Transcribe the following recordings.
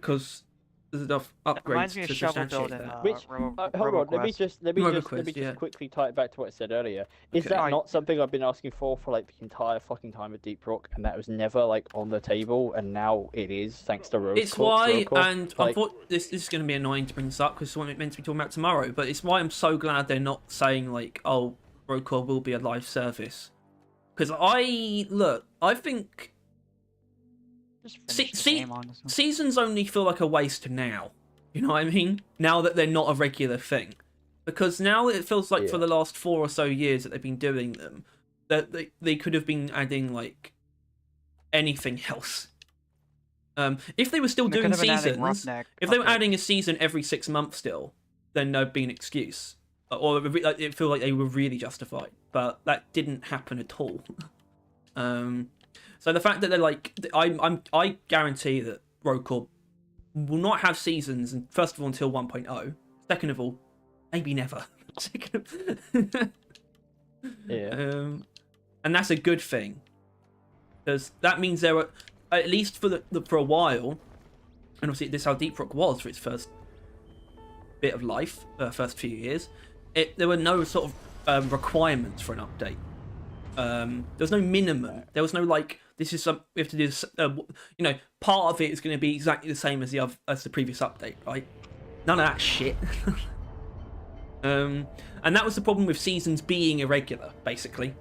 because there's enough That reminds upgrades me of to Shovel substantiate Build in that. Which hold on, let me just Yeah. quickly tie it back to what I said earlier. Is Okay. that not something I've been asking for like the entire fucking time of Deep Rock, and that was never like on the table, and now it is thanks to Rose. It's why, and I thought this is going to be annoying to bring this up because it's what we're meant to be talking about tomorrow. But it's why I'm so glad they're not saying like, "Oh, Roadcore will be a live service," because I think seasons only feel like a waste now. You know what I mean? Now that they're not a regular thing, because now it feels like for the last 4 or so years that they've been doing them, that they could have been adding like anything else. If they were still doing seasons, if they were adding a season every 6 months still, then there'd be an excuse, or it feel like they were really justified. But that didn't happen at all. So the fact that they're like, I guarantee that Roadcore will not have seasons, and first of all until 1.0. Second of all, maybe never. And that's a good thing, because that means there are, at least for a while, and obviously this is how Deep Rock was for its first bit of life, first few years. There were no sort of requirements for an update. There was no minimum. There was no like, this is some we have to do this. Part of it is going to be exactly the same as the previous update, right? None of that shit. And that was the problem with seasons being irregular, basically.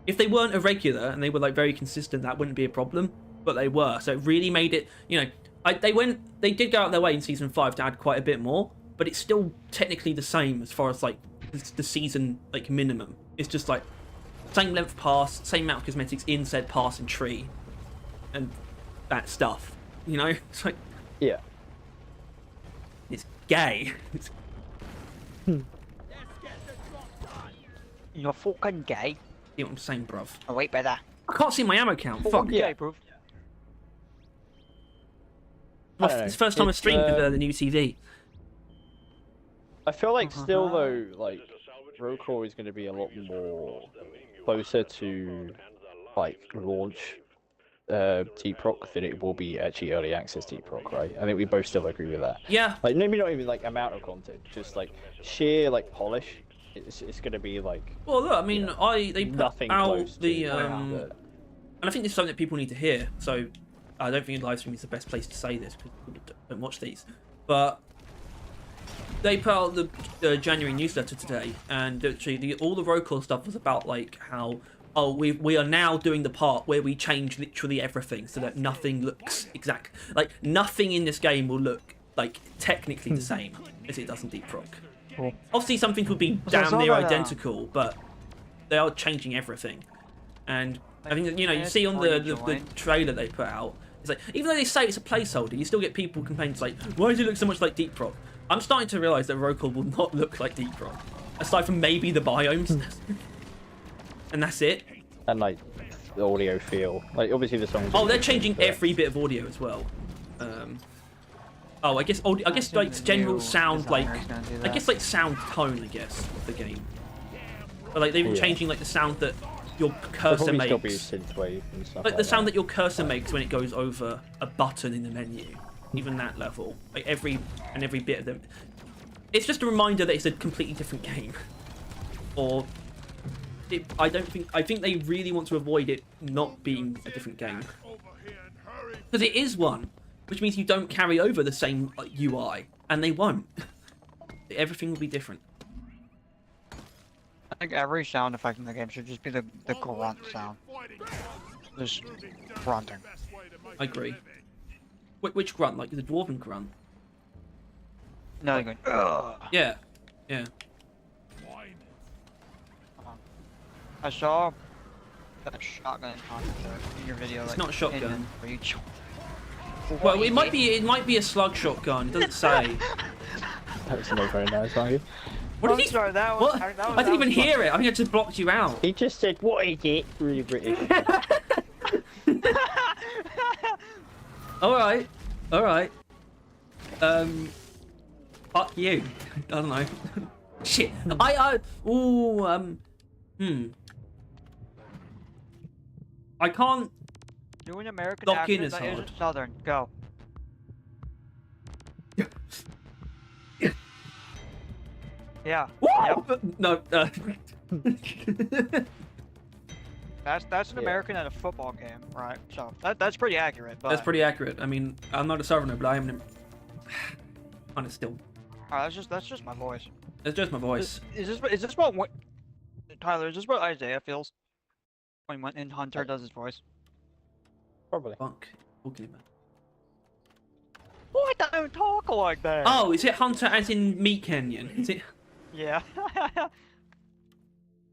If they weren't irregular and they were like very consistent, that wouldn't be a problem. But they were, so it really made it. They did go out their way in season 5 to add quite a bit more, but it's still technically the same as far as like the season like minimum. It's just like same length pass, same amount of cosmetics in said pass and tree, and that stuff. It's like it's gay. You're fucking gay. You know what I'm saying, bruv? Oh wait, better. I can't see my ammo count. Fuck. Gay, bruv. It's the first time I've streamed with the new TV. I feel like still though, like Roadcore is going to be a lot more closer to like launch Deep Rock than it will be actually early access Deep Rock, right? I think we both still agree with that. Yeah. Like maybe not even like amount of content, just like sheer like polish. It's going to be like. Well, look, I mean, they put out the and I think this is something that people need to hear. So I don't think live stream is the best place to say this because people don't watch these, but they put out the January newsletter today, and actually all the Roadcore stuff was about like how we are now doing the part where we change literally everything so that nothing looks exact. Like nothing in this game will look like technically the same as it does in Deep Rock. Cool. Obviously, some things would be damn near identical, but they are changing everything. And I think that, you see on the trailer they put out, it's like even though they say it's a placeholder, you still get people complaining like, why does it look so much like Deep Rock? I'm starting to realise that Roadcore will not look like Deep Rock, aside from maybe the biomes, and that's it. And like the audio feel, like obviously the songs. Oh, they're changing every bit of audio as well. I guess like general sound, like I guess like sound tone, I guess, of the game. But like they've been changing like the sound that your cursor makes. Synthwave and stuff like the sound that your cursor makes when it goes over a button in the menu. Even that level, like every bit of them. It's just a reminder that it's a completely different game. I think they really want to avoid it not being a different game. Because it is one. Which means you don't carry over the same UI, and they won't. Everything will be different. I think every sound effect in the game should just be the grunt sound. Just grunting. I agree. Which grunt? Like the dwarven grunt? No, you're going. Ugh. Yeah. I saw that shotgun in your video. It's not a shotgun. Reach. Well, it might be a slug shotgun. It doesn't say. That's not very nice, are you? What did he? Sorry, What? I didn't even hear it. I think I just blocked you out. He just said, "What is it?" Really British. All right. Fuck you. I don't know. Shit. I can't Do an American lock accent in as that hard. isn't Southern. Go. Yeah. What? Yep. No. That's an Yeah. American at a football game, right? So that's pretty accurate. But... That's pretty accurate. I mean, I'm not a southerner, but I am kind of still. Alright, that's just my voice. It's just my voice. Is this what Tyler? Is this what Isaiah feels when Hunter does his voice? Probably. Fuck. Talking about. Boy, don't talk like that. Oh, is it Hunter as in Meat Canyon? Is it? Yeah.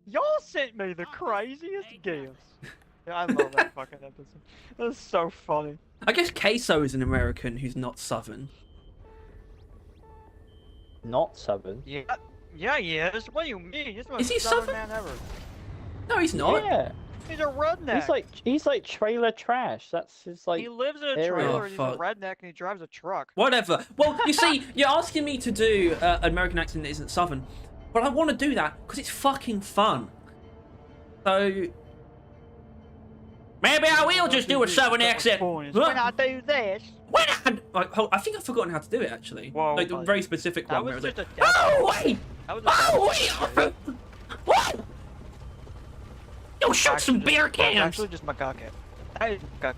Y'all sent me the craziest gifts. Yeah, I love that fucking episode. That's so funny. I guess Queso is an American who's not southern. Not Southern. Yeah. Yeah, he is. What do you mean? He's the most Is he southern Southern? man ever. No, he's not. Yeah. He's a redneck. He's like trailer trash. That's his like. He lives in a area. trailer Oh, and he's a fuck. redneck and he drives a truck. Whatever. Well, you see, you're asking me to do an American accent that isn't southern, but I want to do that because it's fucking fun. So maybe I will just do a southern accent. When I do this. I think I've forgotten how to do it actually. Whoa, like the buddy. very specific That one. was Where it just was like, a death. oh wait, That was a oh wait, what? Yo, shoot some beer That's cans. actually just Makake. That is Makake.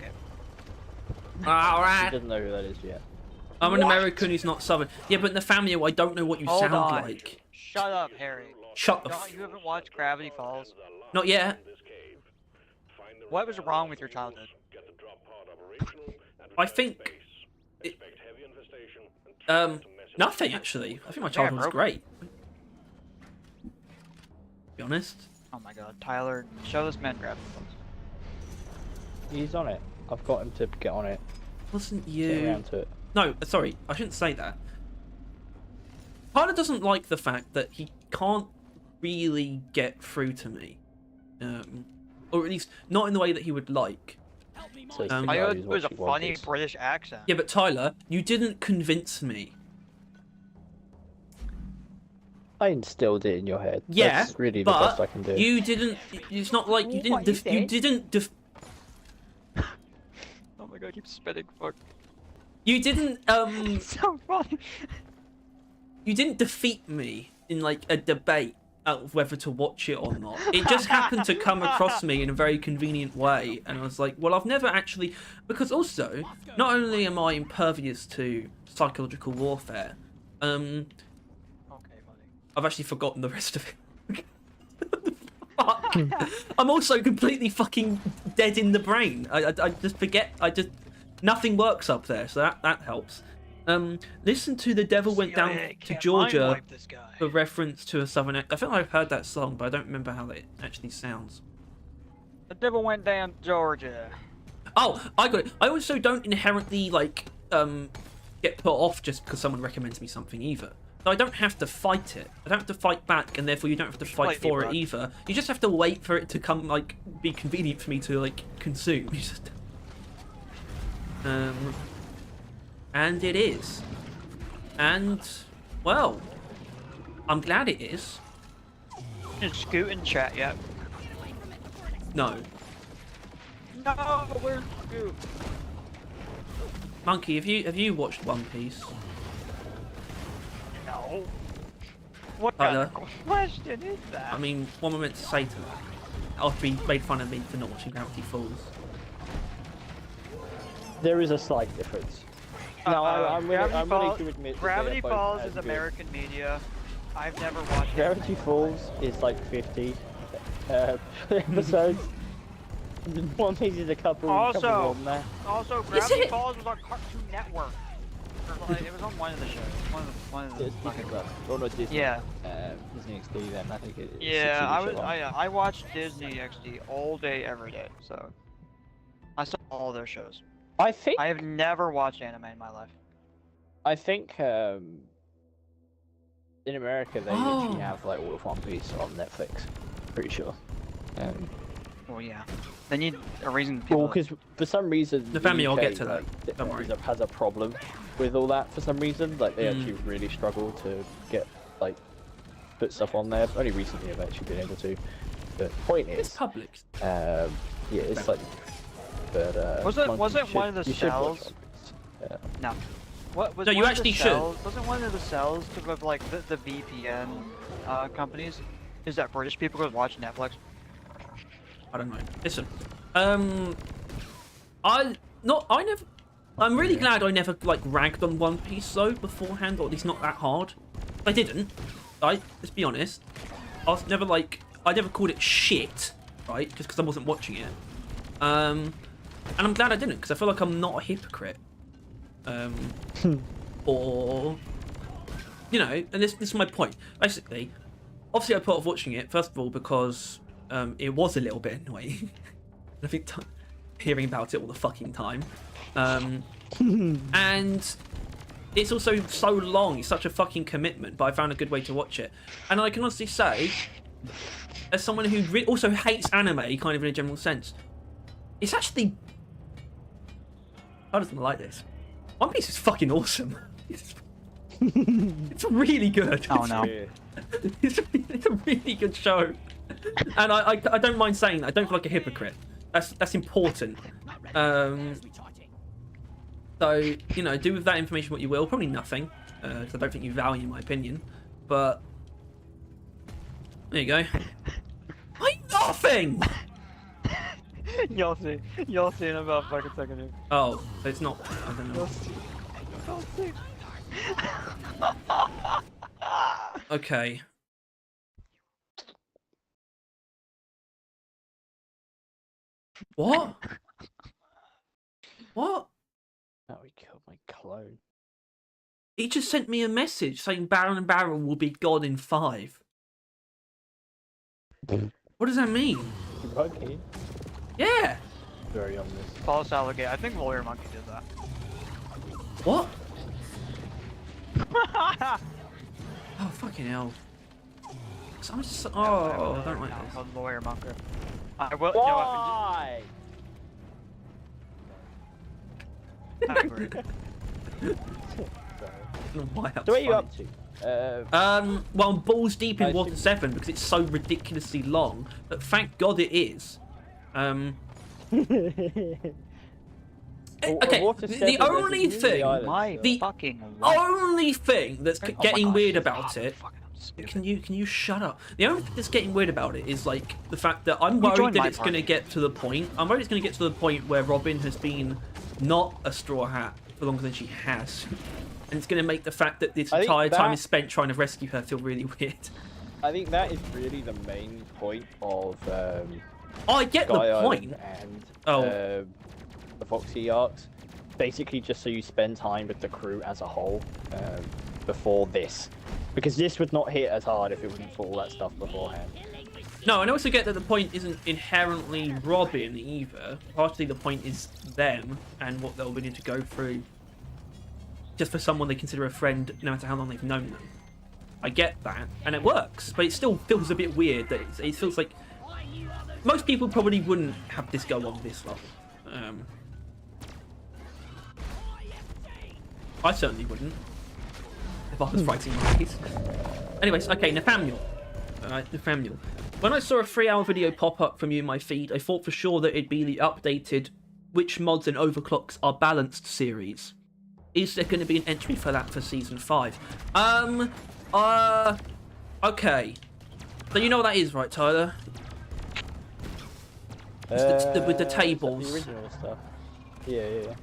All He right. doesn't know who that is yet. I'm an What? American who's not southern. Yeah, but Nathaniel, I don't know what you Hold sound on. like. Shut up, Harry. Shut the. You haven't watched Gravity Falls? Not yet. What was wrong with your childhood? I think. Nothing actually. I think my childhood was bro. great. To be honest. Oh my god, Tyler, show this man Gravity Falls. He's on it. I've got him to get on it. Wasn't Get you? around to it. No, sorry, I shouldn't say that. Tyler doesn't like the fact that he can't really get through to me, or at least not in the way that he would like. So it's Um, the I guy heard who's it was a watching funny One Piece. British accent. Yeah, but Tyler, you didn't convince me. I instilled it in your head. Yeah, That's really the but best I can do. you didn't. It's not like you didn't. What you You said? didn't. Oh my god, I keep spitting. Fuck. You didn't. It's so funny. You didn't defeat me in like a debate of whether to watch it or not. It just happened to come across me in a very convenient way, and I was like, well, I've never actually, because also, not only am I impervious to psychological warfare, Okay, buddy. I've actually forgotten the rest of it. Fuck. I'm also completely fucking dead in the brain. I just forget. Nothing works up there, so that helps. Listen to The Devil Went Down CIA to can't Georgia mind wipe this guy. for reference to a southern accent. I think I've heard that song, but I don't remember how it actually sounds. The devil went down Georgia. Oh, I got it. I also don't inherently like get put off just because someone recommends me something either. So I don't have to fight it. I don't have to fight back, and therefore you don't have to fight Slightly, for bro. it either. You just have to wait for it to come, like, be convenient for me to like consume. You just... And it is. And well, I'm glad it is. Did Scoot in chat yet? No, No, where's Scoot? Monkey, have you watched One Piece? No. What Tyler? kind of question is that? I mean, what am I meant to say to that? I'll be made fun of me for not watching Gravity Falls. There is a slight difference. No, I'm willing to admit that Gravity they're both Falls as is good. American media. I've never watched Gravity it. Falls is like 50 episodes. One Piece is a couple Also- more than that. Also, Gravity it? Falls was on Cartoon Network. It was on one of the shows. One of the It's fucking. Disney Plus. Or not Disney. Yeah. Disney XD then, I think it's a Yeah, TV show. I watched Disney XD all day, every day. So I saw all their shows. I think I have never watched anime in my life. In America they Oh. actually have like all of One Piece on Netflix. Pretty sure. Well, yeah. They need a reason. Well, People because for some reason The family, I'll UK, get to that. like, Don't worry. has a problem with all that for some reason. Like they actually really struggle to get like put stuff on there. Only recently I've actually been able to. The point It's is, public. yeah, it's like. But Was it- Monkey, was it you one of the you should watch cells? One Piece. No. What was No, you one of actually the should. cells, wasn't one of the cells to of like the VPN companies is that British people could watch Netflix? I don't know. Listen, I never. I'm really glad I never like ragged on One Piece though beforehand, or at least not that hard. I didn't. Right? Let's be honest. I was never like I never called it shit, right? Just because I wasn't watching it. And I'm glad I didn't because I feel like I'm not a hypocrite. Or you know, and this is my point. Basically, obviously I put off watching it first of all because it was a little bit annoying. I think hearing about it all the fucking time. And it's also so long, it's such a fucking commitment, but I found a good way to watch it. And I can honestly say, as someone who also hates anime, kind of in a general sense, it's actually... I just like this. One Piece is fucking awesome. It's really good. Oh no. It's a really good show. And I don't mind saying that. I don't feel like a hypocrite. That's important. So, you know, do with that information what you will. Probably nothing, because I don't think you value my opinion. But there you go. I'm laughing. You'll see in about a fucking second here. Oh, it's not. I don't know. You'll see. Okay. What? What? Oh, he killed my clone. He just sent me a message saying Baron and Baron will be gone in 5. What does that mean? Okay. Yeah. Very ominous. False alligator. I think Lawyer Monkey did that. What? Oh, fucking hell. I'm just... Oh, I don't like this. A Lawyer Monkey. I will... Why? No, Why So what are you up to? Well, I'm balls deep in Water 7 because it's so ridiculously long, but thank God it is. Okay, the only thing, only thing that's getting weird about it. Can you shut up? The only thing that's getting weird about it is like the fact that I'm worried that it's going to get to the point. I'm worried it's going to get to the point where Robin has been not a Straw Hat for longer than she has, and it's going to make the fact that this entire time is spent trying to rescue her feel really weird. I think that is really the main point of. Oh, I get Sky the point. And the Foxy arcs, basically just so you spend time with the crew as a whole before this, because this would not hit as hard if it wasn't for all that stuff beforehand. No, and I also get that the point isn't inherently Robin either. Partly the point is them and what they'll be need to go through just for someone they consider a friend no matter how long they've known them. I get that, and it works, but it still feels a bit weird that it feels like most people probably wouldn't have this go on this long. I certainly wouldn't if I was writing monkeys. Anyways, okay, Nathaniel. Nathaniel. When I saw a 3-hour video pop up from you in my feed, I thought for sure that it'd be the updated Which Mods and Overclocks Are Balanced series. Is there going to be an entry for that for Season 5? Okay. So you know what that is, right, Tyler? With the tables. The original stuff. Yeah.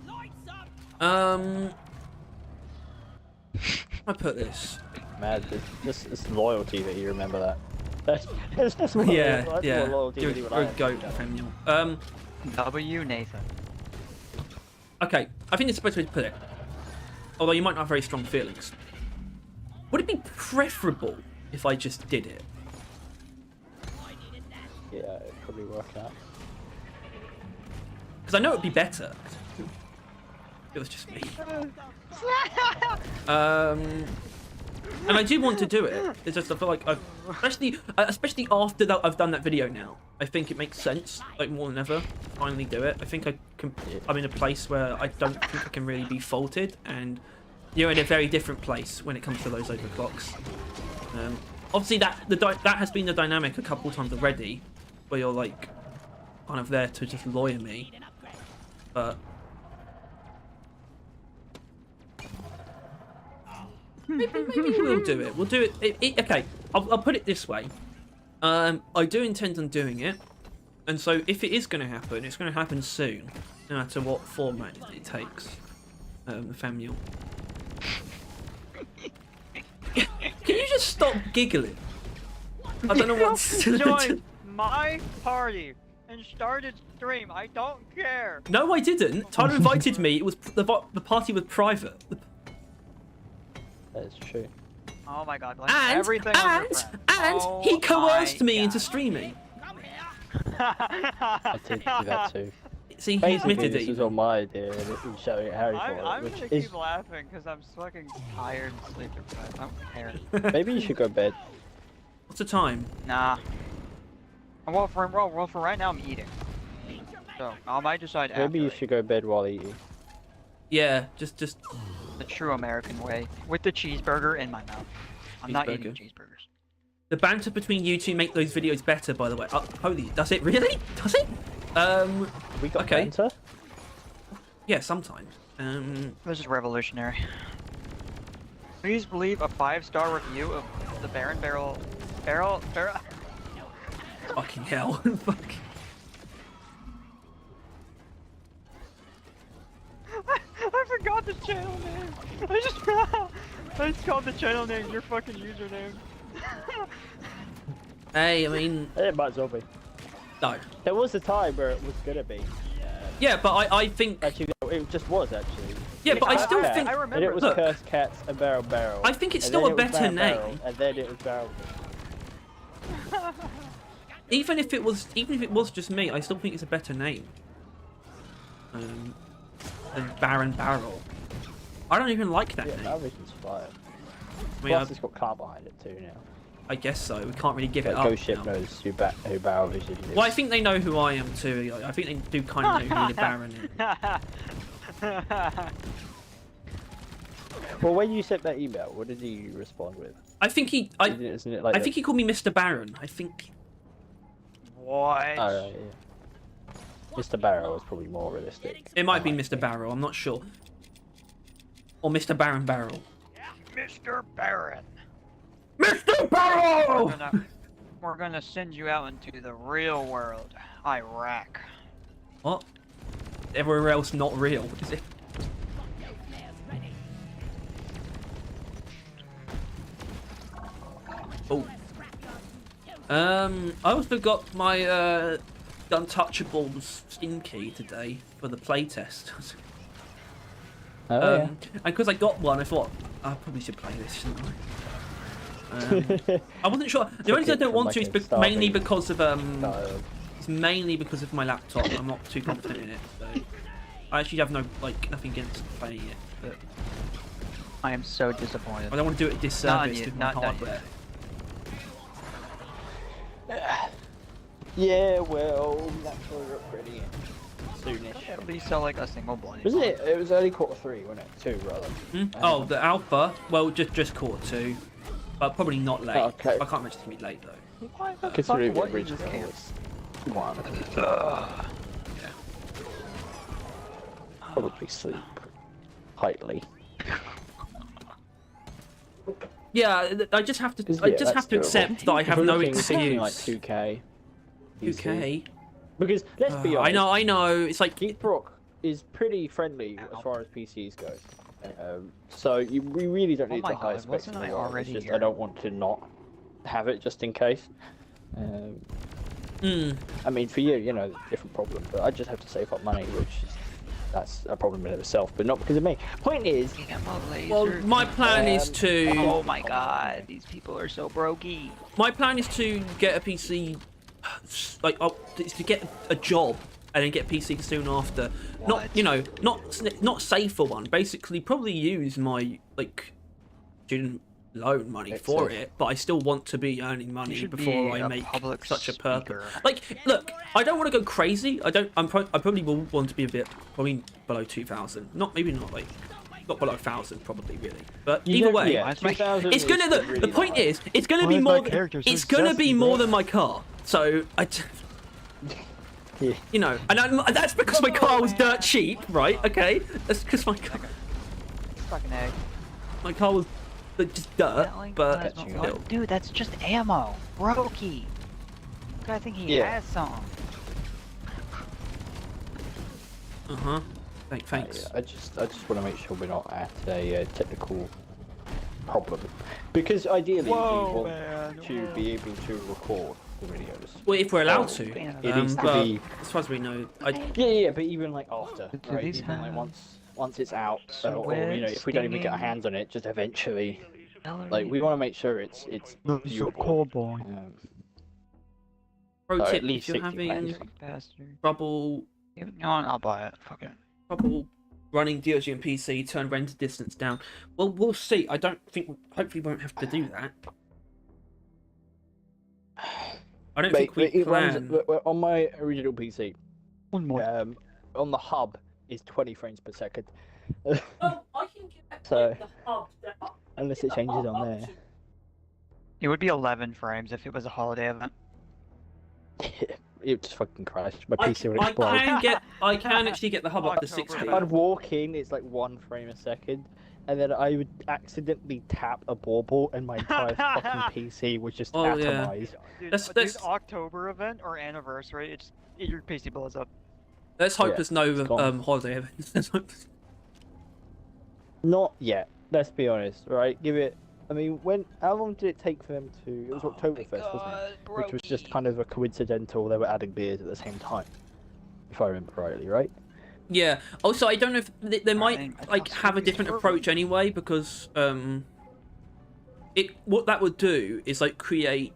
I put this. Mad, it's loyalty that you remember that. That's more, Yeah. more loyalty You're than a goat, Nathaniel. W Nathan. Okay, I think it's the best way to put it. Although you might not have very strong feelings. Would it be preferable if I just did it? Yeah, it'd probably work out. Because I know it'd be better. It was just me. And I do want to do it. It's just I feel like especially after that I've done that video now. I think it makes sense, like more than ever, to finally do it. I think I'm in a place where I don't think I can really be faulted, and you're in a very different place when it comes to those overclocks. Obviously that has been the dynamic a couple times already, where you're like kind of there to just lawyer me, but Maybe we'll do it. We'll do it. Okay, I'll put it this way. I do intend on doing it, and so if it is going to happen, it's going to happen soon, no matter what format it takes. Samuel. Can you just stop giggling? I don't know what's joined my party and started stream. I don't care. No, I didn't. Tyler invited me. It was the party was private. That is true. Oh my god! Like And everything he coerced me into streaming. I did do that too. See, he Basically, admitted this it. was on my idea, and it was showing Harry for it, I'm which gonna is... keep laughing because I'm fucking tired and sleep deprived. I don't care. Maybe you should go to bed. What's the time? Nah. Well, for right now, I'm eating. So I might decide after. Maybe you should go to bed while eating. Yeah, just The true American way, with the cheeseburger in my mouth. I'm not eating cheeseburgers. the banter between you two make those videos better. By the way, holy, does it really? Does it? We got okay. banter? Yeah, sometimes. This is revolutionary. Please believe a 5-star review of the Barrel. Fucking hell! Fuck. I forgot the channel name. I just called the channel name your fucking username. Hey, I mean, It might as well be. no. There was a time where it was gonna be. Yeah, but I think. Actually, no, it just was actually. Yeah, but I still Cat, think. I remember. And it was Look. Cursed Cats and Barrel. I think it's and still then a it was better Barrel, name. and then it was Barrel. Even if it was just me, I still think it's a better name. Than Baron Barrel. I don't even like that Yeah, name. Barrel's fire. I mean, Plus, it's got car behind it too now. I guess so. We can't really give it Like, up. Ghost Ship now. knows who Barrel Vision is. Well, I think they know who I am too. I think they do kind of know who the Baron is. Well, when you sent that email, what did he respond with? I think he. Isn't it like I think he called me Mr. Baron. I think. What? Oh, right, yeah. Mr. Barrel is probably more realistic. It might be Mr. Barrel. I'm not sure. Or Mr. Baron Barrel. Mr. Barron. Mr. Barrel! We're gonna send you out into the real world, Iraq. What? Everywhere else not real, is it? Oh. I also got my Untouchables Steam key today for the playtest. Oh, And because I got one, I thought I probably should play this, shouldn't I? I wasn't sure. The only reason I don't want to is mainly because of it's mainly because of my laptop. I'm not too confident in it, so I actually have nothing against playing it. But I am so disappointed. I don't want to do it a disservice to my not hardware. Yeah, well, that's where we're upgrading it soonish. At least sell like a single blade. Wasn't it? It was only Q3, wasn't it? 2 rather. Oh, the alpha. Well, just Q2, but probably not late. Okay. I can't imagine it's gonna be late though. Why the Considering fuck the was original this was 1. Yeah. Probably sleep tightly. Yeah, I just have to. I Yeah, just have that's to doable. accept that I have We're no looking something excuse. like 2K. PC. 2K. Because let's be honest. I know. It's like Keith Brock is pretty friendly as far as PCs go. So we really don't need my the highest God, specs. wasn't in the I world. already It's just here? I don't want to not have it just in case. I mean, for you, different problem. But I just have to save up money, that's a problem in itself, but not because of me. Point is, well, my plan is to. Oh my god, these people are so brokey. My plan is to get a PC, is to get a job and then get a PC soon after. What? Not save for one. Basically, probably use my student loan money for it, but I still want to be earning money before I make such a purpose. Look, I don't want to go crazy. I probably will want to be probably below 2,000. Not below 1,000 probably really. But either way, it's gonna look. The point is, it's gonna be more. It's gonna be more than my car. So and that's because my car was dirt cheap, right? Okay, that's because my car. Fucking egg. My car was like just dirt, but still. Dude, that's just ammo. Brokey. I think he has some. Thanks. I just want to make sure we're not at a technical problem, because ideally we want to be able to record the videos. Well, if we're allowed to. It needs to be. As far as we know, Yeah, but even like after, right? Even like once it's out, or you know, if we don't even get our hands on it, just eventually, like we want to make sure it's viewable. Pro tip: at least if you're having trouble, I'll buy it. Fuck it. Trouble running DLG and PC, turn render distance down. Well, we'll see. I don't think. Hopefully, we won't have to do that. I don't think we plan. On my original PC, One more. on the hub is 20 frames per second. Oh, I can get So, the hub unless it changes on there. It would be 11 frames if it was a holiday event. It just fucking crashed. My PC would explode. I can actually get the hub up to 60. I'd walk in, it's like 1 frame a second, and then I would accidentally tap a bauble, and my entire fucking PC was just atomized. Yeah. Dude, October event or anniversary, your PC blows up. Let's hope there's no holiday events. Not yet. Let's be honest, right? Give it. I mean, how long did it take for them to? It was Oktoberfest, wasn't it? Which was just kind of a coincidental. They were adding beers at the same time, if I remember rightly, right? Yeah. Also, I don't know if they might like have a different approach anyway, because what that would do is like create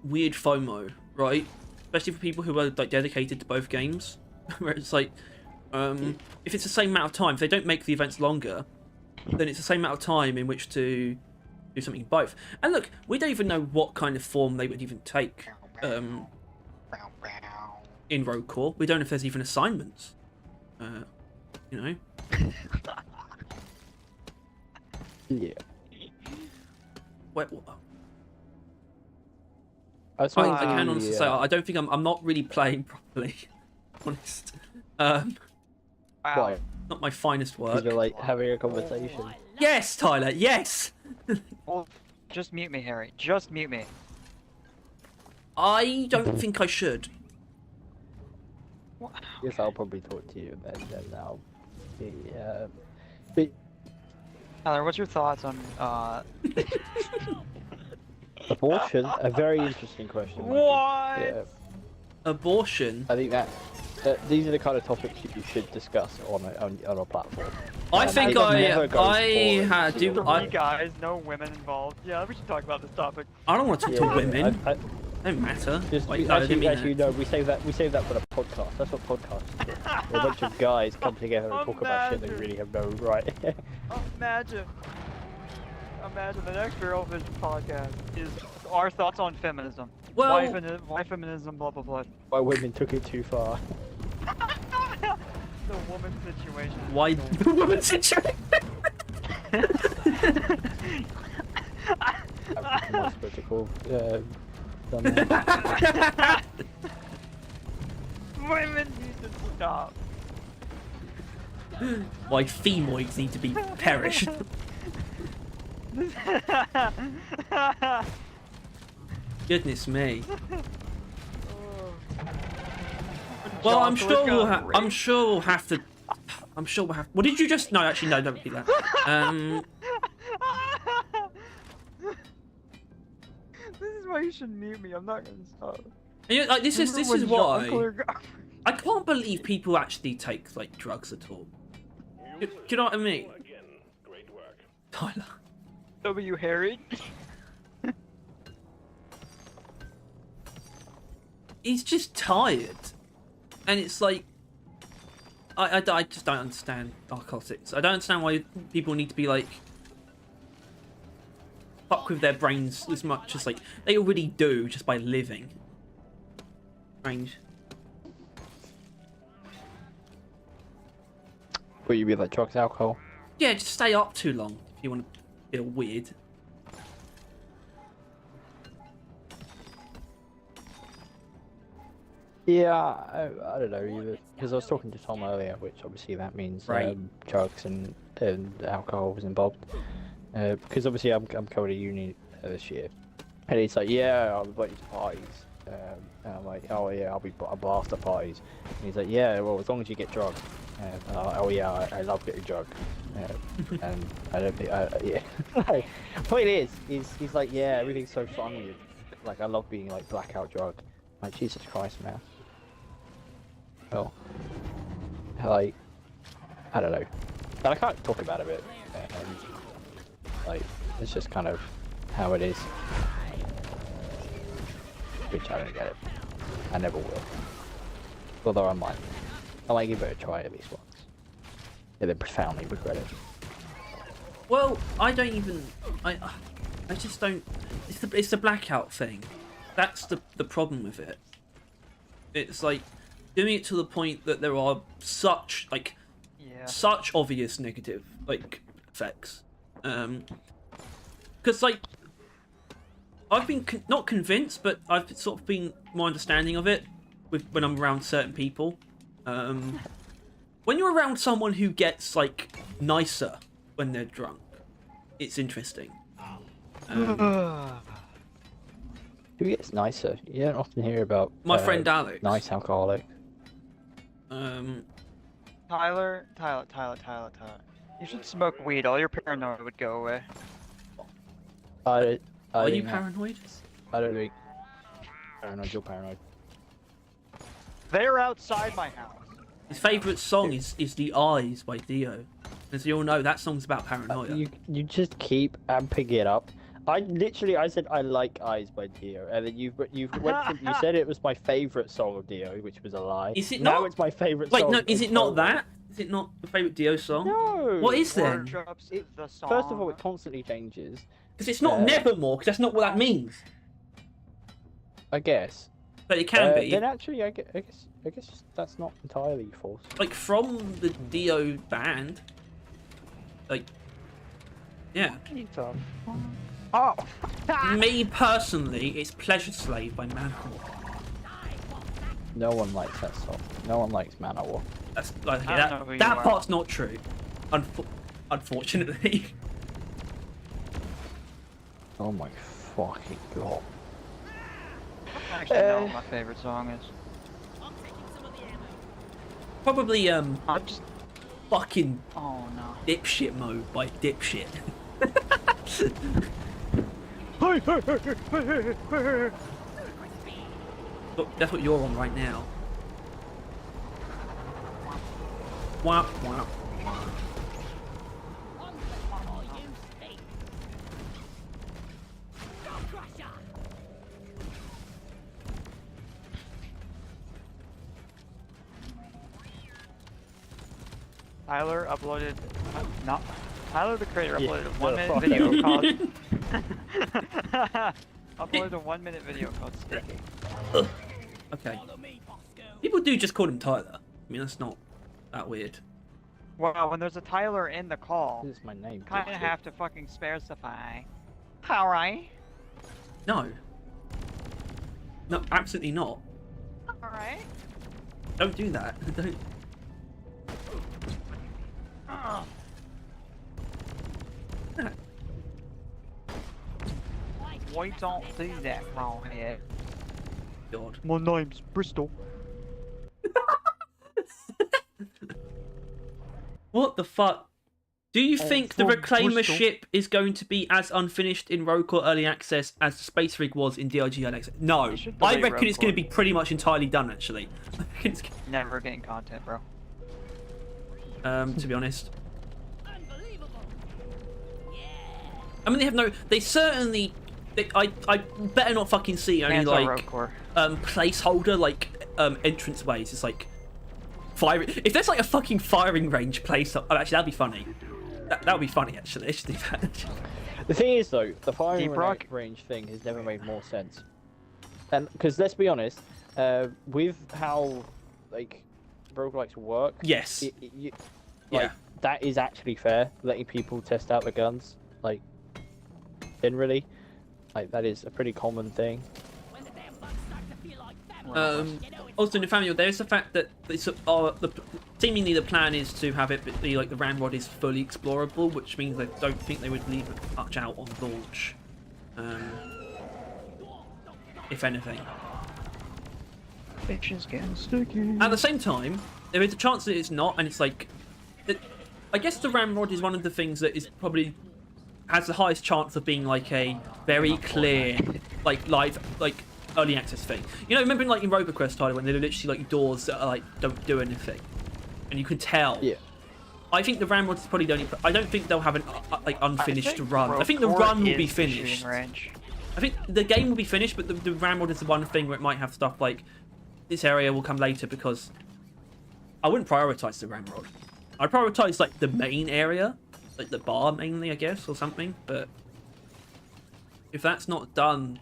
weird FOMO, right? Especially for people who are like dedicated to both games, where it's like, if it's the same amount of time, if they don't make the events longer, then it's the same amount of time in which to do something both. And look, we don't even know what kind of form they would even take in Rogue Core. We don't know if there's even assignments. You know. Yeah. Wait, I can honestly say I don't think I'm not really playing properly. Honest. Why? Not my finest work. Because you're like having a conversation. Yes, Tyler. Yes. Well, just mute me, Harry. Just mute me. I don't think I should. Yes, I'll probably talk to you then I'll be, but... Tyler, what's your thoughts on abortion? A very interesting question. What? Yeah. Abortion? I think that these are the kind of topics you should discuss on a platform. I think guys, no women involved. Yeah, we should talk about this topic. I don't want to talk to women. Don't matter. Actually, no. We save that for the podcast. That's what podcasts do. A bunch of guys come together and talk about shit they really have no right. Imagine the next Eurovision podcast is our thoughts on feminism. Well, why feminism, blah blah blah. Why women took it too far. The woman situation. Why the woman situation? That's critical. Done that. Women need to stop. Why femoids need to be perished. Goodness me. Well, I'm sure we'll have. What did you just? No, actually, no. Don't repeat that. This is why you should mute me. I'm not gonna stop. You know, like this is why I can't believe people actually take like drugs at all. Do you know what I mean? Tyler. W. Harry. He's just tired, and it's like I just don't understand narcotics. I don't understand why people need to be like fuck with their brains as much as like they already do just by living. Strange. Will you be like drugs, alcohol? Yeah, just stay up too long if you want to feel weird. Yeah, I don't know either, because I was talking to Tom earlier, which obviously that means drugs and alcohol was involved. because obviously I'm coming to uni this year, and he's like, yeah, I'm invited to parties. And I'm like, oh yeah, I'll blast at parties. And he's like, yeah, well, as long as you get drunk. Oh yeah, I love getting drunk. And I don't think, yeah. The point is, he's like, yeah, everything's so fun with you. Like, I love being like blackout drunk. I'm like, Jesus Christ, man. Well, like, I don't know. And I can't talk about it. Like, it's just kind of how it is. Which I don't get it. I never will. Although I might give it a try at least once. And then profoundly regret it. Well, I don't even. I just don't. It's the blackout thing. That's the problem with it. It's like doing it to the point that there are such such obvious negative effects. Because I've been not convinced, but I've sort of been more understanding of it when I'm around certain people. When you're around someone who gets nicer when they're drunk, it's interesting. Who gets nicer? You don't often hear about my friend Alex. Nice alcoholic. Tyler. You should smoke weed. All your paranoia would go away. Are you paranoid? I don't think. Paranoid, you're paranoid. They're outside my house. His favourite song is The Eyes by Dio. As you all know, that song's about paranoia. You just keep amping it up. I said I like Eyes by Dio, and then you said it was my favourite song of Dio, which was a lie. Is it now not? It's my favourite Wait, song. no, is it not that? Is it not the favourite Dio song? No. What is then? First of all, it constantly changes. Because it's not Nevermore, because that's not what that means. I guess. But it can be. Then actually, I guess that's not entirely false. From the Dio band. Yeah. Oh. Me personally, it's Pleasure Slave by Manowar. No one likes that song. No one likes Manowar. That's that part's not true. Unfortunately. Oh my fucking god. I actually know what my favorite song is. Probably I'm just fucking Dipshit Mode by Dipshit. Look, that's what you're on right now. Wow, wow. Tyler uploaded. Tyler the creator uploaded a 1 minute video called. Uploaded a 1 minute video called Sticky. Okay. People do just call him Tyler. I mean, that's not that weird. Well, when there's a Tyler in the call, This is my name. kind of have to fucking specify. Alright. No. No, absolutely not. Alright. Don't do that. Don't. Why don't do that, wrong head? God. My name's Bristol. What the fuck? Do you think the Reclaimer Bristol. ship is going to be as unfinished in Rogue Early Access as the Space Rig was in DRG Early Access? No. I reckon it's going to be pretty much entirely done, actually. Never getting content, bro. To be honest. I mean, they certainly... I better not fucking see only, placeholder, entrance ways. It's firing. If there's a fucking firing range place, actually that'd be funny. That would be funny actually. I should do that. The thing is though, the firing range thing has never made more sense. And because let's be honest, with how roguelikes work, yes, that is actually fair. Letting people test out the guns, generally, that is a pretty common thing. also, Nathaniel, there's the fact that seemingly the plan is to have it be like the ramrod is fully explorable, which means I don't think they would leave much out on launch. If anything. Bitches getting sticky. At the same time, there is a chance that it's not, and it's like, I guess the ramrod is one of the things that is probably has the highest chance of being like a very clear, like live, like early access thing. You know, remember like in RoboQuest, Tyler, when they're literally like doors that are like don't do anything, and you can tell. Yeah. I think the ramrod is probably the only. I don't think they'll have an like unfinished run. I think the run will be finished. I think the game will be finished, but the ramrod is the one thing where it might have stuff like this area will come later, because I wouldn't prioritize the ramrod. I'd prioritize like the main area, like the bar mainly, I guess, or something. But if that's not done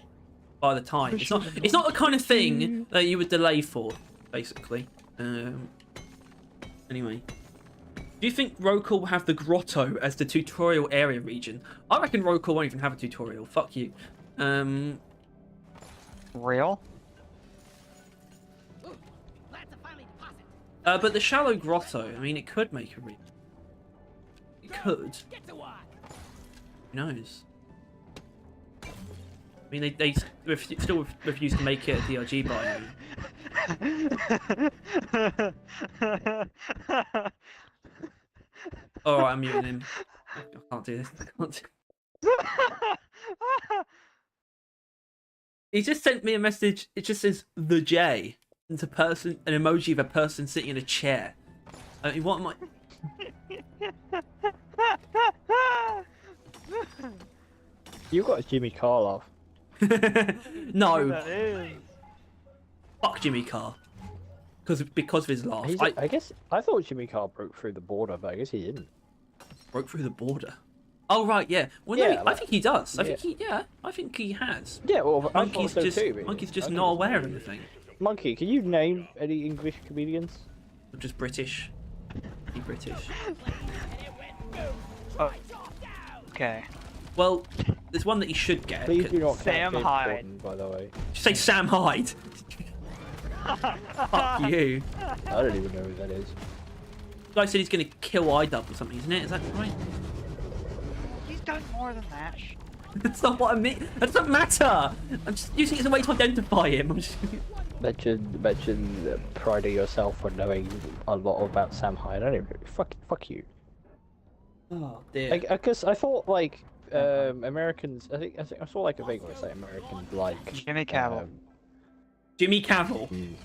by the time, it's not the kind of thing that you would delay for, basically. Anyway, do you think Rokor will have the grotto as the tutorial area region? I reckon Rokor won't even have a tutorial. Fuck you. Real? But the shallow grotto, I mean, it could make a region. It could. Who knows? I mean, they still refuse to make it a DRG biome. Alright, I'm muting him. I can't do this. I can't do... He just sent me a message. It just says the J. It's a person, an emoji of a person sitting in a chair. I mean, what am I? You got a Jimmy Carr laugh. No. That is. Fuck Jimmy Carr. Because of his laugh. I guess I thought Jimmy Carr broke through the border, but I guess he didn't. Broke through the border. Oh right, yeah. Well, yeah, no, like, I think he does. I think he has. Yeah, well, Monkey's so just too, Monkey's just not aware of anything. Monkey, can you name any English comedians? I'm just British. Be British. Oh. Okay. Well, there's one that you should get. Please do not Sam James Hyde. Corden, by the way. Just say Sam Hyde. Fuck you. I don't even know who that is. The guy said he's going to kill iDub or something, isn't it? Is that right? He's done more than that. That's not what I mean. That doesn't matter. I'm just using it as a way to identify him. I'm just... Mention pride of yourself for knowing a lot about Sam Hyde. I don't even... Fuck you. Oh dear. Because I thought like Americans. I think I saw like a thing where it's like Americans like Jimmy Cavill. Jimmy Cavill.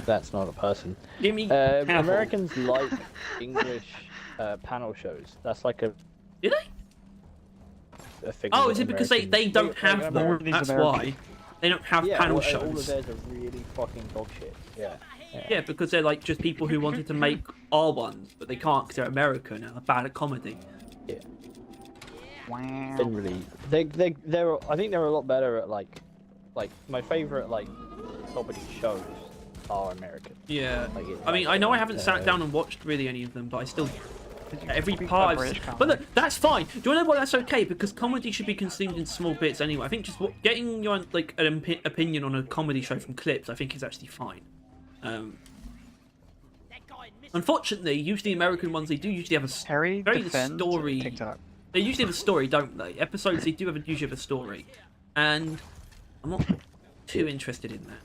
That's not a person. Jimmy Cavill. Americans like English panel shows. That's like a. Do they? A thing Oh, is it because they don't have them? Americans. That's why. They don't have panel shows. All of theirs are really fucking dog shit. Yeah. Yeah, because they're like just people who wanted to make our ones, but they can't because they're American and are bad at comedy. Yeah. Wow. Generally, they're. I think they're a lot better at like my favorite like comedy shows are American. Yeah. Like, I mean, I know I haven't sat down and watched really any of them, but I still. Every part, but look, that's fine. Do you know what? That's okay because comedy should be consumed in small bits anyway. I think just getting your like an opinion on a comedy show from clips, I think is actually fine. Unfortunately, usually American ones they do usually have a Harry very story. TikTok. They usually have a story, don't they? Episodes they do usually have a story, and I'm not too interested in that.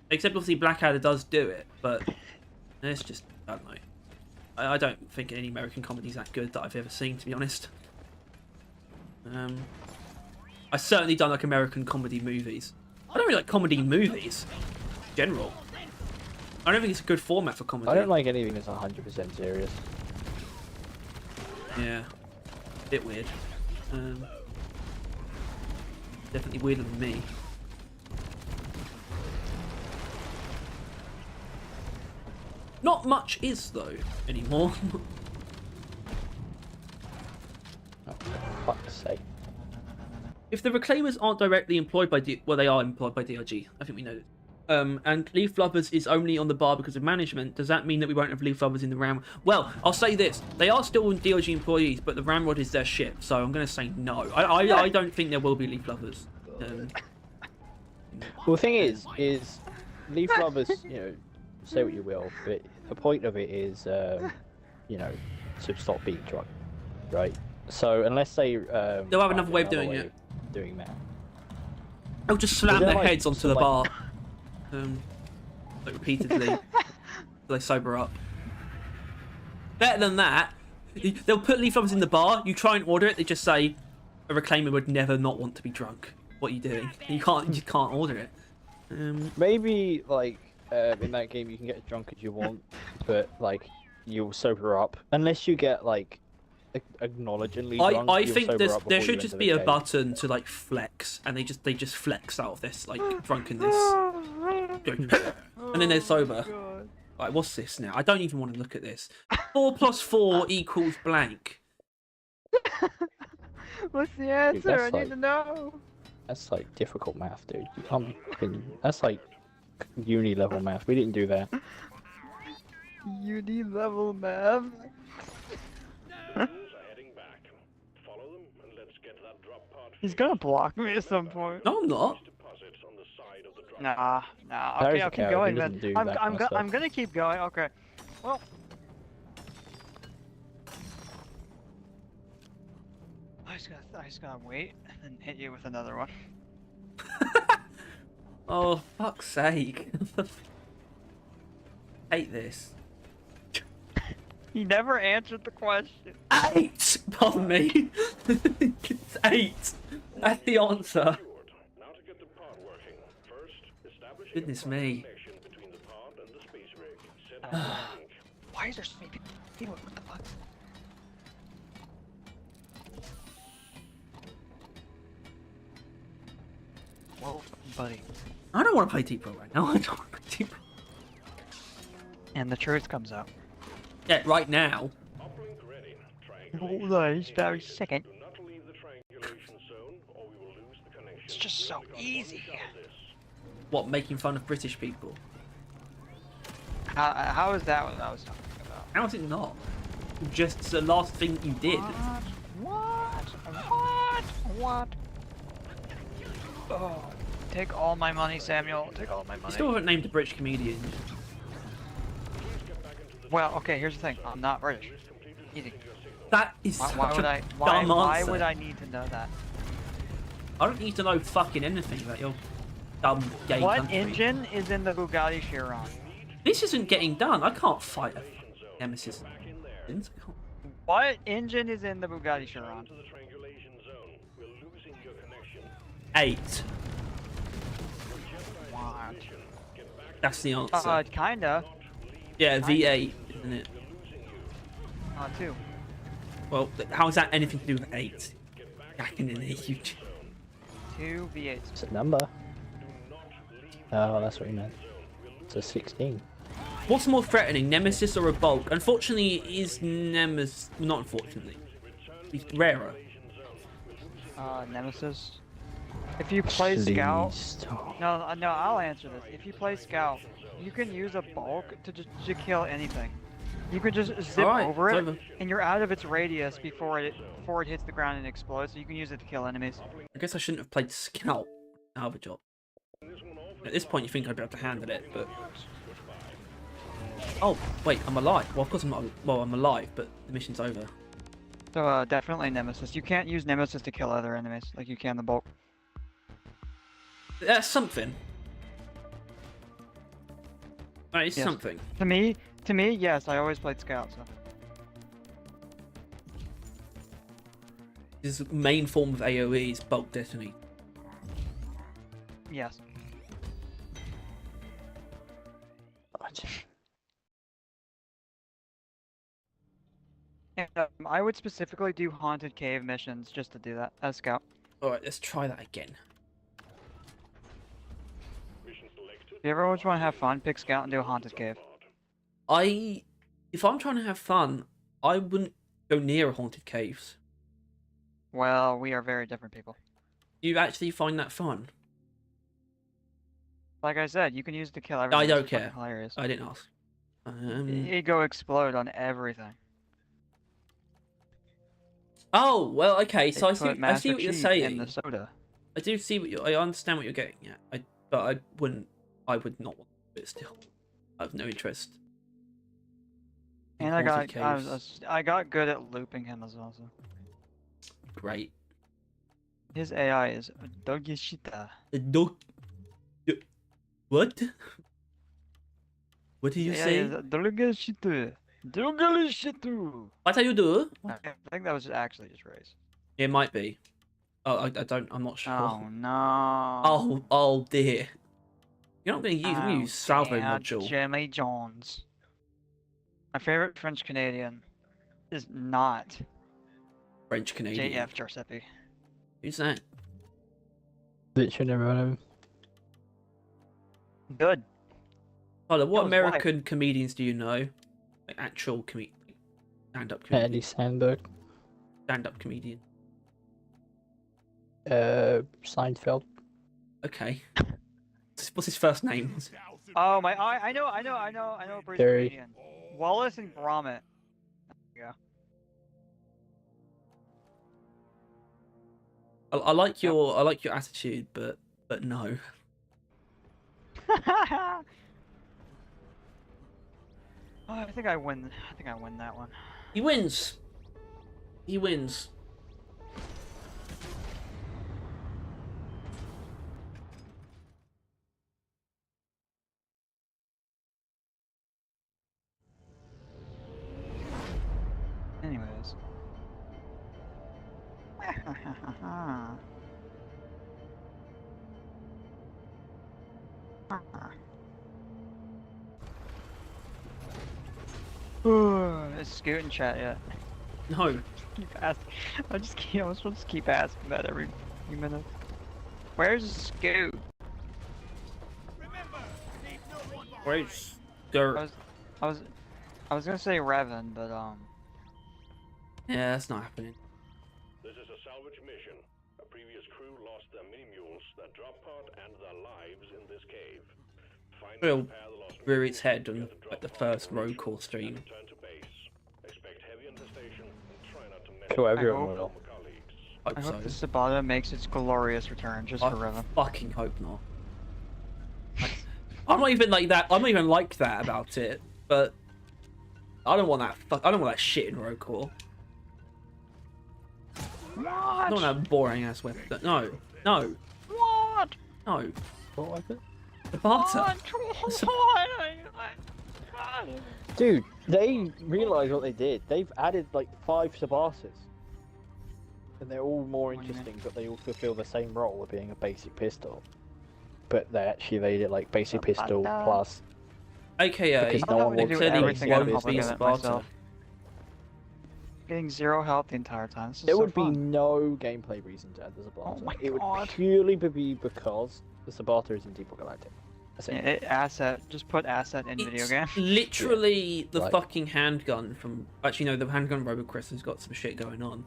Except obviously Blackadder does do it, but it's just I don't know. I don't think any American comedy is that good that I've ever seen, to be honest. I certainly don't like American comedy movies. I don't really like comedy movies in general. I don't think it's a good format for comedy. I don't like anything that's 100% serious. Yeah, bit weird. Definitely weirder than me. Not much is though anymore. Oh, for fuck's sake. If the reclaimers aren't directly employed by well, they are employed by DRG. I think we know this. And leaf flubbers is only on the bar because of management. Does that mean that we won't have leaf flubbers in the ram? Well, I'll say this: they are still DRG employees, but the ramrod is their ship, so I'm going to say no. I don't think there will be leaf flubbers. Well, the thing is leaf lovers, say what you will, but the point of it is, to stop being drunk, right? So unless they they'll have another way of doing it. Doing that. They'll just slam their like, heads onto the bar, like repeatedly, so they sober up. Better than that, they'll put leaf lovers in the bar. You try and order it, they just say, a reclaimer would never not want to be drunk. What are you doing? You can't order it. Maybe like in that game you can get as drunk as you want, but like you'll sober up unless you get like acknowledgingly drunk. I think there should just be a button to like flex, and they just flex out of this like drunkenness, and then they're sober. Like, what's this now? I don't even want to look at this. 4 + 4 = blank. What's the answer? Dude, I need to know. That's like difficult math, dude. That's like uni level math. We didn't do that. Uni level math. He's gonna block me at some point. No, I'm not. Nah. Okay, I'll keep going then. I'm gonna keep going. Okay. Well. I just gotta wait and hit you with another one. Oh, fuck's sake. Hate this. He never answered the question. 8! Pardon me. It's 8. That's the answer. Goodness me. Why is there so many people? What the fuck? Whoa, buddy. I don't want to play T-Pro right now. I don't want to play T-Pro. And the truth comes out. Yeah, right now. Hold on, just a second. It's just so easy. What, making fun of British people? How is that what I was talking about? How is it not? Just the last thing you did. What? Oh, take all my money, Samuel. Take all my money. You still haven't named a British comedian. Well, okay, here's the thing. I'm not British. Easy. That is such a dumb why answer. would I need to know that? I don't need to know fucking anything about your dumb gay What country. engine is in the Bugatti Chiron? This isn't getting done. I can't fight a nemesis. What engine is in the Bugatti Chiron? 8. What? That's the answer. Kinda. Yeah, V8, isn't it? 2. Well, how is that anything to do with 8? Jacking in here, you... 2 V8s. It's a number. Oh, that's what you meant. It's a 16. What's more threatening, Nemesis or a Bulk? Unfortunately, it is Nemesis... Not unfortunately. It's rarer. Nemesis. If you play Scout... No, I'll answer this. If you play Scout, you can use a Bulk to kill anything. You can just zip over it, and you're out of its radius before it hits the ground and explodes, so you can use it to kill enemies. I guess I shouldn't have played Scout out of a job. At this point, you think I'd be able to handle it, but... Oh, wait, I'm alive. Well, of course I'm not... Well, I'm alive, but the mission's over. So, definitely Nemesis. You can't use Nemesis to kill other enemies, like you can the Bulk. That's something. That is something. To me, yes, I always played Scout, so... His main form of AoE is Bulk Destiny. Yes. And, I would specifically do Haunted Cave missions just to do that, as Scout. Alright, let's try that again. If you ever just want to have fun, pick Scout and do a Haunted Cave. If I'm trying to have fun, I wouldn't go near haunted caves. Well, we are very different people. You actually find that fun? Like I said, you can use it to kill everything. I don't care. Hilarious. I didn't ask. You go explode on everything. Oh, well, okay, so I see what you're saying. In the soda. I do see I understand what you're getting at. But I would not want but still, I have no interest. And I got good at looping him as well. So. Great. His AI is Dogishita. What? What did you say? Dogishita. Dogishita. What are you doing? I think that was actually just race. It might be. Oh, I'm not sure. Oh no. Oh dear. You're not going to use salvo module. Jimmy Jones. My favorite French Canadian is not French Canadian. JF Giuseppe. Who's that? Literally never heard of him. Good. Tyler, what American comedians do you know? Like actual stand-up comedian. Andy Sandberg. Stand-up comedian. Seinfeld. Okay. What's his first name? Oh my! I know a British Gary. comedian. Wallace and Gromit. There you I like your attitude, but no. go. Oh, I think I win that one. He wins. He wins. Anyways. Is Scoot in chat yet? No. Keep asking. I was supposed to keep asking that every few minutes. Where's Scoot? Where's Dirt? I was gonna say Revan, but Yeah, that's not happening. This is a salvage mission. A previous crew lost their mini mules, their drop pod, and their lives in this cave. Find and repair the lost rear its head on like the first road core stream. return to base. Expect heavy infestation and try not to mess Kill with everyone your will. colleagues. I hope So. the Sabata makes its glorious return just for I Revan. fucking hope not. I'm not even like that. I'm not even like that about it. But I don't want that. I don't want that shit in road core. What? I don't want that boring ass weapon. No. No. What? No. What was it? The barter. Dude, they realise what they did. They've added like 5 Sabatas. And they're all more interesting, but they all fulfill the same role of being a basic pistol. But they actually made it like basic pistol plus. AKA, Because no one do wants everything to out of be public a of it myself. Getting 0 health the entire time. This is There so would fun. be no gameplay reason to add the Sabata. Oh my it would God. purely be because the Sabata is in Deep Galactic. That's it. Yeah, asset. Just put asset in video game. Literally the Like- fucking handgun from. Actually, no, the handgun RoboCrest has got some shit going on.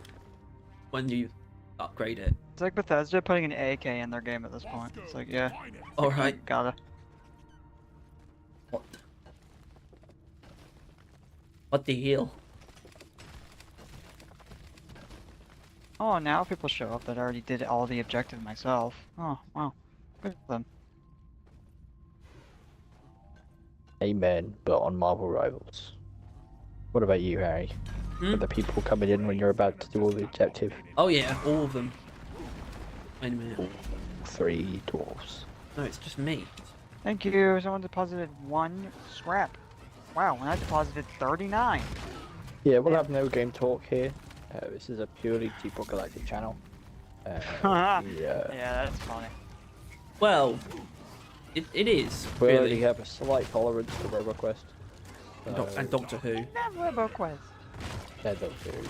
When you upgrade it. It's like Bethesda putting an AK in their game at this point. It's like, yeah, Alright. gotta. What? What the hell? Oh, now people show up that already did all the objective myself. Oh, wow. Good for them. Amen, but on Marvel Rivals. What about you, Harry? Are the people coming in when you're about to do all the objective? Oh yeah, all of them. Wait a minute. 3 dwarves. No, it's just me. Thank you. Someone deposited 1 scrap. Wow, when I deposited 39. Yeah, we'll have no game talk here. This is a purely Deep Galactic channel. Yeah, that's funny. Well, it is. We really. already have a slight tolerance to RoboQuest. And Doctor Who. Never quest. Yeah, Doctor Who.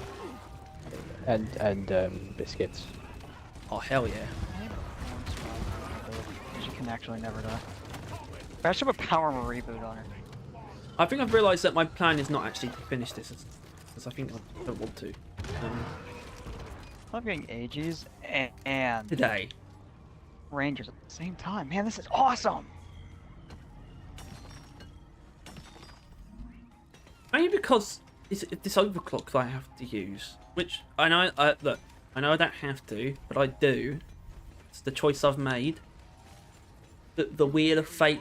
And biscuits. Oh hell yeah. She can actually never die. I should put Power Reboot on her. I think I've realised that my plan is not actually to finish this, because I think I don't want to. I'm getting Aegis and Today. Rangers at the same time. Man, this is awesome! Only because it's this overclock that I have to use, which I know. Look, I know I don't have to, but I do. It's the choice I've made. The wheel of fate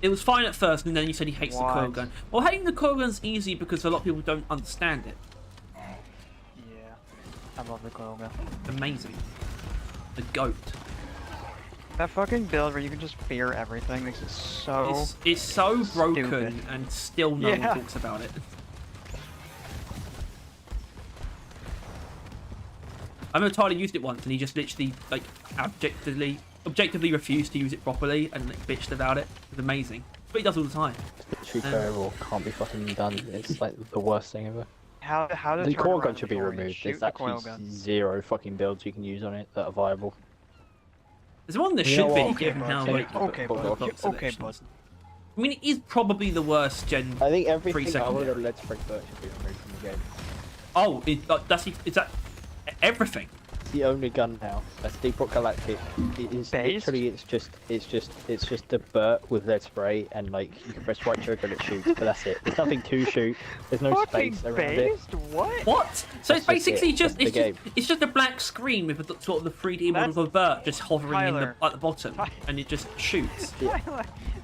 It was fine at first, and then you said he hates the coil gun. Well, hating the coil gun's easy because a lot of people don't understand it. Yeah, I love the coil gun. Amazing. The goat. That fucking build where you can just fear everything makes it so. It's so broken, stupid. and still no one talks about it. I remember Tyler used it once, and he just literally like objectively refused to use it properly and like, bitched about it. It was amazing. But he does all the time. It's literally terrible. Can't be fucking done. It's like the worst thing ever. How does the coil gun should be removed. There's actually gun. 0 fucking builds you can use on it that are viable. There's one that should be Okay, given how like okay, bud. I mean, it is probably the worst Gen. I think everything 3 second other than Let's Break Bird should be removed from the game. Oh, is that everything? It's the only gun now. That's Deep Rock Galactic. It is literally it's just a Burt with lead spray and like you can press right trigger and it shoots, but that's it. There's nothing to shoot. There's no space around it. What? So it's basically just it. it's just a black screen with a, sort of the 3D model of a Burt just hovering at the bottom, and it just shoots.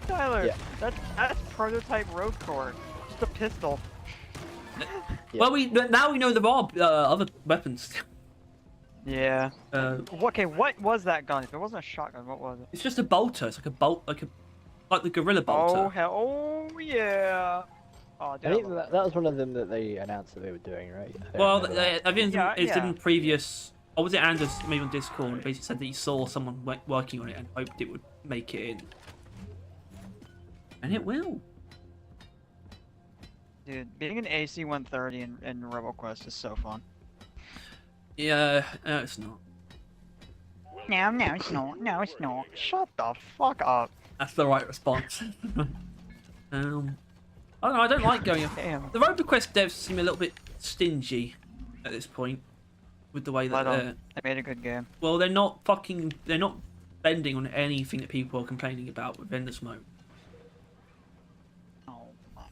Tyler, that's prototype road core. Just a pistol. Well, now we know there are other weapons. Yeah. Okay, what was that gun? If it wasn't a shotgun, what was it? It's just a bolter. It's like a bolt, like the gorilla bolter. Oh hell! Oh yeah. Oh, dude, I think that was one of them that they announced that they were doing, right? Well, I think it's in previous. Or was it Anders maybe on Discord? Basically said that he saw someone working on it and hoped it would make it in. And it will. Dude, being an AC-130 in RoboQuest is so fun. Yeah, it's not. No, it's not. No, it's not. Shut the fuck up. That's the right response. I don't know, I don't like going... Damn. The RoboQuest devs seem a little bit stingy at this point with the way that they made a good game. Well, they're not bending on anything that people are complaining about with Endless Mode.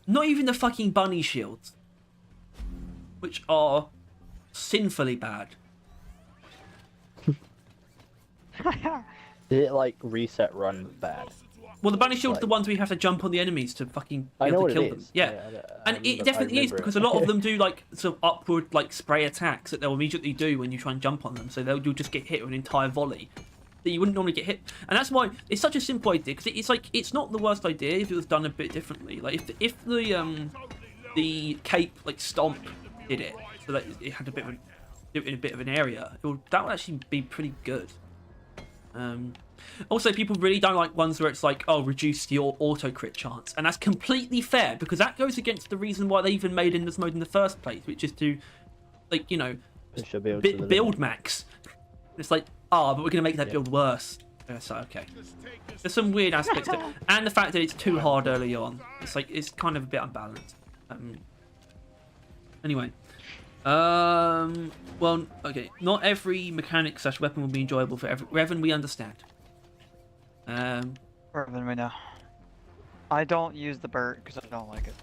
Not even the fucking bunny shields, which are sinfully bad. Did it like reset run bad? Well, the bunny shields are the ones where you have to jump on the enemies to fucking be able to kill them. Yeah, and it definitely is because a lot of them do like sort of upward like spray attacks that they'll immediately do when you try and jump on them. So you'll just get hit with an entire volley that you wouldn't normally get hit, and that's why it's such a simple idea because it's like it's not the worst idea if it was done a bit differently. Like if the cape like stomp did it so that it had a bit of an area, that would actually be pretty good. Also, people really don't like ones where it's like, oh, reduce your auto crit chance, and that's completely fair because that goes against the reason why they even made Endless Mode in the first place, which is to, like, you know, build max. It's like, but we're gonna make that build worse. So okay, there's some weird aspects to it, and the fact that it's too hard early on. It's like it's kind of a bit unbalanced. Anyway. Well, okay. Not every mechanic / weapon will be enjoyable for everyone. We understand. Revan, we know. I don't use the Burt because I don't like it.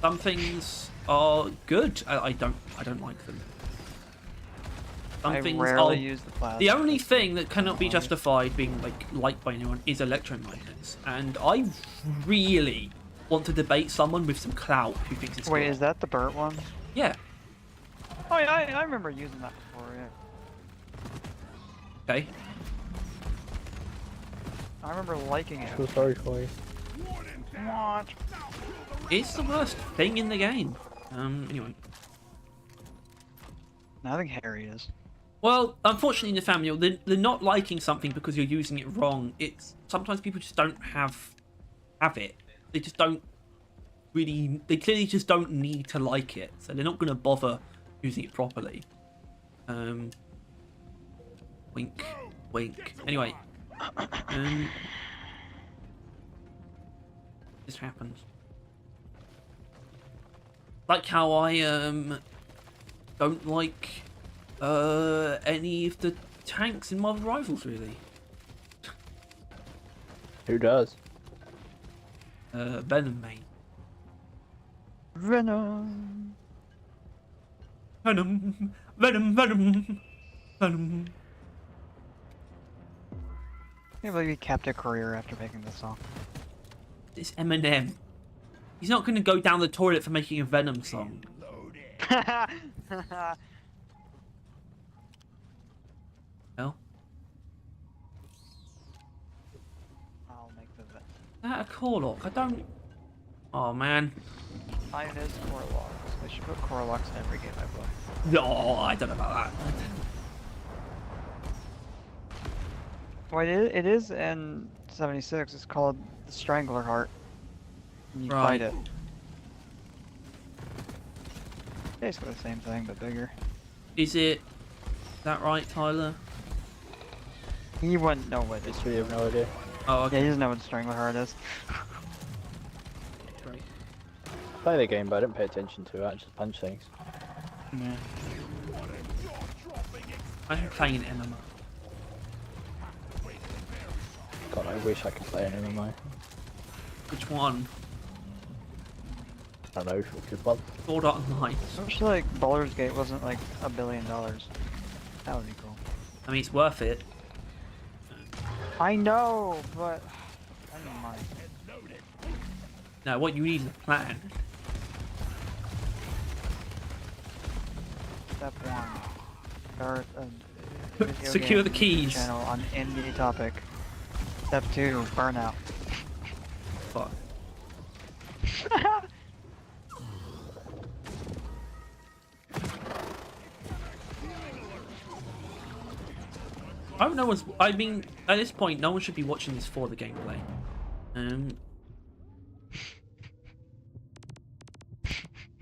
Some things are good. I don't like them. Some things rarely use the plasma. The only thing that cannot be justified being liked by anyone is electromagnets, and I really want to debate someone with some clout who thinks it's Wait, good. Is that the Burt one? Yeah. Oh, yeah, I remember using that before, yeah. Okay. I remember liking it. So sorry for you. What? It's the worst thing in the game. Anyway. I think Harry is. Well, unfortunately in the family, they're not liking something because you're using it wrong. It's sometimes people just don't have it. They just don't really... They clearly just don't need to like it. So they're not going to bother using it properly. Wink. Wink. Anyway. This happens. Like how I don't like any of the tanks in Marvel Rivals, really. Who does? Venom main. Venom. Venom. Venom. Venom. Venom. can't believe he kept a career after making this song. It's Eminem. He's not going to go down the toilet for making a Venom song. Hell. I'll make the Venom. Is that a Corlock? I don't... Oh, man. Mine is Corlocks. They should put Corlocks in every game I play. No, I don't know about that. Well, it is in 76. It's called the Strangler Heart. And you fight it. Basically the same thing, but bigger. Is it... Is that right, Tyler? He wouldn't know what it is. We have no idea. Oh, okay. Yeah, he doesn't know what Strangler Heart is. Great. I play the game, but I didn't pay attention to it. I just punch things. Yeah. I'm playing an MMO. God, I wish I could play an MMO. Which one? I don't know, a good one. Sword Art Online. I wish like Baldur's Gate wasn't like $1 billion. That would be cool. I mean, it's worth it. I know, but I don't mind. No, what you need is a plan. Step 1. Start a video Secure the game keys. channel on any topic. Step 2. Burnout. Fuck. I hope no one's... I mean, at this point, no one should be watching this for the gameplay.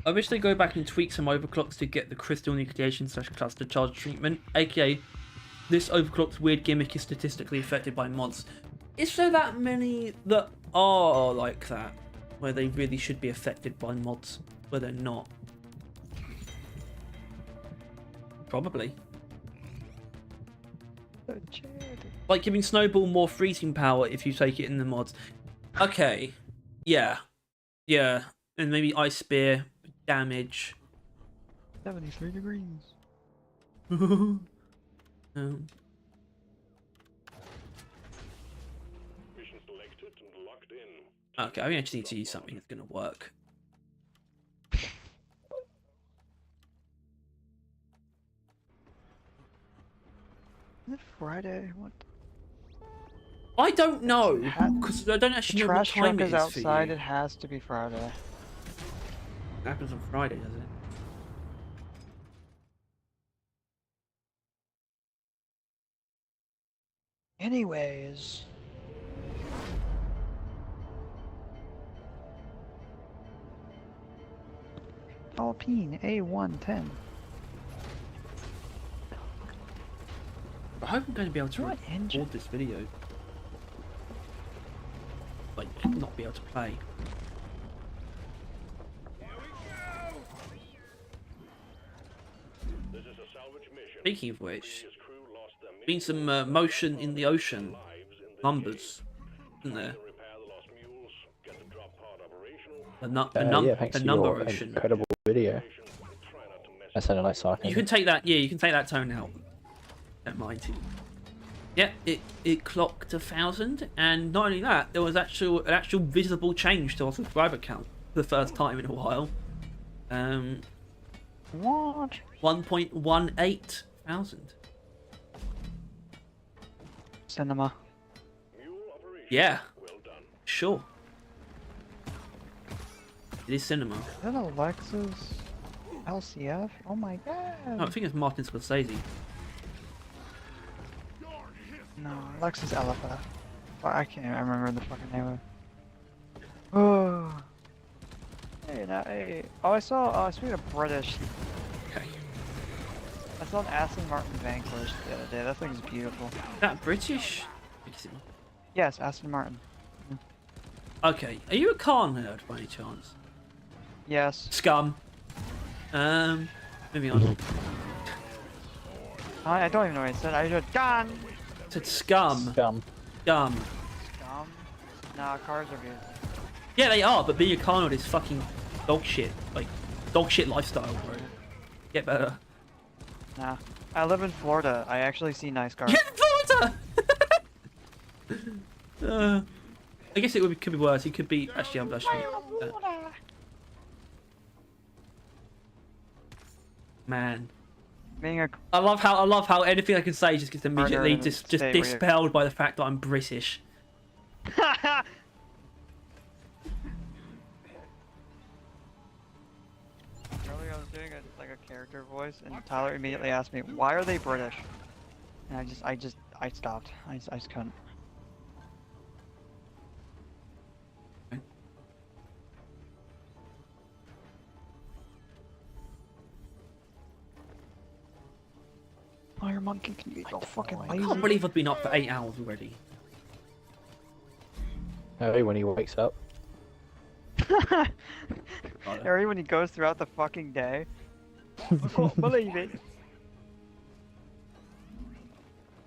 I wish they go back and tweak some overclocks to get the crystal nucleation / cluster charge treatment, aka this overclocked weird gimmick is statistically affected by mods. Is there that many that are like that, where they really should be affected by mods, where they're not? Probably. Like giving Snowball more freezing power if you take it in the mods. Okay. Yeah. Yeah. And maybe Ice Spear damage. 73 degrees. Mission selected and locked in. Okay, I actually need to use something that's going to work. Is it Friday? What? I don't know, because I don't actually know what Trash time truck it is is outside. for It you. has to be Friday. It happens on Friday, does it? Anyways. Alpine A110. I hope I'm going to be able to What engine? record this video. Like, not be able to play. This is a salvage mission. Speaking of which, Previous crew lost their been some motion in the ocean numbers, isn't there? repair the lost mules, get the drop pod operational. Yeah, thanks the for number your ocean. incredible video. Try not to mess I sounded like sarcasm. You can take that, yeah, you can take that tone out. Don't mind. Yeah, it clocked 1,000, and not only that, there was an actual visible change to our subscriber count for the first time in a while. What? 1.18 thousand. Cinema. mule operation. Yeah, Well done. sure. It is cinema. Is that a Lexus LCF? Oh my god. No, I think it's Martin Scorsese. No, Lexus LFF. Well, I can't remember the fucking name of it. Oh. Hey, now, hey. Oh, I saw, speaking of British, Okay. I saw an Aston Martin Vanquish the other day. That thing's beautiful. Is that British? Yes, Aston Martin. Okay. Are you a car nerd by any chance? Yes. Scum. Moving on. I don't even know what I said. I just gun. Said scum. Scum. Scum. Scum. Nah, cars are good. Yeah, they are, but being a car nerd is fucking dog shit. Like, dog shit lifestyle, bro. Get better. Nah. I live in Florida. I actually see nice cars. Get in Florida! I guess it could be worse. He could be actually. I'm actually. Man. I love how anything I can say just gets immediately just dispelled by the fact that I'm British. I was doing like a character voice, and Tyler immediately asked me, "Why are they British?" And I stopped. I just couldn't. Fire monkey can be so fucking lazy. I can't believe I've been up for 8 hours already. Oh, when he wakes up. Harry, when he goes throughout the fucking day. I can't believe it.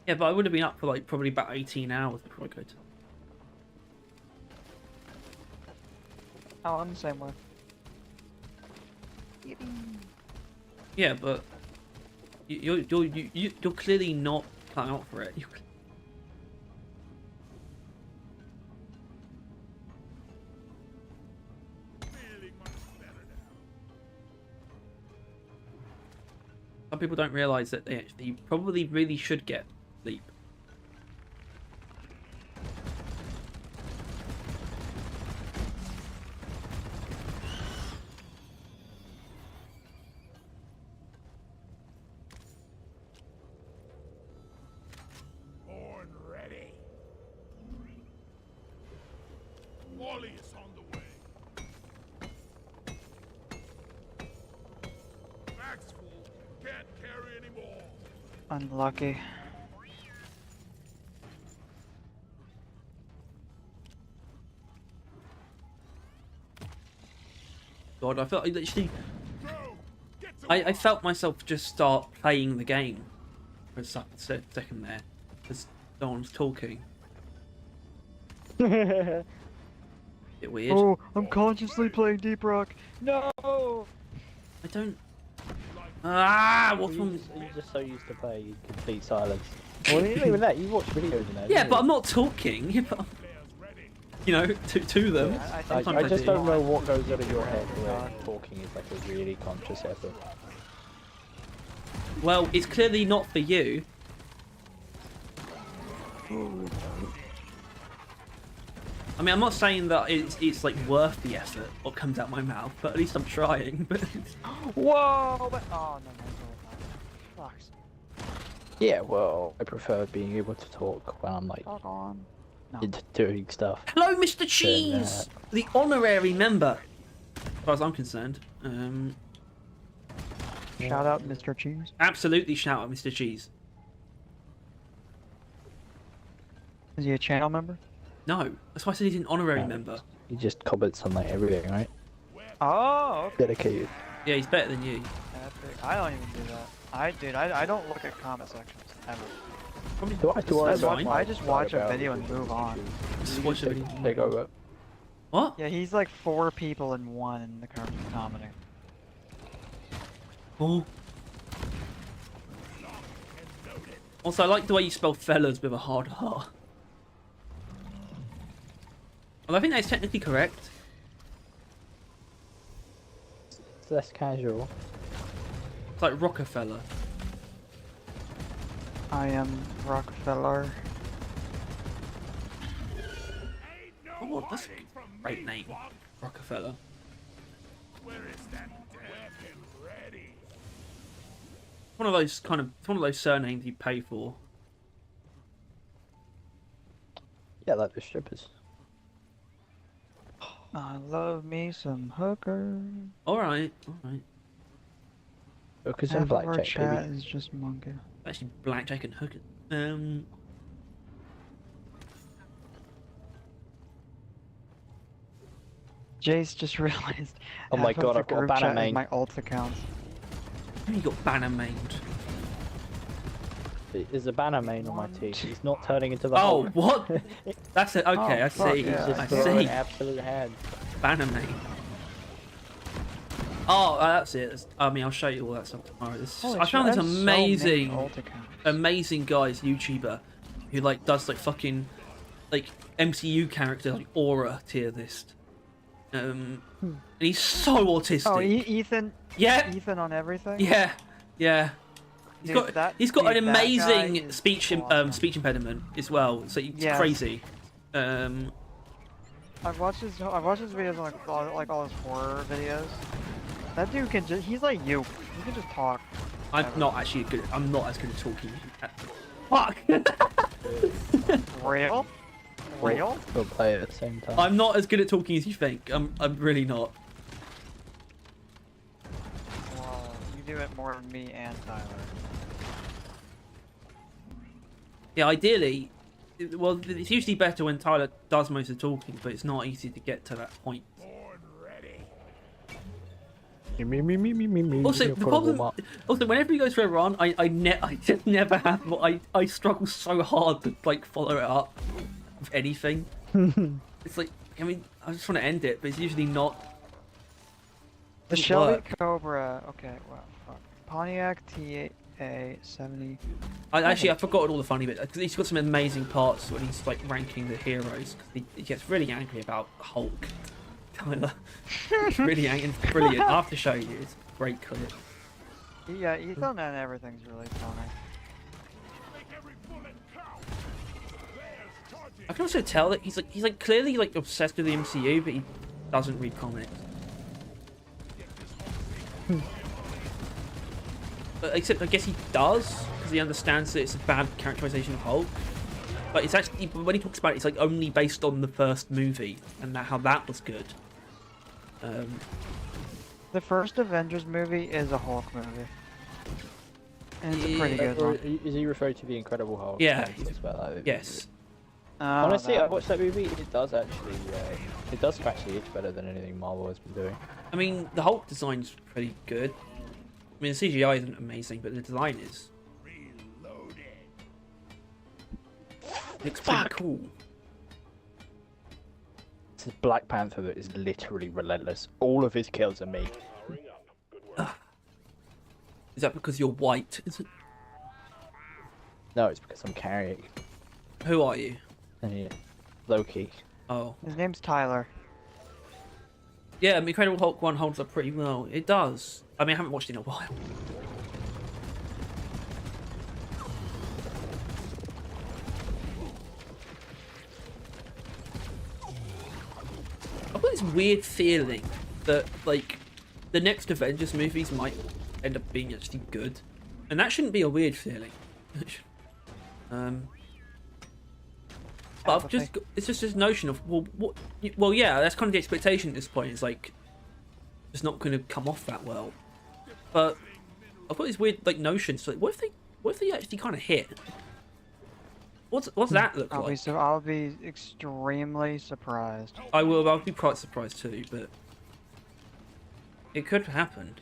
Yeah, but I would have been up for like probably about 18 hours before I go to. Oh, I'm the same way. Yeah, but you're clearly not cut out for it. Some people don't realise that they actually probably really should get sleep. Born ready. Molly is on the way. Back's full. Can't carry anymore. Unlucky. God, I felt literally. I felt myself just start playing the game for a second there, because no one was talking. Bit weird. Oh, I'm consciously playing Deep Rock. No. I don't. Ah, what's wrong? You're just so used to play complete silence. Well, not even that. You watch videos in there. Yeah, but I'm not talking. Yeah, but, you know, to them. Yeah, I just don't know what goes out of your head where talking is like a really conscious effort. Well, it's clearly not for you. I mean, I'm not saying that it's like worth the effort what comes out my mouth, but at least I'm trying. But Whoa! But, oh no, Fucks. Yeah, well, I prefer being able to talk when I'm like into doing stuff. Hello, Mr. Cheese, the honorary member. As far as I'm concerned. Shout out, Mr. Cheese. Absolutely, shout out, Mr. Cheese. Is he a channel member? No, that's why I said he's an honorary member. He just comments on like everything, right? Oh, okay. Dedicated. Yeah, he's better than you. I don't even do that. I don't look at comment sections ever. I just watch a video and move on. Just watch a video. There you go. What? Yeah, he's like 4 people in one in the commenting. Oh. Also, I like the way you spell fellas with a hard R. Well, I think that's technically correct. It's less casual. It's like Rockefeller. I am Rockefeller. Oh, that's a great name. Rockefeller. Where is that weapon ready? One of those surnames you pay for. Yeah, like the strippers. I love me some hooker. Alright. Because Half in of our blackjack, chat baby. is just monkey. Actually, blackjack and hookers. Jace just realized. Oh my half god, of the I've got a group banner chat is main. my alt accounts. You got banner mained. There's a banner main on my team. He's not turning into the Oh, Hulk. what? That's it. Okay, Oh, I fuck see. yeah. He's I just throwing see. absolute hand. Banner main. Oh, that's it. I mean, I'll show you all that stuff tomorrow. I found this amazing guy, YouTuber, who like does like fucking like MCU character like aura tier list. And he's so autistic. Oh, Ethan. Yeah. Ethan on everything. Yeah. Yeah. He's got an amazing speech speech impediment as well. So it's crazy. I've watched his videos like all his horror videos. That dude can he's like you. He can just talk. I'm not as good at talking. Fuck. Real? Real? We'll play at the same time. I'm not as good at talking as you think. I'm really not. Well, you do it more than me and Tyler. Yeah, ideally, well, it's usually better when Tyler does most of the talking, but it's not easy to get to that point. Also, the problem. Also, whenever he goes for a run, I just never have. I struggle so hard to like follow it up with anything. It's like, I mean, I just want to end it, but it's usually not. The Shelby Cobra. Okay, well, fuck. Pontiac TA 70. I forgot all the funny bits because he's got some amazing parts when he's like ranking the heroes. Because he gets really angry about Hulk. Tyler. Really angry. It's brilliant. I have to show you. It's a great clip. Yeah, Ethan and everything's really funny. I can also tell that he's like clearly like obsessed with the MCU, but he doesn't read comics. But except I guess he does because he understands that it's a bad characterization of Hulk. But it's actually when he talks about it, it's like only based on the first movie and how that was good. The first Avengers movie is a Hulk movie. And it's a pretty good one. Is he referring to the Incredible Hulk? Yeah. Yes. Honestly, I watched that movie. It does actually scratch the itch better than anything Marvel has been doing. I mean, the Hulk design's pretty good. I mean, the CGI isn't amazing, but the design is. Looks pretty cool. This is Black Panther that is literally relentless. All of his kills are me. Is that because you're white? Is it? No, it's because I'm carrying. Who are you? Loki. Oh. His name's Tyler. Yeah, Incredible Hulk 1 holds up pretty well. It does. I mean, I haven't watched it in a while. I've got this weird feeling that, like, the next Avengers movies might end up being actually good. And that shouldn't be a weird feeling. But it's just this notion of, well, yeah, that's kind of the expectation at this point. It's like, it's not going to come off that well. But I've got these weird, like, notions. Like, what if they actually kind of hit? What's that look like? I'll be extremely surprised. I'll be quite surprised too, but it could happen.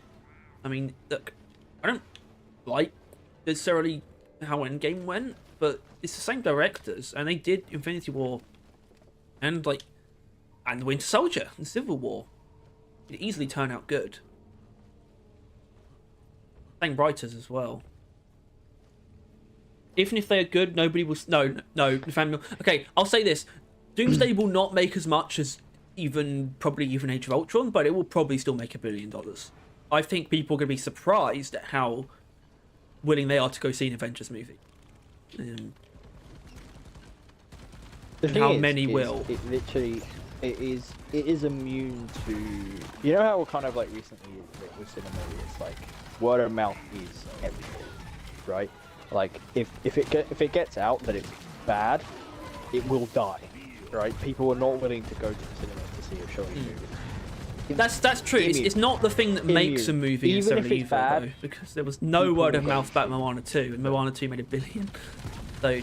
I mean, look, I don't like necessarily how Endgame went, but it's the same directors, and they did Infinity War and the Winter Soldier and Civil War. It easily turn out good. Same writers as well. Even if they're good, nobody will. No, Nathaniel. Okay, I'll say this: Doomsday will not make as much as probably even Age of Ultron, but it will probably still make $1 billion. I think people are going to be surprised at how willing they are to go see an Avengers movie. And how many will? It literally, it is immune to. You know how kind of like recently with cinema, it's like word of mouth is everything, right? Like if it gets out that it's bad, it will die, right? People are not willing to go to the cinema to see a show movie. That's true. It's not the thing that makes a movie necessarily either, though, because there was no word of mouth about Moana 2, and Moana 2 made $1 billion. So,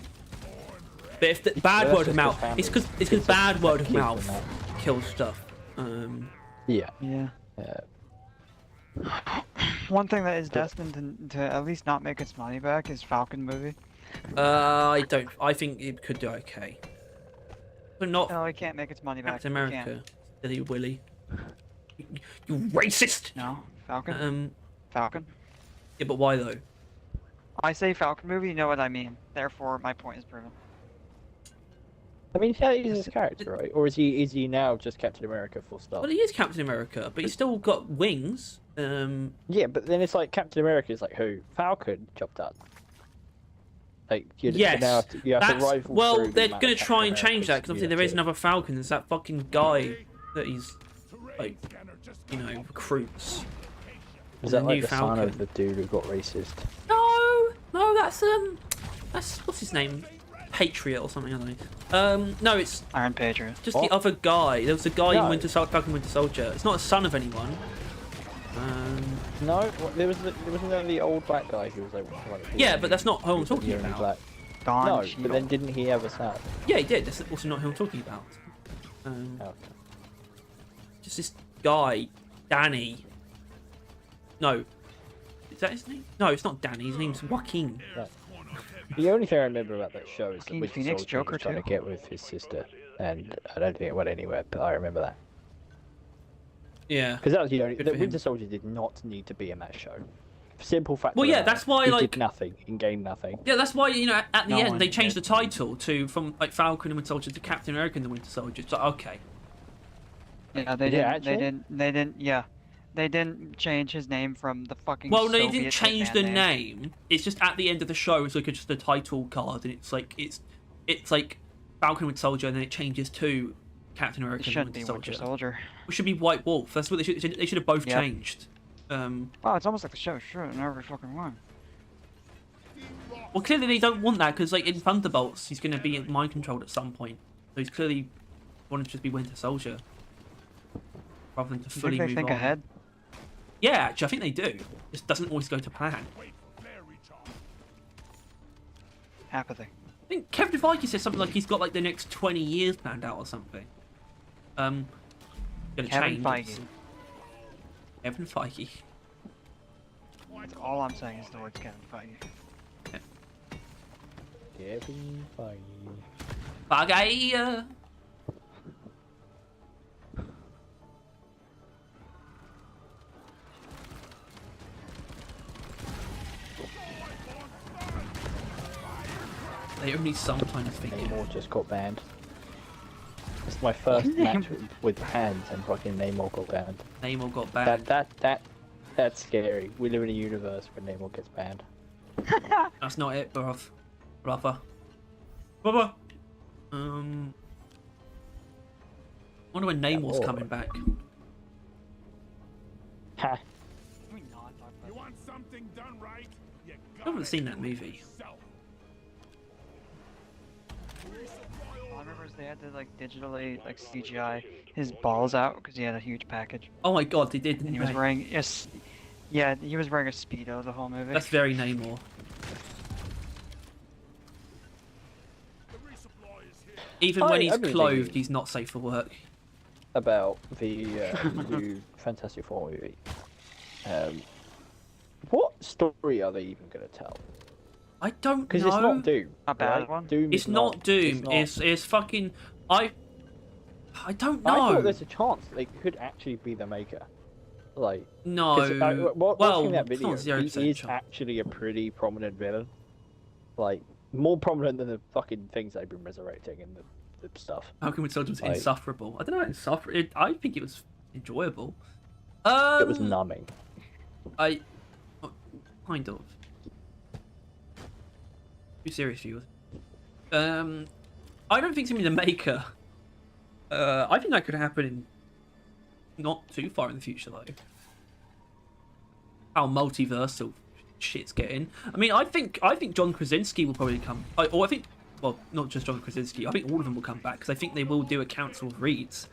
but if the bad word of mouth, it's because bad word of mouth kills stuff. Yeah. One thing that is destined to at least not make its money back is Falcon movie. I think it could do okay. But not. No, it can't make its money back. Captain America, silly Willy. You racist! No, Falcon. Falcon. Yeah, but why though? I say Falcon movie, you know what I mean. Therefore, my point is proven. I mean, that is his character, right? Or is he now just Captain America full stop? Well, he is Captain America, but he's still got wings. Yeah, but then it's like Captain America is like who? Falcon, job done. Like yes, you have to rival. Well, they're going to try and change that because obviously there is another Falcon. There's that fucking guy that he's like, you know, recruits. Is that like the son of the dude who got racist? No, that's what's his name? Patriot or something, I don't know. No, it's Iron Patriot. Just the other guy. There was a guy in Falcon Winter Soldier. It's not a son of anyone. No, there wasn't the old black guy who was like. Yeah, but that's not who I'm talking about. No, but then didn't he have a son? Yeah, he did. That's also not who I'm talking about. Okay. Just this guy, Danny. No, is that his name? No, it's not Danny. His name's Joaquin. No. The only thing I remember about that show is that Winter Phoenix Soldier Joker was trying to get with his sister, and I don't think it went anywhere. But I remember that. Yeah. Because that was the only. The Winter Soldier did not need to be in that show. Simple fact. Well, yeah, that's why he did nothing in game, nothing. Yeah, that's why at the end they changed the title from like Falcon and Winter Soldier to Captain America and the Winter Soldier. So okay. Yeah, they didn't. Yeah. They didn't change his name from the fucking. Well, no, they Soviet didn't change the name. It's just at the end of the show, it's like just a title card, and it's like Falcon Winter Soldier, and then it changes to Captain America and Winter Soldier. Which should be White Wolf. That's what they should. They should have both changed. Oh, it's almost like the show should in every fucking one. Well, clearly they don't want that because, like, in Thunderbolts, he's going to be mind controlled at some point. So he's clearly wanted to just be Winter Soldier rather than to fully move on. Think ahead? Yeah, actually, I think they do. Just doesn't always go to plan. Apathy. I think Kevin Feige said something like he's got like the next 20 years planned out or something. Gonna Kevin change. Feige. Kevin Feige. That's all I'm saying is the words Kevin Feige. Kevin Feige. Feige. They only sometimes think Namor just got banned. It's my first match with hands and fucking Namor got banned. Namor got banned. That's scary. We live in a universe where Namor gets banned. That's not it, bruv. Brother. Wonder when Namor's coming back. Ha. You want something done right? I haven't seen that movie. All I remember is they had to like digitally like CGI his balls out because he had a huge package. Oh my god, they did. And he was wearing yeah, he was wearing a Speedo the whole movie. That's very Namor. Even when he's clothed, he's not safe for work. About the new Fantastic Four movie. What story are they even going to tell? I don't know. Because it's not Doom. A bad one? Doom it's not Doom. It's fucking. I don't know. I thought there's a chance they could actually be the maker. Like no. Watching that video, he is chance. actually a pretty prominent villain. Like more prominent than the fucking things they've been resurrecting and the stuff. How can we tell it was insufferable? I don't know. Insufferable. I think it was enjoyable. It was numbing. Kind of. Too serious, viewers. I don't think it's gonna be the maker. I think that could happen in not too far in the future, though. How multiversal shit's getting. I mean, I think John Krasinski will probably come. Well, not just John Krasinski. I think all of them will come back because I think they will do a Council of Reeds,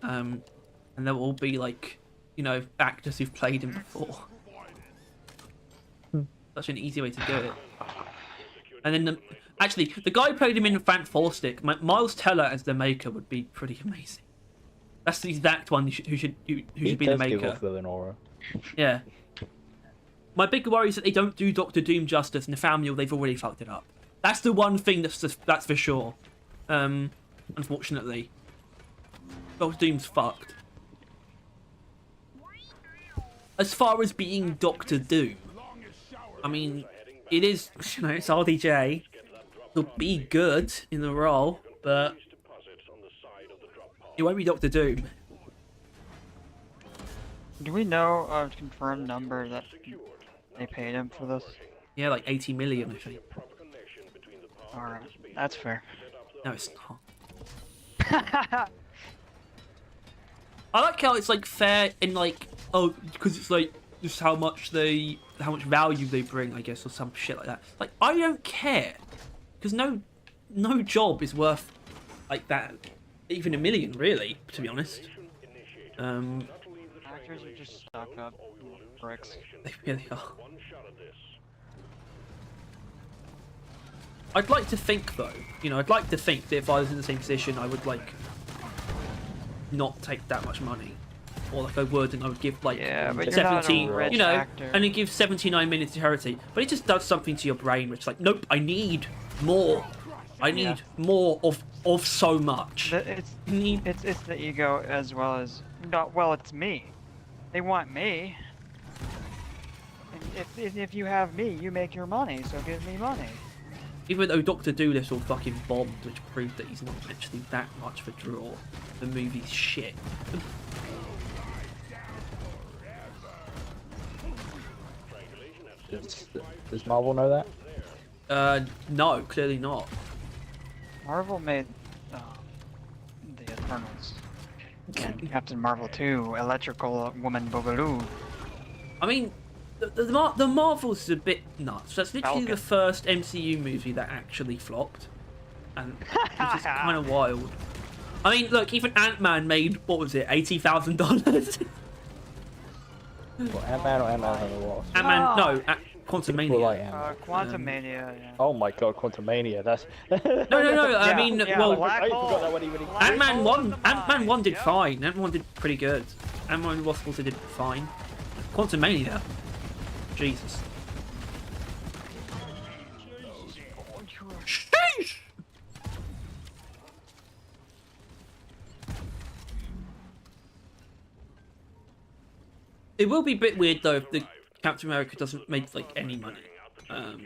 and they'll all be like, you know, actors who've played him before. Such an easy way to do it. And then actually, the guy who played him in Fantastic, Miles Teller as the Maker would be pretty amazing. That's the exact one who should be the Maker. Give off villain aura. Yeah. My big worry is that they don't do Doctor Doom justice. Nathaniel, they've already fucked it up. That's the one thing that's for sure. Unfortunately, Doctor Doom's fucked. As far as being Doctor Doom, I mean, it is, you know, it's RDJ. He'll be good in the role. but it won't be Doctor Doom. Do we know a confirmed number that they paid him for this? Yeah, like 80 million, I think. Alright, that's fair. No, it's not. I like how it's like fair in like, oh, because it's like just how much value they bring, I guess, or some shit like that. Like, I don't care, because no job is worth like that, even a million, really, to be honest. Actors are just stuck up bricks. They really are. I'd like to think, though, I'd like to think that if I was in the same position, I would like not take that much money, or like I would, and I would give like 17, actor. and it gives 79 minutes to charity. But it just does something to your brain, which is like, nope, I need more. I need more of so much. It's the ego as well as it's me. They want me. And if you have me, you make your money. So give me money. Even though Dr. Dolittle fucking bombed, which proved that he's not actually that much of a draw, the movie's shit. Does Marvel know that? No, clearly not. Marvel made the Eternals. And Captain Marvel 2, Electrical Woman Boogaloo. I mean, the Marvels is a bit nuts. That's literally the first MCU movie that actually flopped, and it's just kind of wild. I mean, look, even Ant-Man made, what was it, $80,000? What, Ant-Man or Ant-Man and the Wasp? Ant-Man, no, Quantumania. Like Quantumania, yeah. Oh my god, Quantumania, that's... No, I mean, well, I forgot that when he Ant-Man 1 did fine. Ant-Man 1 did pretty good. Ant-Man and the Wasp also did fine. Quantumania, Jesus. Sheesh! It will be a bit weird though if the Captain America doesn't make like any money. The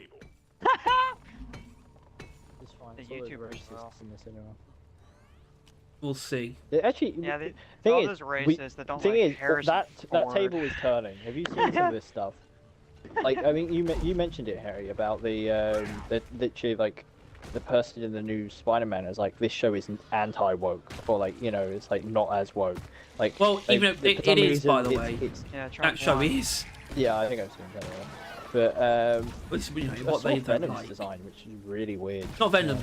YouTubers We'll see. Actually, all those racists that don't like Harrison that Ford. table is turning. Have you seen some of this stuff? Like, I mean, you mentioned it, Harry, about the literally like the person in the new Spider-Man is like, this show isn't anti-woke, or like, it's like not as woke. Like, well, even if it is, by the way, that show is. Yeah, I think I've seen that one. But what they don't Venom's like. design, which is really weird. It's not Venom.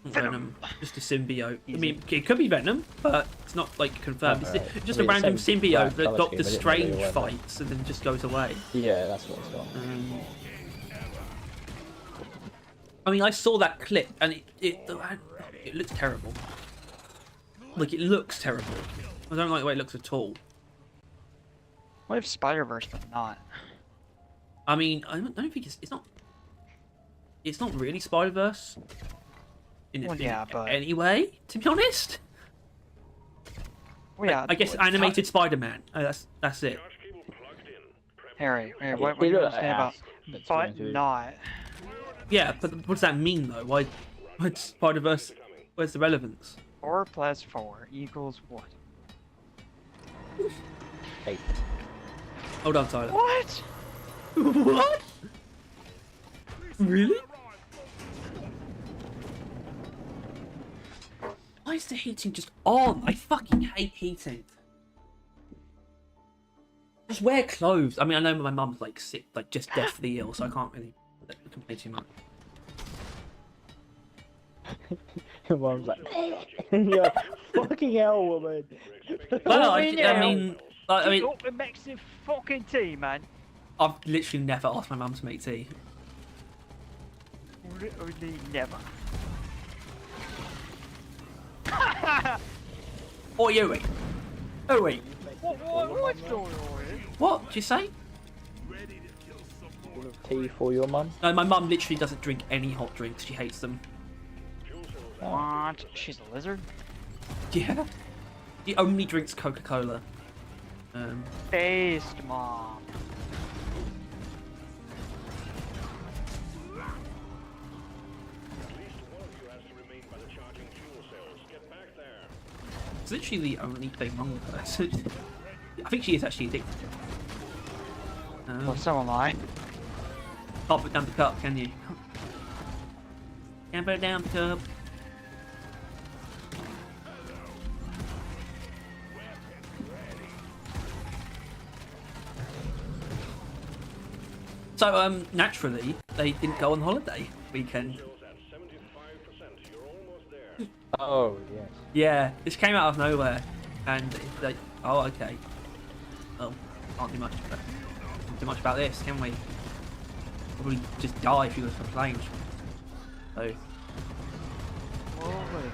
Venom, just a symbiote. I mean, it could be Venom, but it's not like confirmed. It's just a random symbiote that Doctor Strange fights and then just goes away. Yeah, that's what it's got. I mean, I saw that clip and it looks terrible. Like, it looks terrible. I don't like the way it looks at all. What if Spider-Verse, but not? I mean, I don't think it's not really Spider-Verse. But anyway, to be honest. Well, yeah, I guess animated Spider-Man. That's it. Harry, what do you say about but not? Yeah, but what does that mean though? Why Spider-Verse? Where's the relevance? 4 + 4 equals what? 8. Hold on, Tyler. What? What? Really? Why is the heating just on? I fucking hate heating. Just wear clothes. I mean, I know my mum's like sick, like just deathly ill, so I can't really complain too much. Your mum's like, yeah, fucking hell, woman. Well, I mean, It makes it fucking tea, man. I've literally never asked my mum to make tea. Literally never. Oh, wait. Oh, wait. What's going on here? What did you say? Tea for your mum? No, my mum literally doesn't drink any hot drinks. She hates them. What? She's a lizard? Yeah. She only drinks Coca-Cola. Based, mom. It's literally the only thing wrong with her. I think she is actually addicted. Well, so am I. Can't put down the cup, can you? Can't put it down the cup. So, naturally, they didn't go on holiday weekend. Oh, yes. Yeah, this came out of nowhere, and they, oh, okay. Oh, can't do much about this, can we? Probably just die if you go to the plane. So. Holy.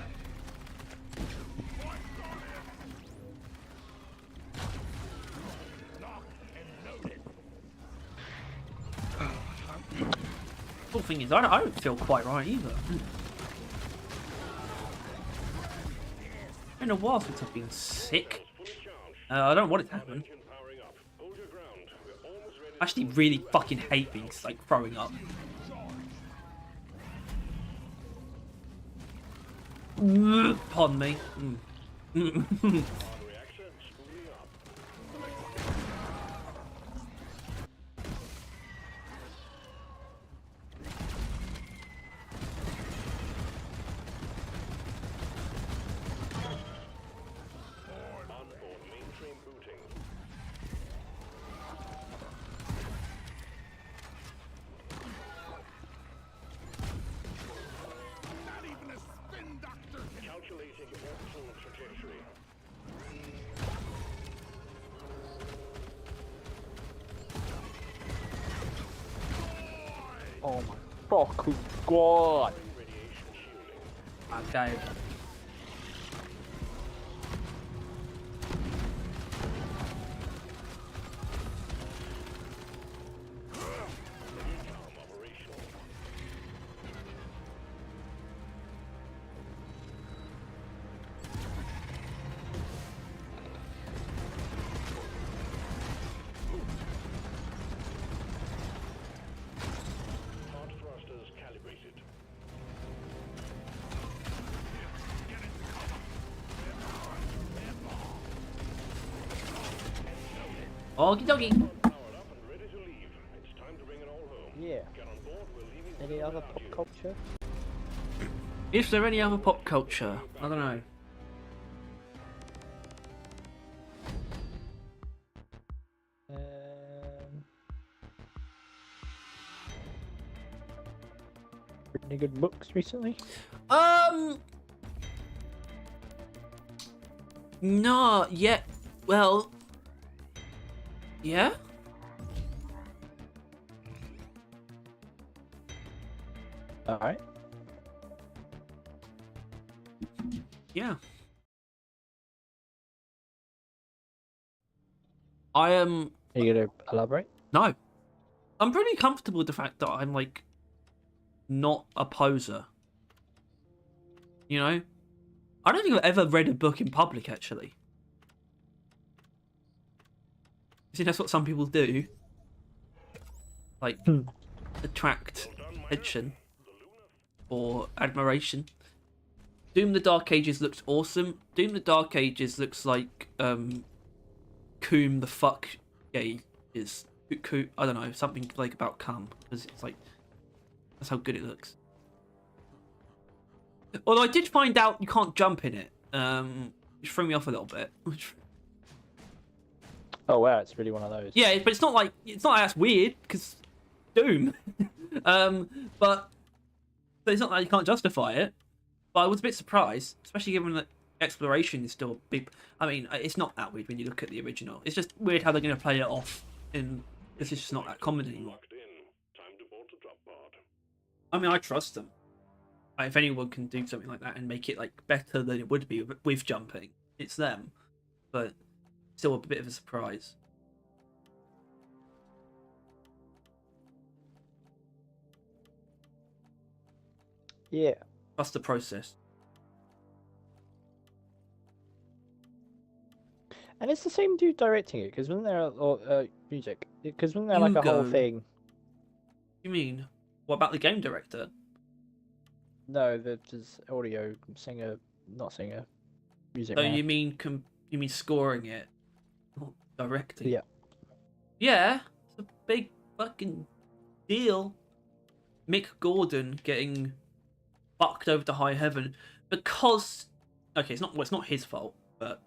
The thing is, I don't feel quite right either. It's been a while since I've been sick. I don't want it to happen. I actually really fucking hate being like throwing up. Pardon me. Oh my fucking god! Okay. Okie dokie. Yeah. Any other pop culture? Is there any other pop culture? I don't know. Any good books recently? Not yet. Well, yeah. All right. Yeah. I am. Are you gonna elaborate? No. I'm pretty comfortable with the fact that I'm like not a poser. You know? I don't think I've ever read a book in public actually. You see, that's what some people do. Like attract attention or admiration. Doom the Dark Ages looks awesome. Doom the Dark Ages looks like Coom the fuck gay is. I don't know, something like about cum, because it's like that's how good it looks. Although I did find out you can't jump in it, which threw me off a little bit. Oh wow, it's really one of those. Yeah, but it's not like that's weird because Doom. But it's not like you can't justify it. But I was a bit surprised, especially given that exploration is still a big. I mean, it's not that weird when you look at the original. It's just weird how they're going to play it off, and it's just not that common anymore. I mean, I trust them. If anyone can do something like that and make it like better than it would be with jumping, it's them. But still a bit of a surprise. Yeah. Trust the process. And it's the same dude directing it, because wasn't there music? Because wasn't there like a whole thing? You mean what about the game director? No, there's audio singer, not singer. music. So you mean scoring it, not directing? Yeah. Yeah, it's a big fucking deal. Mick Gordon getting fucked over to high heaven because it's not his fault, but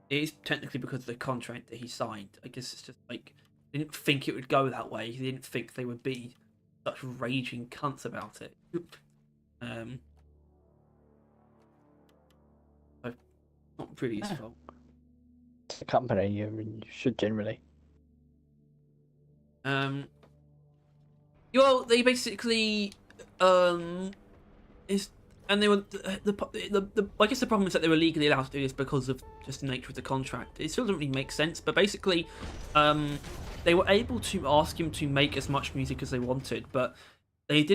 it is technically because of the contract that he signed. I guess it's just like they didn't think it would go that way. They didn't think they would be such raging cunts about it. So not really his fault. It's a company, you should generally. Well, they basically they were I guess the problem is that they were legally allowed to do this because of just the nature of the contract. It still doesn't really make sense, but basically they were able to ask him to make as much music as they wanted, but they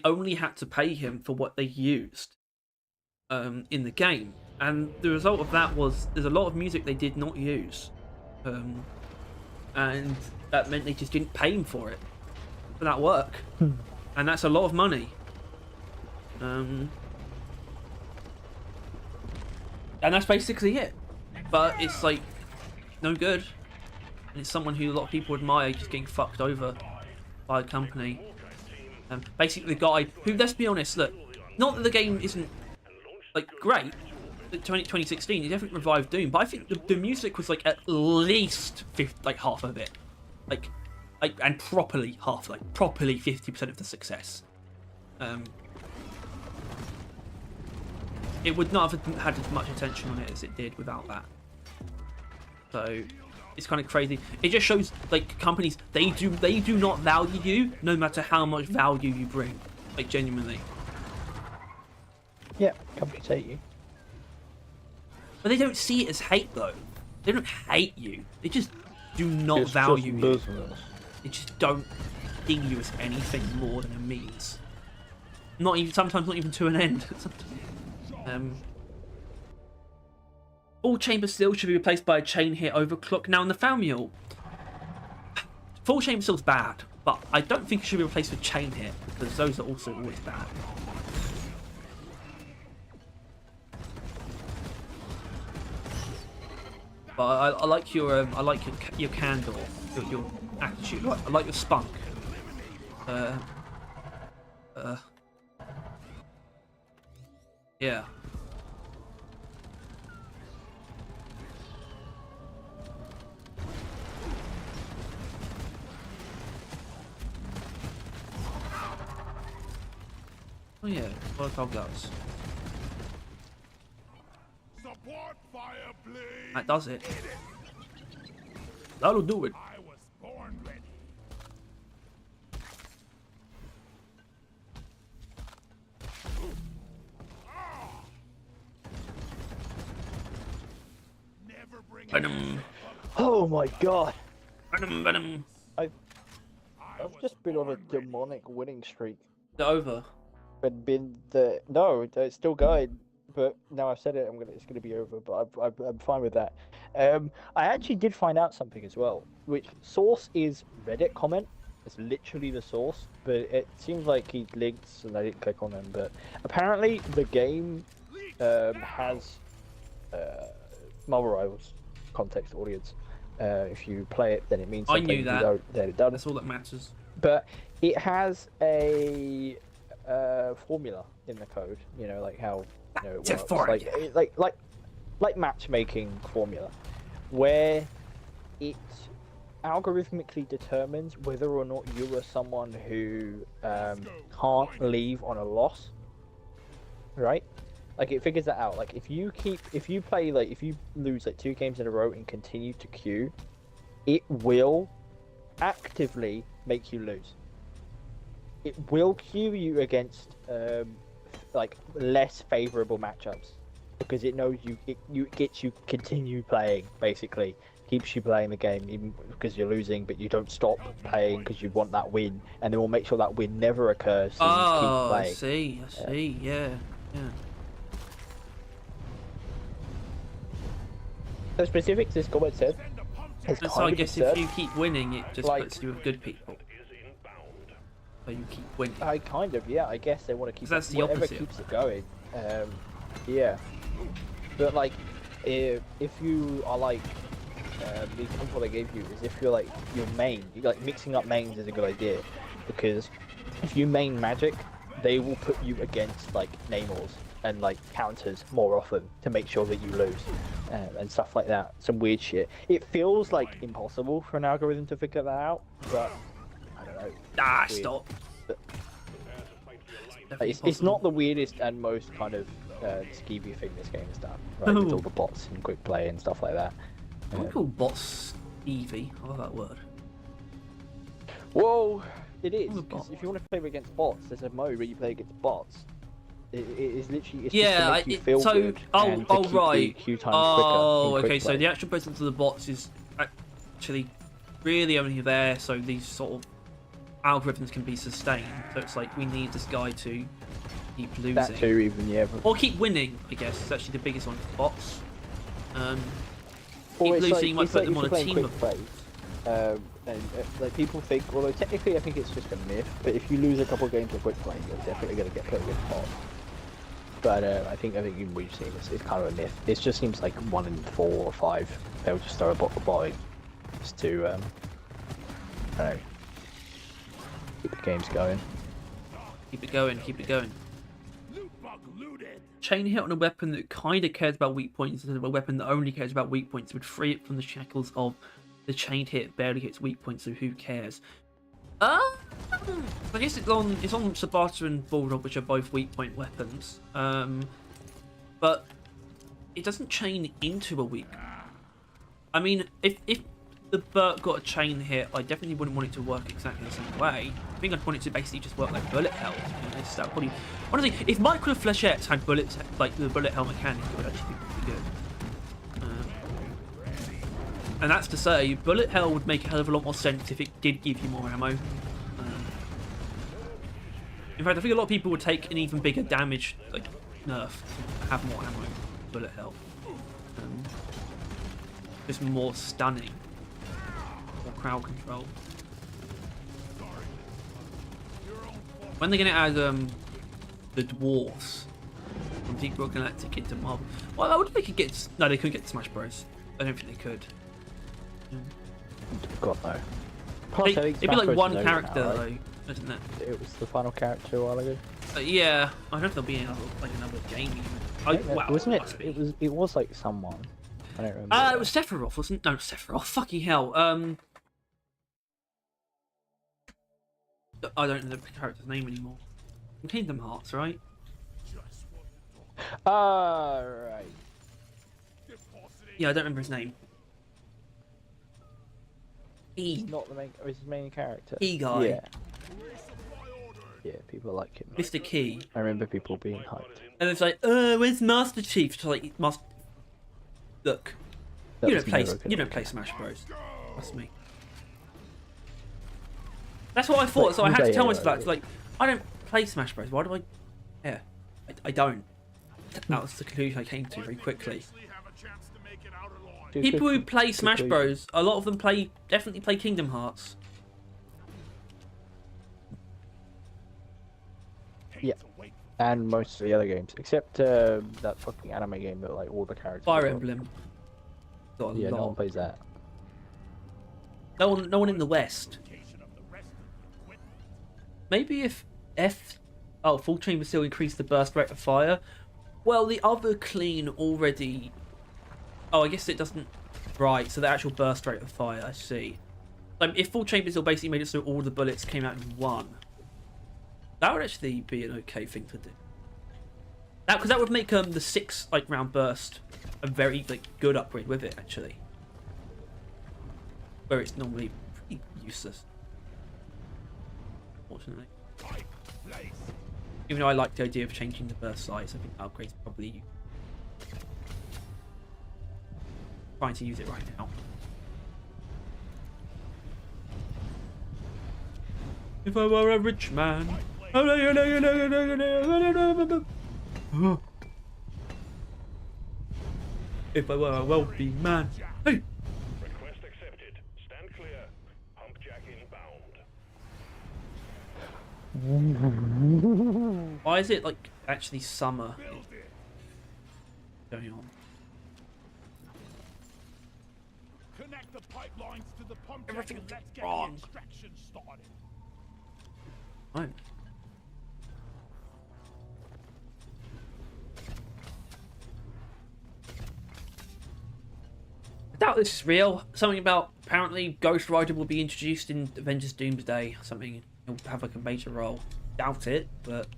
only had to pay him for what they used in the game. And the result of that was there's a lot of music they did not use, and that meant they just didn't pay him for that work, and that's a lot of money. And that's basically it. But it's like no good, and it's someone who a lot of people admire just getting fucked over by a company. Basically, the guy who, let's be honest, look, not that the game isn't like great. 2016, he definitely revived Doom, but I think the music was like at least half of it, and properly 50% of the success. It would not have had as much attention on it as it did without that. So it's kind of crazy. It just shows like companies, they do not value you no matter how much value you bring, like genuinely. Yeah, companies hate you. But they don't see it as hate though. They don't hate you. They just do not value you. They just don't deem you as anything more than a means. Sometimes not even to an end. All chamber steel should be replaced by a chain hit overclock. Now in the Falmule, full chamber steel's bad, but I don't think it should be replaced with chain hit because those are also always bad. But I like your candor, your attitude. I like your spunk. Yeah. Oh yeah, work our guts. Support fire, please. That does it. That'll do it. I was born ready. Never bring Venom. Oh my god! Venom. I've just been on a demonic winning streak. Is it over? No, it's still going. But now I've said it, it's gonna be over. But I'm fine with that. I actually did find out something as well, which source is Reddit comment. It's literally the source, but it seems like he links and I didn't click on them. But apparently the game has Marvel Rivals context audience. If you play it, then it means something. I knew that. Then it does. That's all that matters. But it has a formula in the code. You know, like how it works. Like matchmaking formula, where it algorithmically determines whether or not you are someone who can't leave on a loss. Right? Like it figures that out. Like if you lose like 2 games in a row and continue to queue, it will actively make you lose. It will queue you against like less favorable matchups because it knows it gets you continue playing, basically keeps you playing the game even because you're losing, but you don't stop playing because you want that win, and it will make sure that win never occurs. So you just keep playing. I see. Yeah. The specifics this comment said. So I guess if you keep winning, it just puts you with good people. So you keep winning. I kind of, yeah. I guess they want to keep. That's the whatever opposite. Keeps it going. Yeah. But like, if you are like, the example I gave you is if you're like your main, like mixing up mains is a good idea, because if you main magic, they will put you against like Namors and like counters more often to make sure that you lose, and stuff like that. Some weird shit. It feels like impossible for an algorithm to figure that out, but I don't know. Ah, stop. But it's not the weirdest and most kind of skeevy thing this game has done, right? With all the bots and quick play and stuff like that. I would call bots skeevy. I love that word. Whoa, it is. Because if you want to play against bots, there's a mode where you play against bots. It is literally just to make you feel good and to keep right. the queue times quicker. Okay. So the actual presence of the bots is actually really only there so these sort of algorithms can be sustained. So it's like we need this guy to keep losing. That too, even or keep winning. I guess is actually the biggest one for bots. Well, keep losing, you might put them on a team team of plays. And like people think, although technically I think it's just a myth, but if you lose a couple of games of quick play, you're definitely going to get put against bots. But I think even we've seen it's kind of a myth. It just seems like 1 in 4 or 5 they'll just throw a bot in just to I don't know, keep the games going. Keep it going. Keep it going. Chain hit on a weapon that kind of cares about weak points instead of a weapon that only cares about weak points would free it from the shackles of the chain hit barely hits weak points, so who cares? I guess it's on Sabata and Bulldog, which are both weak point weapons. But it doesn't chain into a weak. I mean, if the Burt got a chain hit, I definitely wouldn't want it to work exactly the same way. I think I'd want it to basically just work like bullet hell. That probably, honestly, if Micro Flechettes had bullets like the bullet hell mechanic, it would actually be pretty good. And that's to say, bullet hell would make a hell of a lot more sense if it did give you more ammo. In fact, I think a lot of people would take an even bigger damage like nerf to have more ammo. Bullet hell, just more stunning. Crowd control. When they're gonna add the dwarfs from Deep Rock Galactic into Marvel, well, I would think they could get. No, they couldn't get Smash Bros. I don't think they could. God no. It'd be like one character now, right? Though, isn't it? It was the final character a while ago. Yeah, I don't know if there'll be another game. Wow, wasn't it? It was like someone. I don't remember. It was Sephiroth, wasn't it? No, Sephiroth. Fucking hell. I don't know the character's name anymore. Kingdom Hearts, right? Right. Yeah, I don't remember his name. He's not the main. His main character. Key guy. Yeah. Yeah, people like him. Mr. Key. I remember people being hyped. And it's like, where's Master Chief? It's like, look, you don't play Smash Bros. Trust me. That's what I thought. Like, so I had to tell myself that. Like, I don't play Smash Bros. Why do I? Yeah, I don't. That was the conclusion I came to very quickly. People who play Smash Bros, a lot of them definitely play Kingdom Hearts. Yeah, and most of the other games, except that fucking anime game that like all the characters. Fire Emblem. Yeah, no one plays that. No one in the West. Maybe if Full Chamber Seal increased the burst rate of fire. Well, the other clean already. Oh, I guess it doesn't. Right, so the actual burst rate of fire. I see. Like if Full Chamber Seal basically made it so all the bullets came out in one. That would actually be an okay thing to do. Because that would make the 6 round burst a very good upgrade with it actually. Where it's normally pretty useless. Unfortunately. Even though I like the idea of changing the burst size, I think upgrades probably trying to use it right now. If I were a rich man. If I were a wealthy man. Hey! Request accepted. Stand clear. Hump jack inbound. Why is it actually summer going on? Connect the pipelines to the pump jack Everything and let's get wrong. the extraction started. Right. I doubt this is real. Something about apparently Ghost Rider will be introduced in Avengers Doomsday. Something he'll have like a major role. Doubt it, but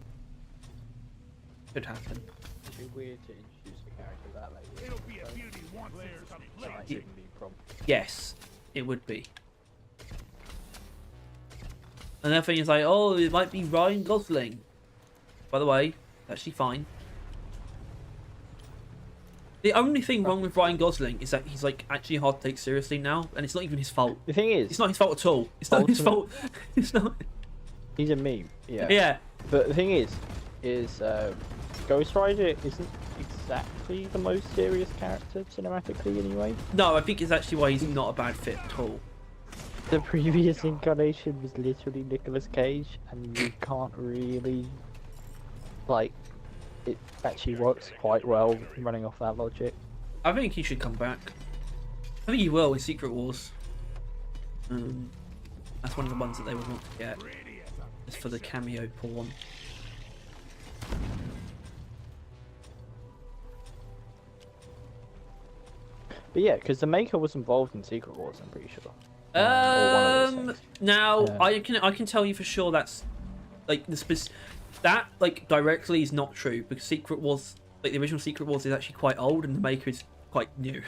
could happen. It'd be weird to introduce a character that late. It'll be a beauty once it's complete. That shouldn't be a problem. Yes, it would be. Another thing is like, oh, it might be Ryan Gosling. By the way, actually fine. The only thing wrong with Ryan Gosling is that he's like actually hard to take seriously now, and it's not even his fault. The thing is, It's not his fault at all. It's not his fault. It's not. he's a meme. Yeah. Yeah. But the thing is Ghost Rider isn't exactly the most serious character cinematically anyway. No, I think it's actually why he's not a bad fit at all. The previous incarnation was literally Nicolas Cage, and you can't really, like, it actually works quite well running off that logic. I think he should come back. I think he will in Secret Wars. That's one of the ones that they would want to get. Just for the cameo porn. But yeah, because the Maker was involved in Secret Wars, I'm pretty sure. Now I can tell you for sure that's like that like directly is not true, because Secret Wars, like the original Secret Wars, is actually quite old and the Maker is quite new.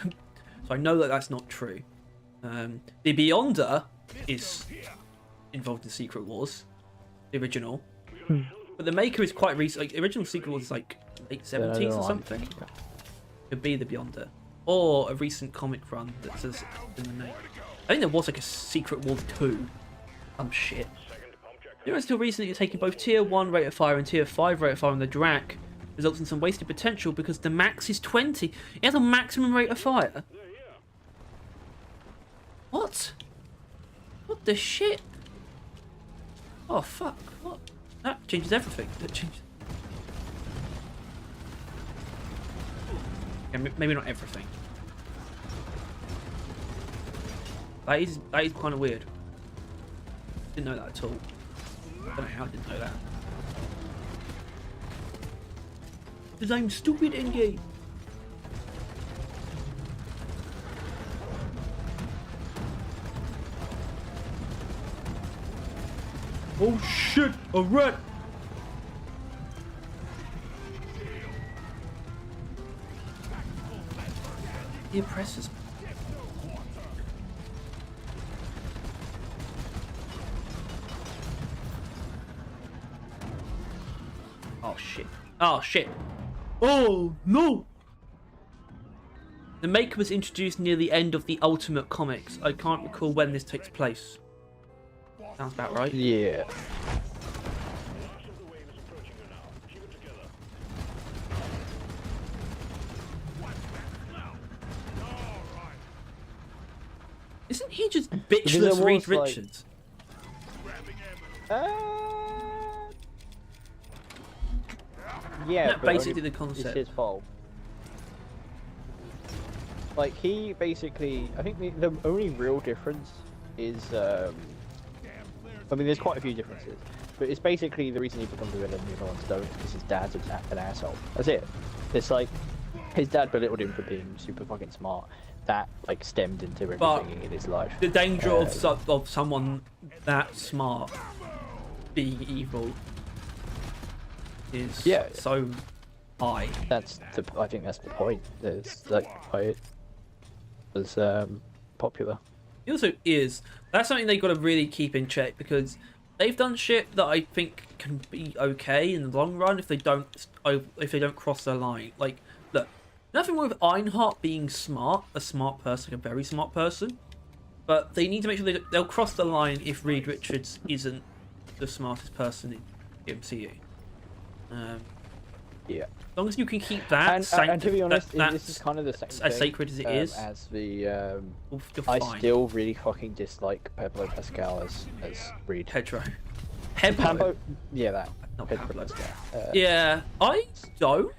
So I know that that's not true. The Beyonder is involved in Secret Wars, the original, but the Maker is quite recent. Like the original Secret Wars is like late 70s or something. Could be the Beyonder, or a recent comic run that says in the name. I think there was like a Secret Wars 2. Shit. You know, until recently, you're taking both Tier 1 rate of fire and Tier 5 rate of fire on the Drac results in some wasted potential because the max is 20. It has a maximum rate of fire. What? What the shit? Oh fuck! What? That changes everything. That changes. Okay, maybe not everything. That is kind of weird. Didn't know that at all. I don't know how I didn't know that. Because I'm stupid in game. Oh shit! A rat! He oppresses me. Oh shit. Oh shit. Oh no! The Maker was introduced near the end of the Ultimate Comics. I can't recall when this takes place. Sounds about right. Yeah. Isn't he just bitchless Reed Richards? Yeah, That's but basically only the concept. It's his fault. Like, he basically... I think the only real difference is... I mean, there's quite a few differences. But it's basically the reason he becomes a villain and the other ones don't, because his dad's an asshole. That's it. It's like, his dad belittled him for being super fucking smart. That, like, stemmed into everything in his life. The danger of someone that smart being evil is so high. I think that's the point. It's like why it was popular. It also is. That's something they've got to really keep in check, because they've done shit that I think can be okay in the long run if they don't cross their line. Like, look, nothing wrong with Ironheart being smart, a smart person, like a very smart person, but they need to make sure they'll cross the line if Reed Richards isn't the smartest person in the MCU. Yeah. As long as you can keep that, and to be honest, this is kind of the same thing, as sacred as it is. As the I still really fucking dislike Pablo Pascal as Reed. Pedro. Yeah, that. Not Pedro Pablo. Pascal. Yeah, I don't.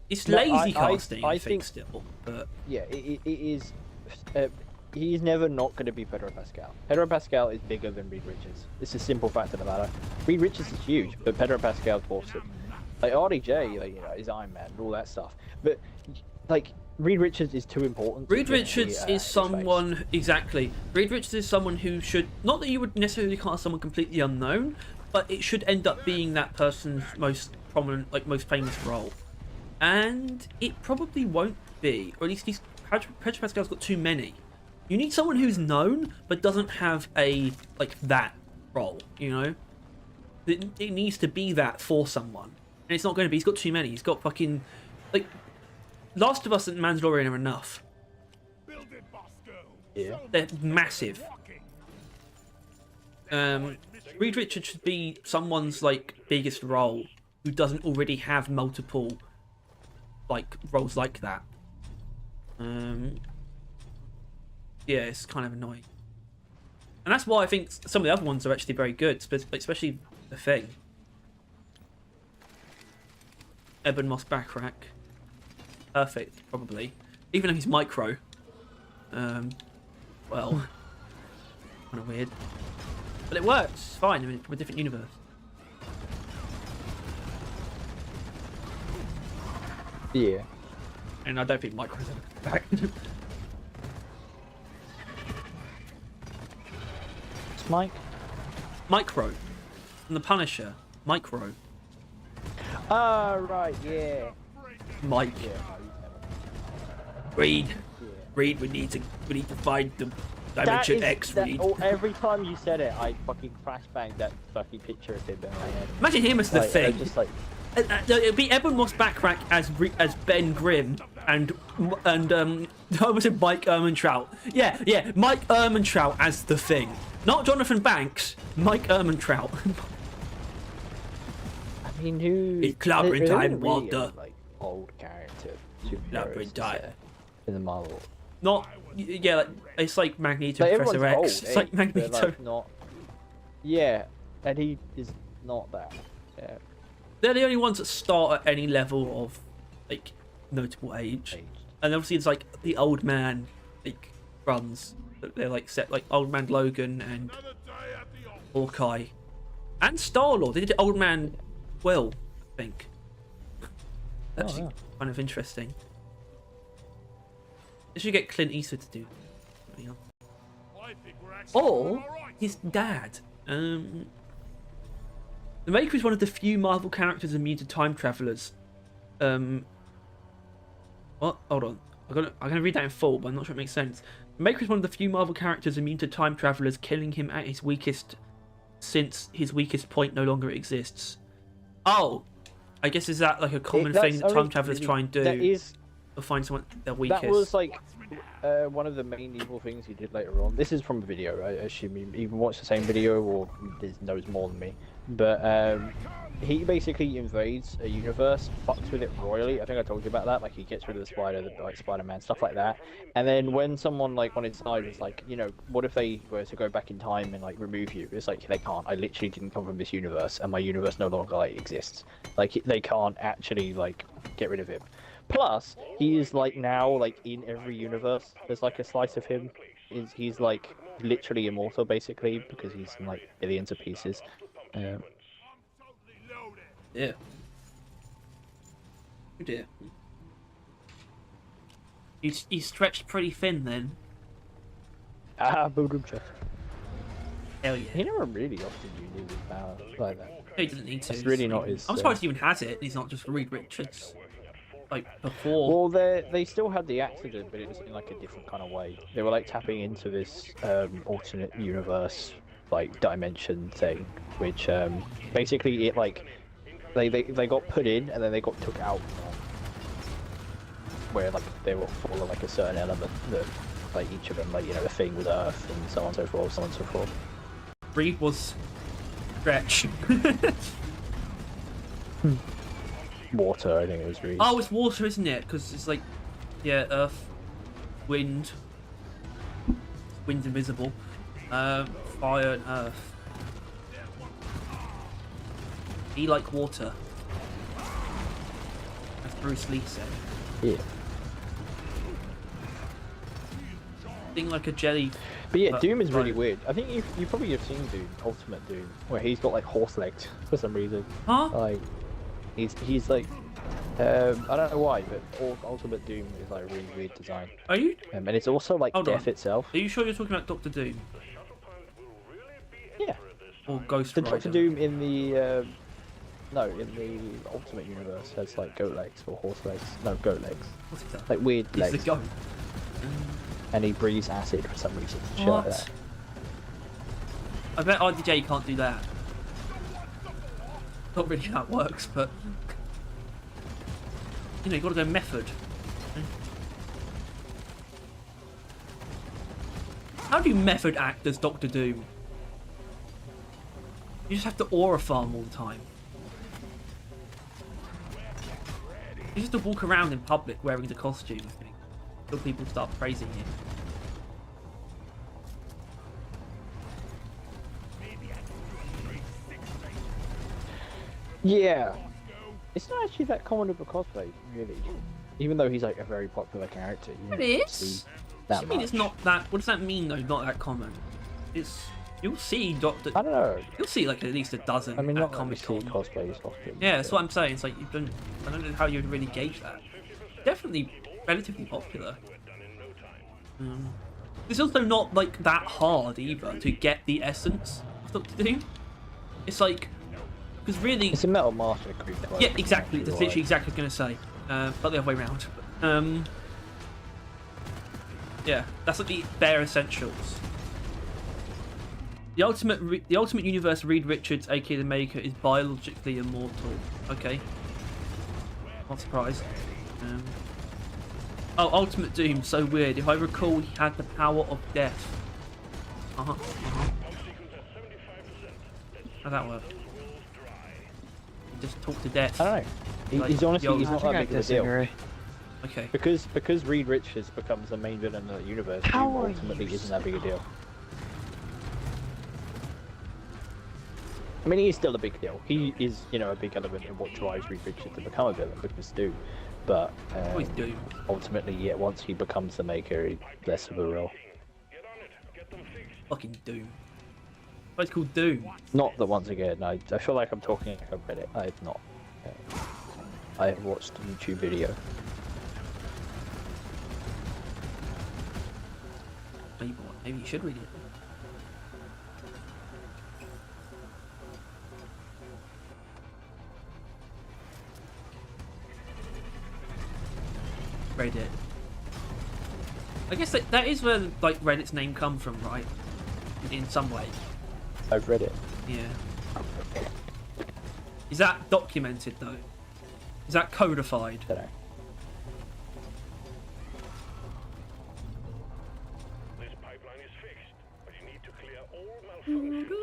It's lazy casting, I think still, but yeah, it is he's never not going to be Pedro Pascal. Pedro Pascal is bigger than Reed Richards. It's a simple fact of the matter. Reed Richards is huge, but Pedro Pascal dwarfs him. Like RDJ, like, you know, is Iron Man and all that stuff. But like Reed Richards is too important. Reed Richards is someone exactly. Reed Richards is someone who should, not that you would necessarily cast someone completely unknown, but it should end up being that person's most prominent, like most famous role. And it probably won't be, or at least Pedro Pascal's got too many. You need someone who's known but doesn't have a like that role. You know, it needs to be that for someone. And it's not going to be. He's got too many. He's got fucking... Like, Last of Us and Mandalorian are enough. Yeah. They're massive. Reed Richards should be someone's, like, biggest role who doesn't already have multiple, like, roles like that. Yeah, it's kind of annoying. And that's why I think some of the other ones are actually very good, especially The Thing. Ebon Moss Backrack. Perfect, probably. Even though he's micro. Well, kind of weird. But it works, it's fine, I mean, from a different universe. Yeah. And I don't think micro's ever back. It's Mike? Micro. From The Punisher. Micro. Ah, right, yeah. Mike. Yeah. Reed. Reed, we need to find the Dimension X, Reed. Every time you said it, I fucking flashbanged that fucking picture of him in my head. Imagine him as the Thing. Just like... It'd be Ebon Moss Backrack as Ben Grimm and I was it Mike Ehrmantraut. Yeah, Mike Ehrmantraut as the Thing. Not Jonathan Banks, Mike Ehrmantraut. I mean, who? It's clobbering time, really Walter. Like old character. Clobbering time. In the Marvel. Not, yeah, like, it's like Magneto, Like, Professor X. old, It's like Magneto. like, not... Yeah, and he is not that. Yeah. They're the only ones that start at any level of, like, notable age. And obviously it's like the old man, like, runs. They're like set, like Old Man Logan and Hawkeye. And Star-Lord. They did Old Man Will, I think. That's kind of interesting. They should get Clint Eastwood to do something else. Or his dad. The Maker is one of the few Marvel characters immune to time travelers. What? Hold on. I'm gonna read that in full, but I'm not sure it makes sense. The Maker is one of the few Marvel characters immune to time travelers, killing him at his weakest, since his weakest point no longer exists. Oh, I guess is that like a common thing that time travelers try and do? That is. To find someone their weakest. That was like one of the main evil things he did later on. This is from a video, I assume you either watched the same video or knows more than me. But he basically invades a universe, fucks with it royally. I think I told you about that. Like he gets rid of the spider, like Spider-Man, stuff like that. And then when someone like on his side was like, you know, what if they were to go back in time and like remove you? It's like they can't. I literally didn't come from this universe, and my universe no longer like exists. Like they can't actually like get rid of him. Plus, he is like now like in every universe. There's like a slice of him. He's like literally immortal basically because he's in like billions of pieces. Yeah. Oh dear. He's stretched pretty thin then. Boom chest. Hell yeah. He never really often uses his power like that. He doesn't need to. It's really not his. I'm surprised he even has it. He's not just Reed Richards. Like before. Well, they still had the accident, but it was in like a different kind of way. They were like tapping into this alternate universe, like dimension thing, which basically it like they got put in and then they got took out, where like they were full of like a certain element that like each of them, like you know, the Thing with Earth and so on and so forth, so on and so forth. Reed was stretch. Water, I think it was Reed. Oh, it's water, isn't it? Because it's like, yeah, earth, wind. Wind's invisible. Fire and earth. Be like water. As Bruce Lee said. Yeah. thing like a jelly. But yeah, Doom is really weird. I think you probably have seen Doom, Ultimate Doom, where he's got like horse legs for some reason. Huh? Like, he's like, I don't know why, but Ultimate Doom is like a really weird design. Are you? And it's also like death itself. Are you sure you're talking about Doctor Doom? Yeah. Or Ghost The Rider? Doctor Doom in the no, in the Ultimate Universe has like goat legs or horse legs. No, goat legs. What's he done? Like weird legs. He's the goat. And he breathes acid for some reason. Shit What? like that. I bet RDJ can't do that. Not really how it works, but you know, you gotta go method. How do you method act as Doctor Doom? You just have to aura farm all the time. You just have to walk around in public wearing the costume, I think, until people start praising you. Yeah. It's not actually that common of a cosplay, really. Even though he's like a very popular character. It is. What do you mean it's not that? What does that mean though? Not that common. It's you'll see Doctor. I don't know. You'll see like at least a dozen. I mean, at not Comic Con. cosplays often. Yeah, that's what I'm saying. It's like you don't. I don't know how you would really gauge that. Definitely relatively popular. It's also not like that hard either to get the essence of Doctor Doom. It's like because really. It's a Metal Master creep. Yeah, exactly. That's literally exactly what I was going to say. But the other way around. Yeah, that's like the bare essentials. The Ultimate Universe Reed Richards, aka the Maker, is biologically immortal. Okay. Not surprised. Oh, Ultimate Doom, so weird. If I recall, he had the power of death. How'd that work? Just talk to death. I don't know. He's honestly, he's not that big of a deal. Okay. Because Reed Richards becomes the main villain of the universe, Doom ultimately isn't that big a deal. I mean, he is still a big deal. He is, you know, a big element in what drives Reed Richards to become a villain, because Doom. But ultimately, yeah, once he becomes the Maker, he's less of a role. Fucking Doom. Why it's called Doom? Not that once again, I feel like I'm talking like I've read it. I have not. I have watched a YouTube video. Maybe you should read it. Reddit. I guess that is where like Reddit's name come from, right? In some way. I've read it. Yeah. Is that documented though? Is that codified? I don't know. This pipeline is fixed, but you need to clear all malfunctions.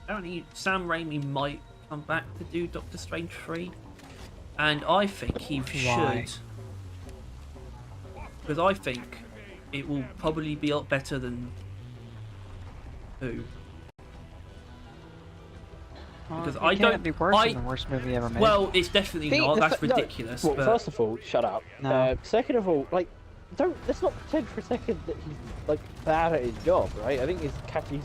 Apparently Sam Raimi might come back to do Doctor Strange 3. And I think he should. Because I think it will probably be a lot better than 2. Because I don't. Be worse than the worst movie ever made. Well, it's definitely not. That's ridiculous. Well, but... first of all, shut up. No. Second of all, like, let's not pretend for a second that he's like bad at his job, right? I think he's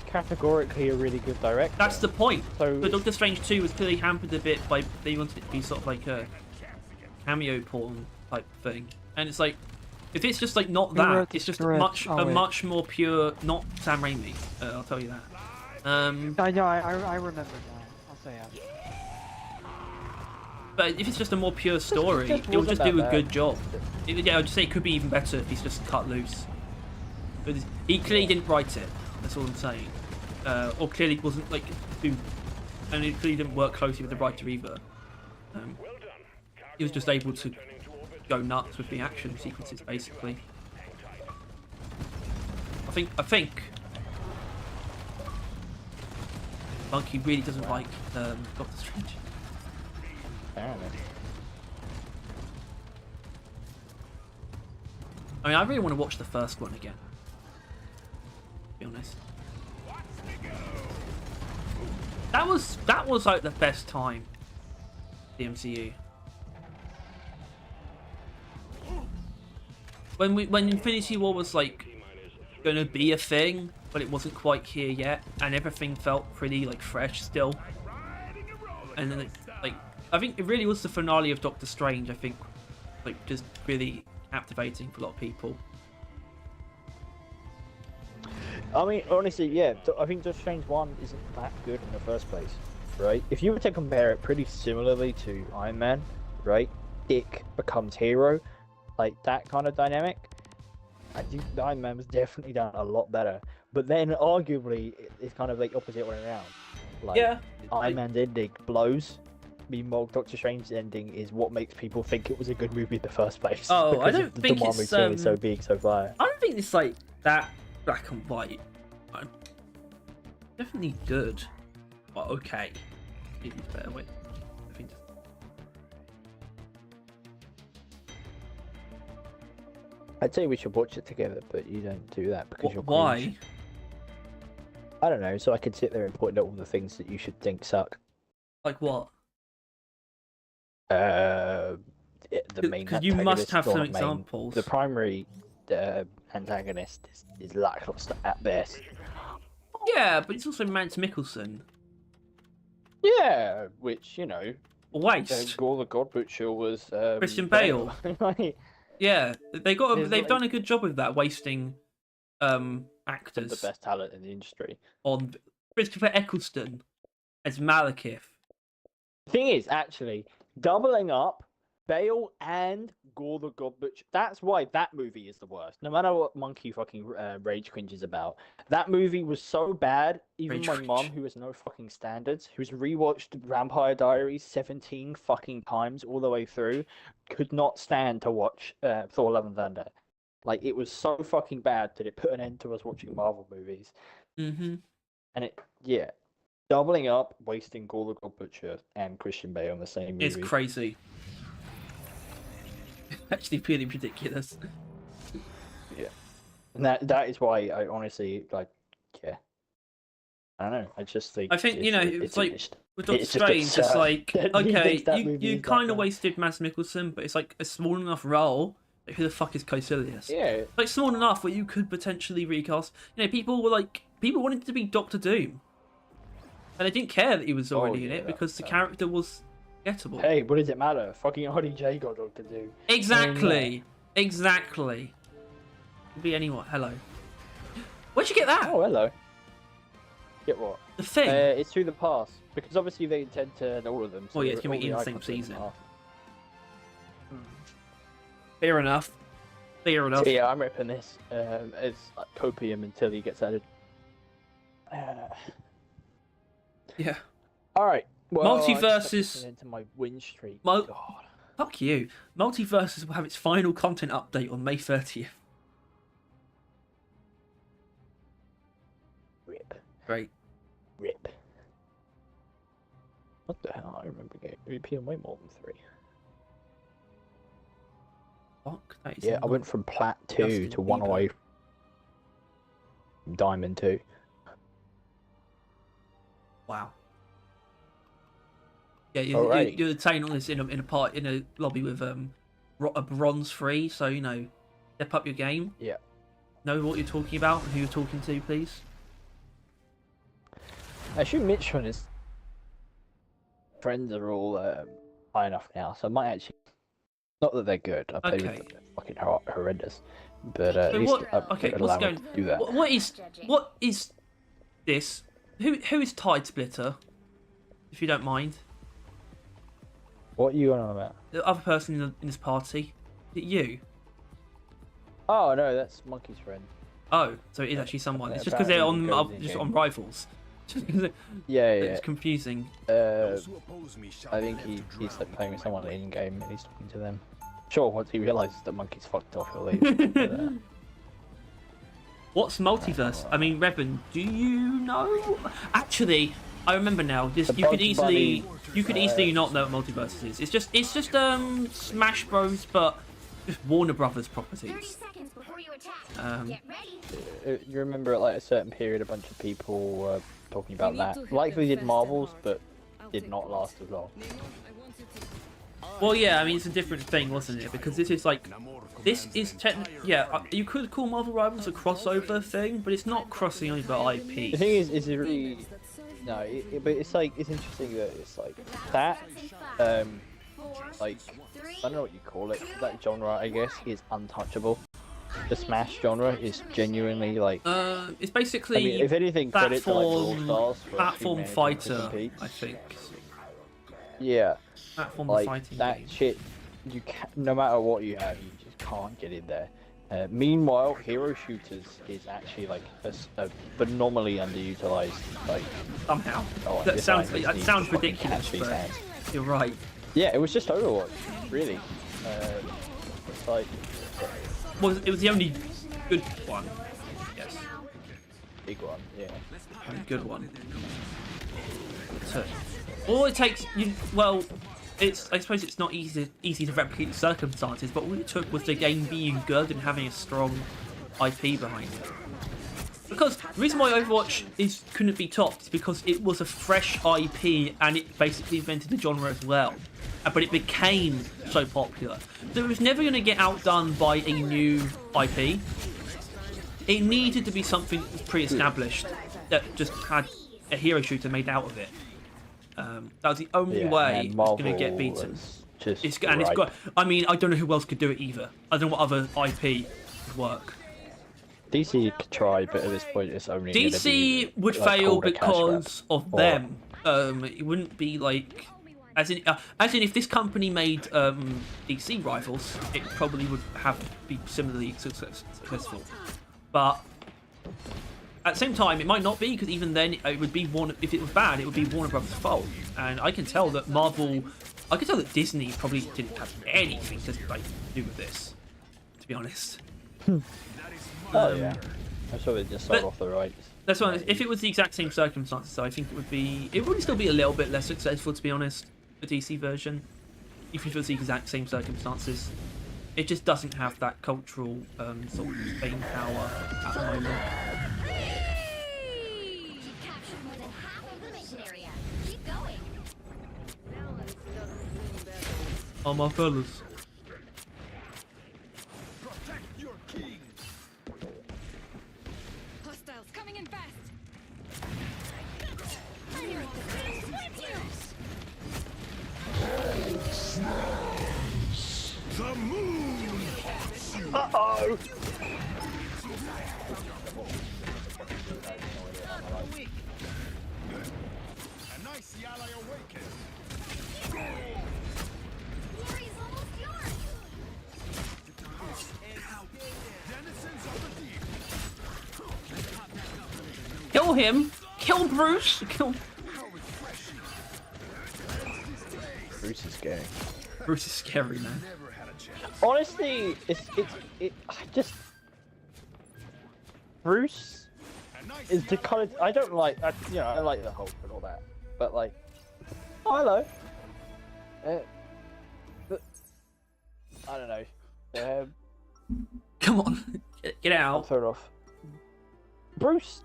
categorically a really good director. That's the point. So, but Doctor Strange 2 was clearly hampered a bit by they wanted it to be sort of like a cameo porn type thing, and it's like if it's just like not that, it's just a much more pure. Not Sam Raimi. I'll tell you that. I know. I remember that. I'll say it. But if it's just a more pure story, it'll just do a good job. Yeah, I'd just say it could be even better if he's just cut loose. But he clearly didn't write it. That's all I'm saying. Or clearly wasn't like, and it clearly didn't work closely with the writer either. He was just able to go nuts with the action sequences, basically. I think Monkey really doesn't like Doctor Strange. I mean, I really want to watch the first one again. honest. That was like the best time. The MCU. When Infinity War was like gonna be a thing, but it wasn't quite here yet, and everything felt pretty like fresh still. And then like I think it really was the finale of Doctor Strange. I think like just really captivating for a lot of people. I mean, honestly, yeah, I think Doctor Strange 1 isn't that good in the first place, right? If you were to compare it pretty similarly to Iron Man, right? Dick becomes hero, like that kind of dynamic, I think Iron Man was definitely done a lot better. But then, arguably, it's kind of like opposite way around. Like, Yeah. Iron Man's ending blows. Meanwhile, Doctor Strange's ending is what makes people think it was a good movie in the first place. Oh, I don't think the one we've seen is so big so far. I don't think it's like that black and white. Definitely good, but okay. Maybe it's better. Wait, I think. I'd say we should watch it together, but you don't do that because you're why? cringe. I don't know. So I could sit there and point out all the things that you should think suck. Like what? The main. Because you must have some main, examples. The primary antagonist is lackluster at best. Yeah, but it's also Mads Mikkelsen. Yeah, which, you know, Waste. Gore the God Butcher was Christian Bale. Yeah, they've done a good job with that, wasting actors. The best talent in the industry. On Christopher Eccleston as Malekith. The thing is, actually, doubling up Bale and Gore the God Butcher. That's why that movie is the worst. No matter what Monkey fucking Rage Cringe is about. That movie was so bad, even my mum, who has no fucking standards, who's rewatched Vampire Diaries 17 fucking times all the way through, could not stand to watch Thor: Love and Thunder. Like, it was so fucking bad that it put an end to us watching Marvel movies. Mm-hmm. And it, yeah. Doubling up, wasting Gore the God Butcher and Christian Bale in the same movie. It's crazy. Actually, pretty ridiculous. Yeah, and that is why I honestly like. Yeah, I don't know. I just think. I think it's like finished. with Doctor Strange. It's like okay, you kind of wasted Mads Mikkelsen, but it's like a small enough role. Like, who the fuck is Caecilius? Yeah, like small enough where you could potentially recast. People wanted to be Doctor Doom, and they didn't care that he was already in it because the character was. Gettable. Hey, what does it matter? Fucking RDJ got Doctor Doom. Exactly. Exactly. Could be anyone. Hello. Where'd you get that? Oh, hello. Get what? The thing? It's through the past. Because obviously they intend to all of them. So yeah, it's going to be in the same season. Fair enough. Fair enough. So, yeah, I'm ripping this as like, copium until he gets added. Yeah. Alright. Well, Multiverses. Into my win streak. Fuck you. Multiverses will have its final content update on May 30th. Rip. Great. Rip. What the hell? I remember getting repeating way more than 3. Fuck. That is I went from Plat 2 to 1 away from Diamond 2. Wow. Yeah, you're attaining all this in a lobby with a bronze 3, so step up your game. Yeah. Know what you're talking about and who you're talking to, please. Actually, Mitch and his friends are all high enough now, so I might actually. Not that they're good. I play with them. They're fucking horrendous. But at least what's going? Do that. What is this? Who is Tide Splitter? If you don't mind. What are you on about? The other person in this party. Is it you? Oh no, that's Monkey's friend. Oh, so it is actually someone. It's just because they're on on rivals. Yeah. It's confusing. I think he's like playing with someone in game and he's talking to them. Sure, once he realizes that Monkey's fucked off, he'll leave. What's multiverse? I mean, Revan, do you know? Actually, I remember now. You could easily not know what multiverse is. It's just Smash Bros, but just Warner Brothers properties. 30 seconds before you You remember at like a certain period, a bunch of people were talking about that, like they did Marvels, but did not last as long. Well, yeah, I mean, it's a different thing, wasn't it? Because this is like, this is technically, yeah, you could call Marvel Rivals a crossover thing, but it's not crossing over IP. The thing is, it's really, no, but it's like, it's interesting that it's like that, like, I don't know what you call it, that genre, I guess, is untouchable. The Smash genre is genuinely like, it's basically, I mean, if anything, credit to like Brawl Stars for platform fighter, I think. Yeah. Platform like fighting that game. shit, you can, no matter what you have, you just can't get in there. Meanwhile, hero shooters is actually like a phenomenally underutilized, like somehow. That sounds ridiculous, but you're right. Yeah, it was just Overwatch, really. It's like, well, it was the only good one. Yes. Big one, yeah. Only good one. So, all it takes, well, it's, I suppose it's not easy to replicate the circumstances, but all it took was the game being good and having a strong IP behind it. Because the reason why Overwatch couldn't be topped is because it was a fresh IP and it basically invented the genre as well. But it became so popular. So it was never going to get outdone by a new IP. It needed to be something that was pre-established, that just had a hero shooter made out of it. That was the only way it was going to get beaten. It's got. I mean, I don't know who else could do it either. I don't know what other IP would work. DC could try, but at this point, it's only DC would fail because of them. It wouldn't be like, as in if this company made DC rivals, it probably would be similarly successful. But at the same time, it might not be, because even then, it would be if it was bad, it would be Warner Brothers' fault. And I can tell that Disney probably didn't have anything to do with this, to be honest. Oh yeah, I'm sure they just sold off the rights. That's why, if it was the exact same circumstances, I think it would still be a little bit less successful, to be honest, the DC version. If it was the exact same circumstances, it just doesn't have that cultural sort of staying power at the moment. Oh, my fellas. Hostiles coming in fast. The moon. Uh-oh. A nice ally awakens. Kill him! Kill Bruce! Kill. Bruce is scary. Bruce is scary, man. Honestly, Bruce is the kind of, I don't like, I like the Hulk and all that, but like, oh hello, but I don't know. Come on, get out. Throw it off. Bruce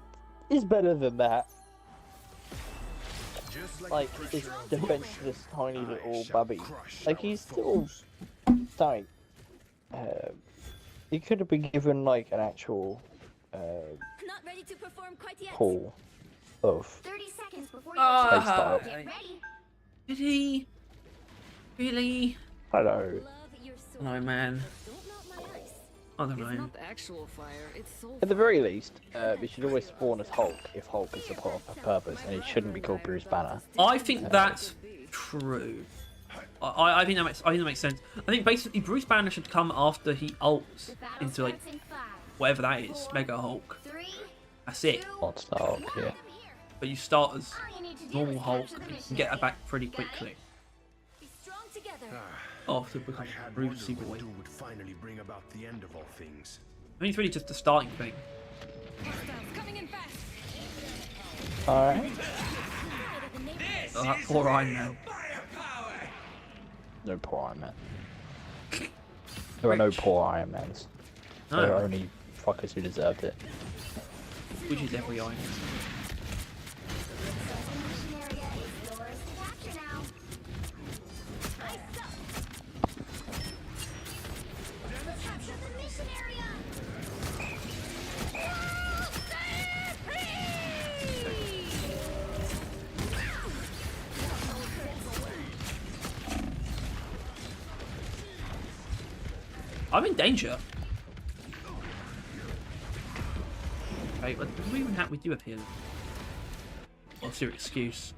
is better than that. Like, his defenseless tiny little bubby. Like, he's still like, he could have been given like an actual Not ready to perform quite yet. pool of 30 seconds before playstyle. get ready. Did he? Really? I know. Love your sword. No, man. Don't melt my ice. I don't know. It's not actual fire, it's soul At the very least, we should always spawn as Hulk if Hulk is the proper purpose, and he shouldn't be called Bruce Banner. I think that's true. I think that makes sense. I think basically Bruce Banner should come after he ults into like whatever that is, Mega Hulk. That's it. Not Hulk, yeah. But you start as normal Hulk and you can get that back pretty quickly. Be strong together. After becoming Bruce Boy. Would finally bring about the end of all things. I mean, it's really just the starting thing. Hostiles coming in fast. Alright. Oh, that poor Iron Man. No poor Iron Man. There are no poor Iron Mans. No. There are only fuckers who deserved it. Which is every item. I'm in danger. Wait, what do we even have? We do have healing. What's your excuse?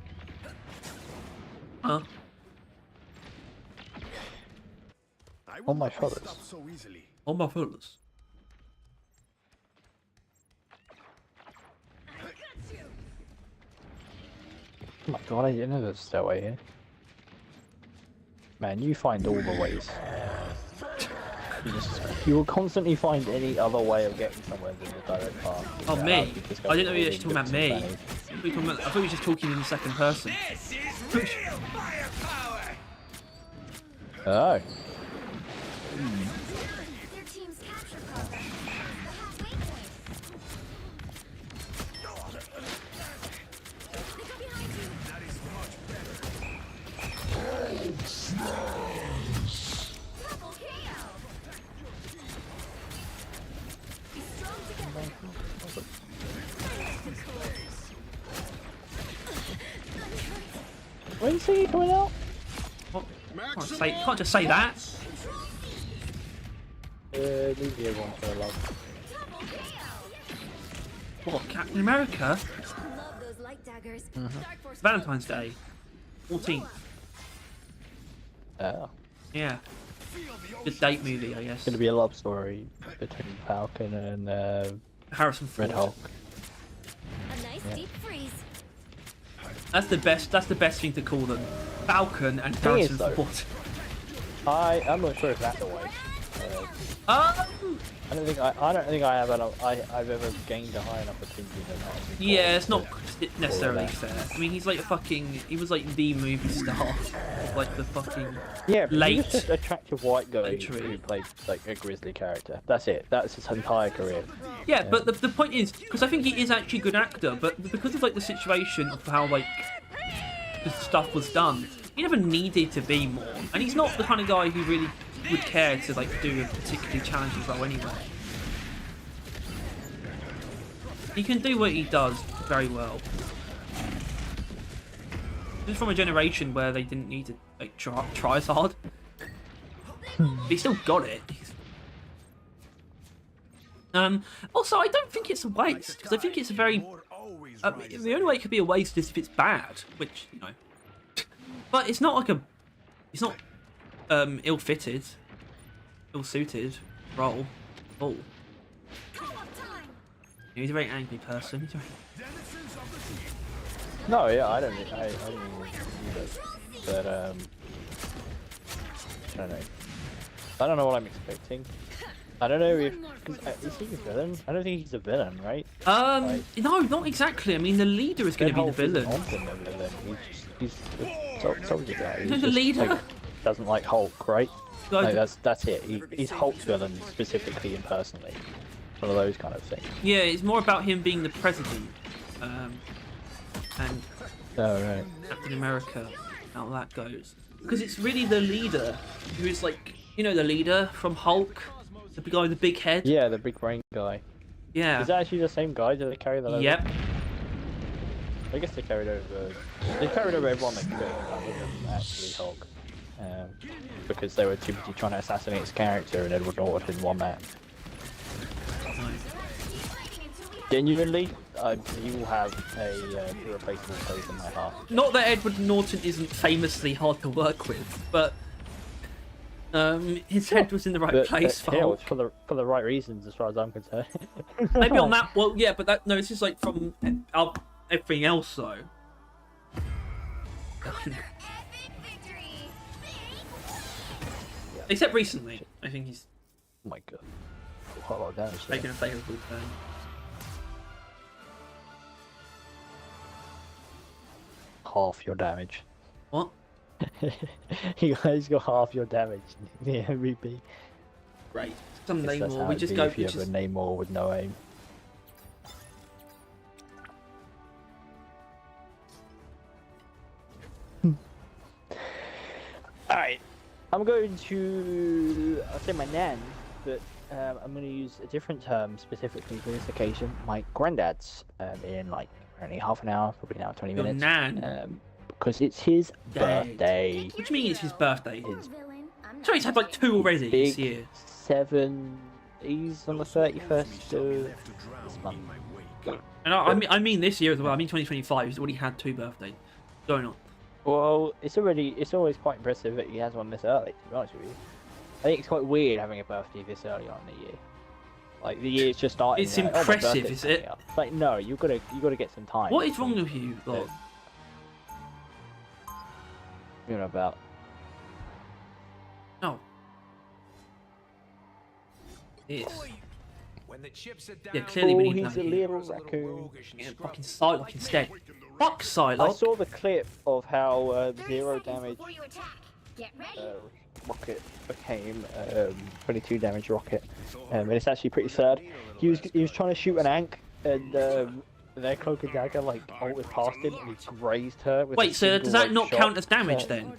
Huh? On my shoulders. So easily. On my shoulders. Oh my god, I didn't know there's a stairway here. Man, you find all the ways. You will constantly find any other way of getting somewhere than the direct path. Oh, me? I didn't know you were actually talking about me. I thought you were just talking in the second person. This is real firepower. Oh. Their team's capture progress. The halfway point. They come behind you. That is much better. Double KO. Be strong together. When you see you coming out? Can't just say that. Leave the other one for a love. Double KO. What, Captain America? Love those light daggers. Dark Force Valentine's Day. 14th. Yeah. Good date movie, I guess. It's gonna be a love story between Falcon and Harrison Ford. Red Hulk. A nice deep freeze. That's the best thing to call them. Falcon and Thing is, Harrison though, Ford. I'm not sure if that's the way. I don't think I have I've ever gained a high enough opinion of that. Yeah, it's not necessarily fair. I mean, he's like he was like the movie star of like the fucking Yeah, but late he was just an attractive white guy century. who played like a grizzly character. That's it. That's his entire career. Yeah, but the point is, because I think he is actually a good actor, but because of like the situation of how like the stuff was done, he never needed to be more, and he's not the kind of guy who really would care to like do a particularly challenging role anyway. He can do what he does very well. Just from a generation where they didn't need to like try as hard, but he still got it. Also, I don't think it's a waste because I think it's a very. The only way it could be a waste is if it's bad, which you know. But it's not like a. It's not ill-fitted, ill-suited role. Oh. He's a very angry person. No, yeah, I don't either. But I don't know. I don't know what I'm expecting. I don't know if is he a villain? I don't think he's a villain, right? No, not exactly. I mean, the leader is going to be the villain. He's the soldier guy. He's the leader. Like, doesn't like Hulk, right? No, like, that's it. He's Hulk's villain specifically and personally. One of those kind of things. Yeah, it's more about him being the president, and right. Captain America, how that goes. Because it's really the leader who is like, you know, the leader from Hulk, the guy with the big head. Yeah, the big brain guy. Yeah. Is that actually the same guy? Do they carry that over? Yep. I guess they carried over. They carried over everyone that could, other than actually Hulk, because they were too busy trying to assassinate his character, and Edward Norton didn't want that. Genuinely, he will have a irreplaceable place in my heart. Not that Edward Norton isn't famously hard to work with, but his head was in the right place for Hulk. Yeah, for the right reasons, as far as I'm concerned. Maybe on that. Well, yeah, but that no, it's just like from everything else though. Except recently, I think he's. Oh my god, quite a lot of damage. Taking a favourable turn. Half your damage. What? You guys got half your damage in the MVP. Great. Some Guess that's Namor. how We it'd just be go. if you have a Namor with no aim. Alright, I'm going to, I'll say my nan, but I'm going to use a different term specifically for this occasion. My granddad's in like only half an hour, probably now 20 Your minutes. nan. Because it's his Dad. birthday. What do you mean it's his birthday? His Sorry, he's had like 2 already this big year. 7. He's on the 31st of this month. And I mean this year as well. I mean 2025. He's already had 2 birthdays. Going on. Well, it's always quite impressive that he has one this early, to be honest with you. I think it's quite weird having a birthday this early on in the year. Like, the year's just starting. It's like, impressive, oh, is it? Like, no, you gotta get some time. What is wrong with you, Lord? You know about. No. It is. When the chips are down, Yeah, clearly we need he's a another little Hero's a little raccoon. roguish and Yeah, scruffy. fucking Psylocke instead. Fuck I Psylocke. saw the clip of how 0 damage Before you attack. Get ready. rocket became 22 damage rocket, and it's actually pretty sad. He was trying to shoot an Ankh, and their cloak and dagger like ulted past him, and he grazed her. With Wait, a so single, does that like, not shot. count as damage then?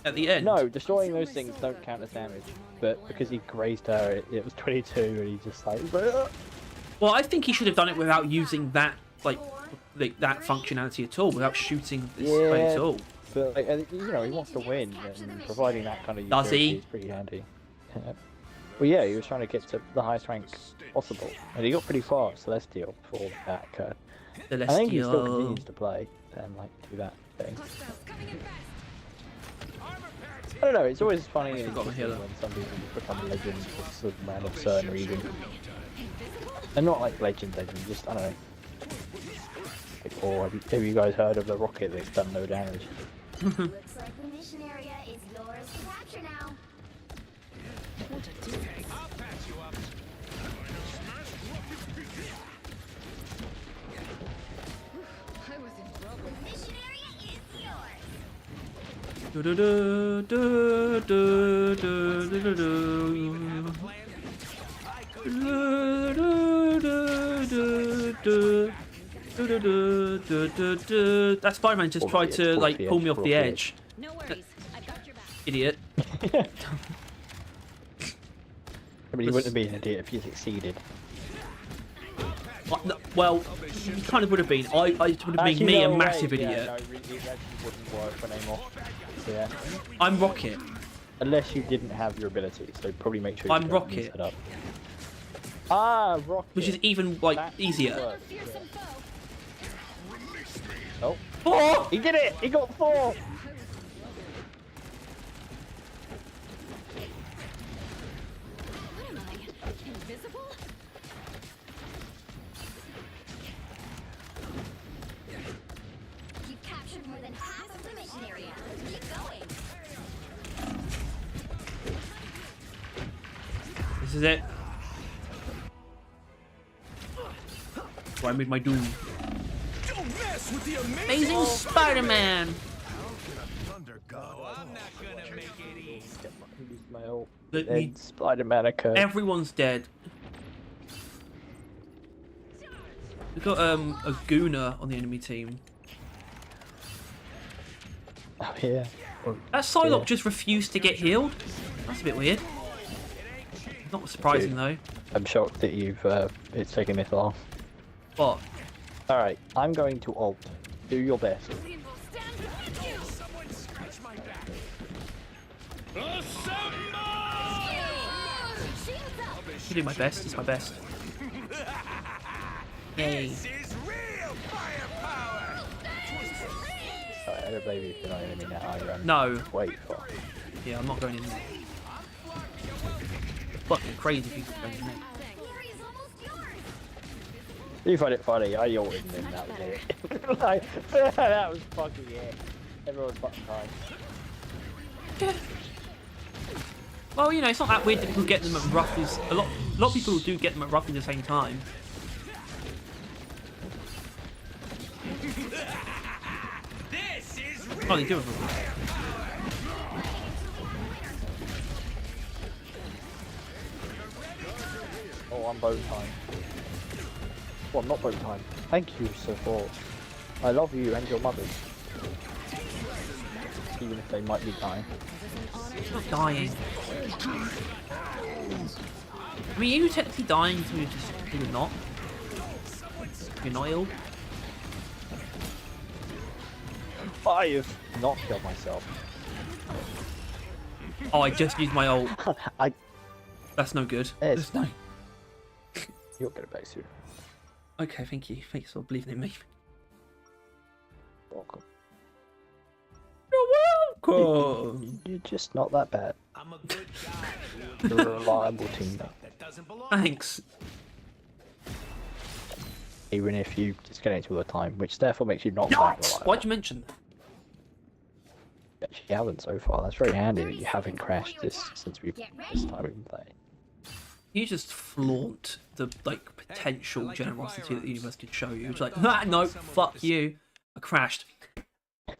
At the end? No, destroying those things don't count as damage, but because he grazed her, it was 22, and he just like. Well, I think he should have done it without using that that functionality at all, without shooting this way at all. But like, you know, he wants to win, and providing that kind of Does he? utility is pretty handy. Well, yeah, he was trying to get to the highest rank possible, and he got pretty far Celestial before that occurred. I think he still Celestial. continues to play and like do that thing. I don't know. It's always funny and forgot my interesting healer. when some people become legends for some random certain reason. And not like legend, just I don't know. Like, or have you guys heard of the rocket that's done no damage? Looks like the mission area is yours to capture now. I'll patch you up. I was in trouble. Mission area is yours. That Spider-Man just tried to like pull me off the edge. No worries. I've got your back. Idiot. I mean, you wouldn't have been an idiot if you succeeded. Well, you kind of would have been. I would have been Actually, me, no, a massive wait, idiot. Yeah, no, it actually wouldn't work for Namor. Yeah. I'm Rocket. Unless you didn't have your ability, so probably make sure you I'm don't Rocket. use it up. Ah, Rocket. Which is even like That easier. works, yeah. Fearsome foe. Oh, Oh! he did it! He got 4! What am I? Invisible? You've captured more than half of the mission area. Keep going. This is it. So I made my doom. Don't mess with the Amazing Spider-Man. Thunder God. I'm not gonna make it easy. Use my ult. Let Then me- Spider-Man occurred. Everyone's dead. We've got a Gooner on the enemy team. Oh, yeah. Oh, That Psylocke yeah. just refused to get healed. That's a bit weird. Not surprising Dude. though. I'm shocked that you've it's taken this long. But Alright, I'm going to ult. Do your best. We will stand with you. Someone scratch my back. Shields up. I do my best. It's my best. Yay. This is real firepower. Alright, I don't blame you if you're not enemy now. I run. No. Wait for. Yeah, I'm not going in there. Fucking crazy people going in there. Glory is almost yours. You find it funny, I ulted him, that was it. Like, that was fucking it. Everyone's fucking time. Well, you know, it's not that weird that people get them at roughly a lot of people do get them at roughly the same time. This is Oh, they do it. on bow time. Well, not bow time. Thank you, support. I love you and your mothers. Even if they might be dying. It's not dying. I mean, you're technically dying until you're not. You're not ill. I've not killed myself. Oh, I just used my ult. I. That's no good. It's no. You'll get it back soon. Okay, thank you. Thanks for believing in me. Welcome. You're welcome. You're just not that bad. I'm a good guy. You're a reliable teammate. That doesn't belong. Thanks. Even if you disconnect all the time, which therefore makes you not that What? reliable. Why'd you mention that? You haven't so far. That's very handy that you haven't crashed this since this time we've played. You just flaunt the potential generosity that the universe could show you. It's like, ah, no, fuck you. I crashed.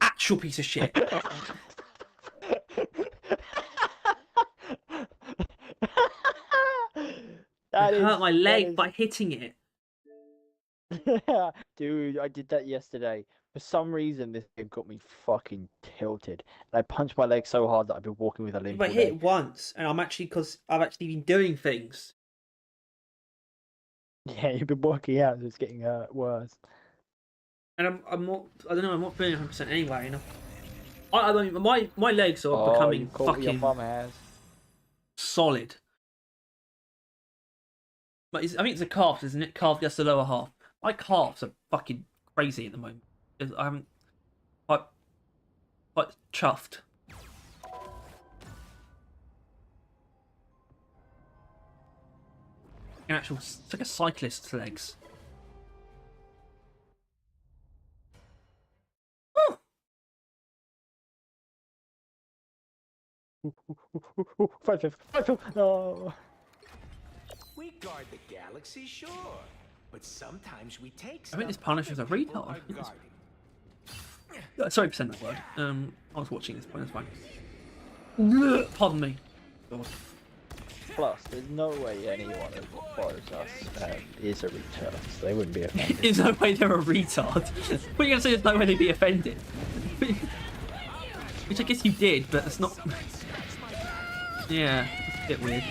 Actual piece of shit. I hurt my leg by hitting it. Dude, I did that yesterday. For some reason, this game got me fucking tilted. And I punched my leg so hard that I've been walking with a limp. If I hit it once, and because I've actually been doing things. Yeah, you've been working out, so it's getting worse. And I'm not, I don't know, I'm not feeling 100% anyway. You know? I mean, my legs are becoming fucking your mum has. solid. But I think it's a calf, isn't it? Calf gets the lower half. My calves are fucking crazy at the moment. I'm quite chuffed. It's like a cyclist's legs. Oh. No. We guard the galaxy, sure. But sometimes we take I think this stuff Punisher's a other people retard. are guarding. Sorry for saying that word. I was watching this point, that's fine. Pardon me. God. Plus, there's no way anyone who follows us is a retard, so they wouldn't be offended. There's no way they're a retard. What are you going to say? There's no way they'd be offended? Which I guess you did, but it's not. Yeah, it's a bit weird.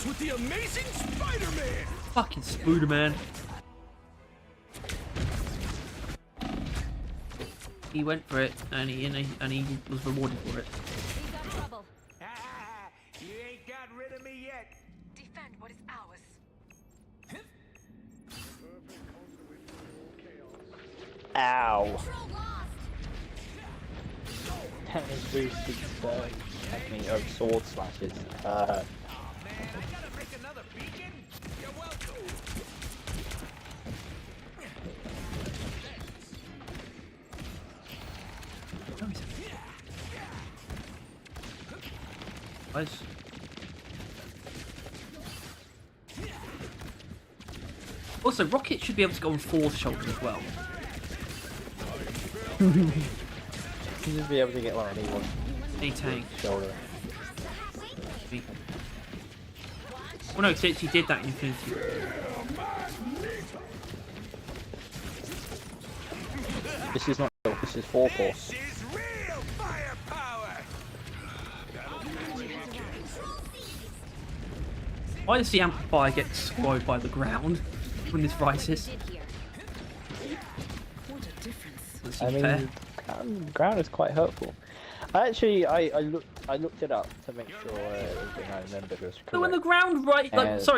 With the amazing Spider-Man! Fucking Spider-Man. He went for it, and he was rewarded for it. He's got trouble. You ain't got rid of me yet. Defend what is ours. Ow. Control lost. Damage boosted technique of sword slashes. Nice. Also, Rocket should be able to go on fourth shoulder as well. You should be able to get one on anyone. Any tank. Shoulder. Well, no, because he did that in Infinity. This is not. This is 4-4. This is real firepower. Why does the amplifier get destroyed by the ground when this rises? What a difference. Does I he fair? mean, ground is quite hurtful. I looked it up to make sure everything I remembered was correct. But when the ground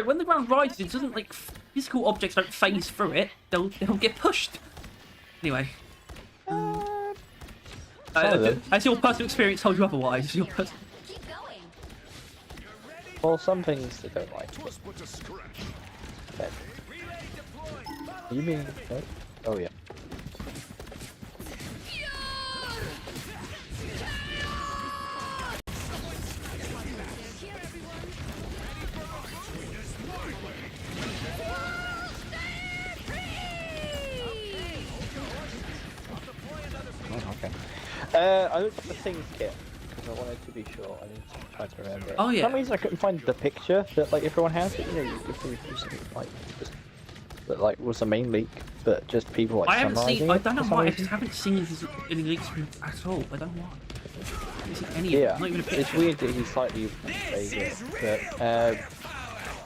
when the ground rises, it doesn't physical objects don't phase through it. They'll get pushed. Anyway. Has your personal experience told you otherwise? Keep going. Well, some things they don't like. Fed. You mean fed? Oh yeah. Oh, okay. I looked at the things kit because I wanted to be sure. I didn't try to remember. Oh yeah. For some reason I couldn't find the picture that like everyone has. You know, if we do something like just that like was the main leak, but just people like I haven't seen. I don't know why. I reason. just haven't seen any leaks at all. I don't know why. I haven't seen any Yeah, of them. Not even a picture. it's weird that he's slightly vague, but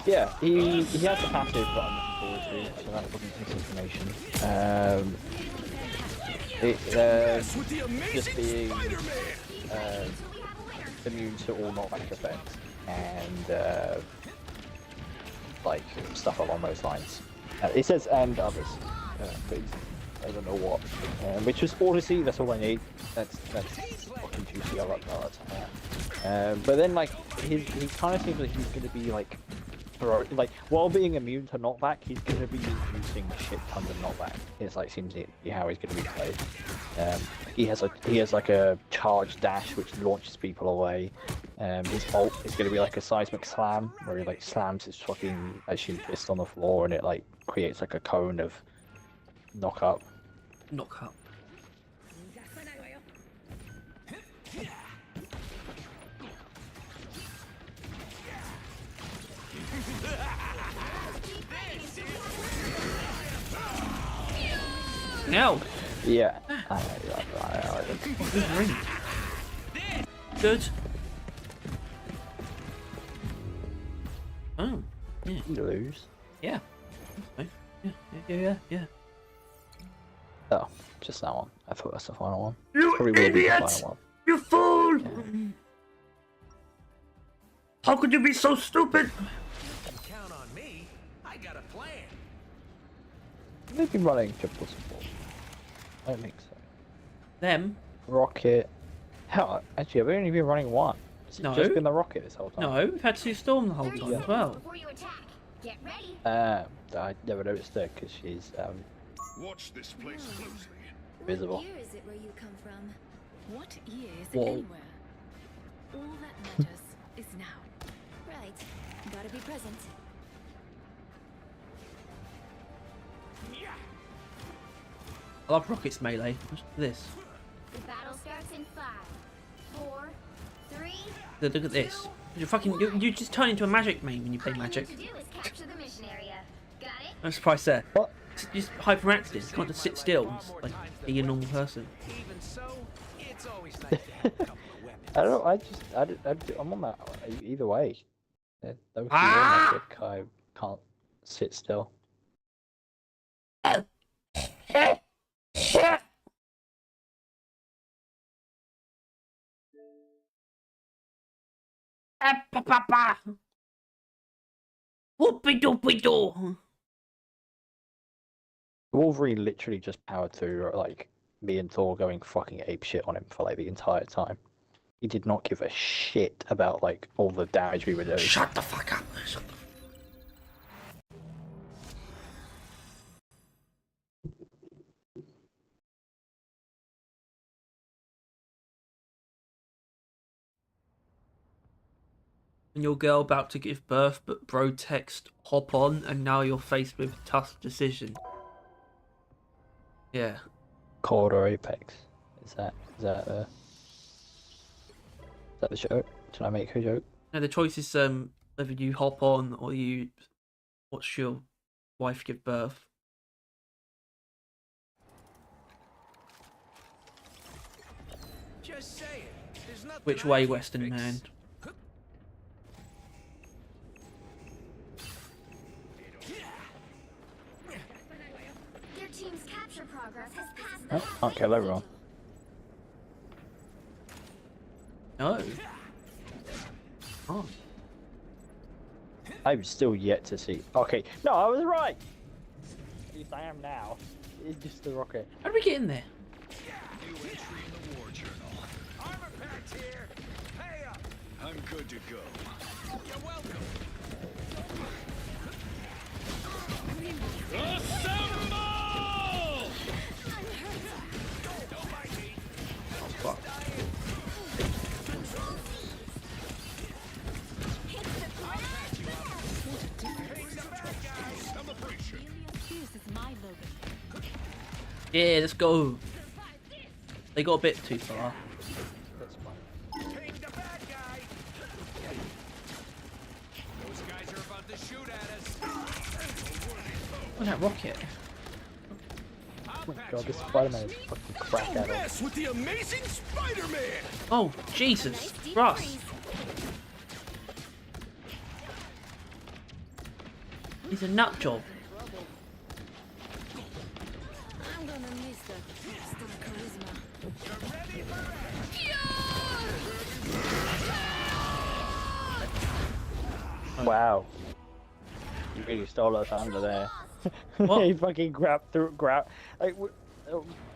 yeah, he has the passive that I'm looking forward to, so that wasn't misinformation. Just being immune to all knockback effects and like stuff along those lines. It says and others, but I don't know what. Which is honestly that's all I need. That's fucking juicy. I like that. But then like he kind of seems like he's gonna be like. Like while being immune to knockback, he's gonna be inducing shit tons of knockback. It's like seems to be how he's gonna be played. He has like a charge dash which launches people away. His ult is gonna be like a seismic slam where he like slams his fucking actually fist on the floor and it like creates like a cone of knock up. Knock up. No. Yeah. Good ring. Good. Oh. Yeah. You lose. Yeah. Okay. Yeah. Oh, just that one. I thought that's the final one. You Probably will be the idiot! final one. You fool! Yeah. How could you be so stupid? Count on me. I got a plan. They've been running triple support. I don't think so. Them? Rocket. Hell, actually, I've only been running one. It's No. just been the rocket this whole time. No, we've had Sue Storm the whole 30 time as seconds well. before you attack. Get ready. I never noticed her because she's Watch this place closely. invisible. What year is it where you come from? What year is it Whoa. anywhere? All that matters is now. Right. Gotta be present. I love Rocket's melee. What's this? The battle starts in 5, 4, 3. Look at this. You just turn into a magic main when you play All you magic. need to do is capture the mission area. Got it? I'm surprised there. What? Just hyperactive. You can't just sit still. Just, like be a normal person. Even so, it's always nice to have a couple of weapons. I don't know. I'm on that either way. Those magic, I can't sit still. Whoopie doopie doo. Wolverine literally just powered through like me and Thor going fucking apeshit on him for like the entire time. He did not give a shit about like all the damage we were doing. Shut the fuck up. Shut the And your girl about to give birth, but bro text hop on, and now you're faced with a tough decision. Yeah. Cord or Apex? Is that the joke? Did I make a joke? No, the choice is whether you hop on or you watch your wife give birth. Just saying. There's nothing Which I way, can't Western fix. man? Their team's capture progress has passed the Oh, can't kill everyone. No. Oh. I'm still yet to see. Okay, no, I was right. At least I am now. It's just the rocket. How did we get in there? New entry in the war journal. Armor packs here. Pay up. I'm good to go. You're welcome. Fuck. Yeah, let's go. They got a bit too far. That's fine. Those guys are about to shoot at us. What's that rocket? Oh my god, this Spider-Man is fucking crack at him. With the amazing Spider-Man. Oh, Jesus. Russ. He's a nut job. I'm gonna miss the charisma. Wow. You really stole us under there. What? He fucking grabbed. Like,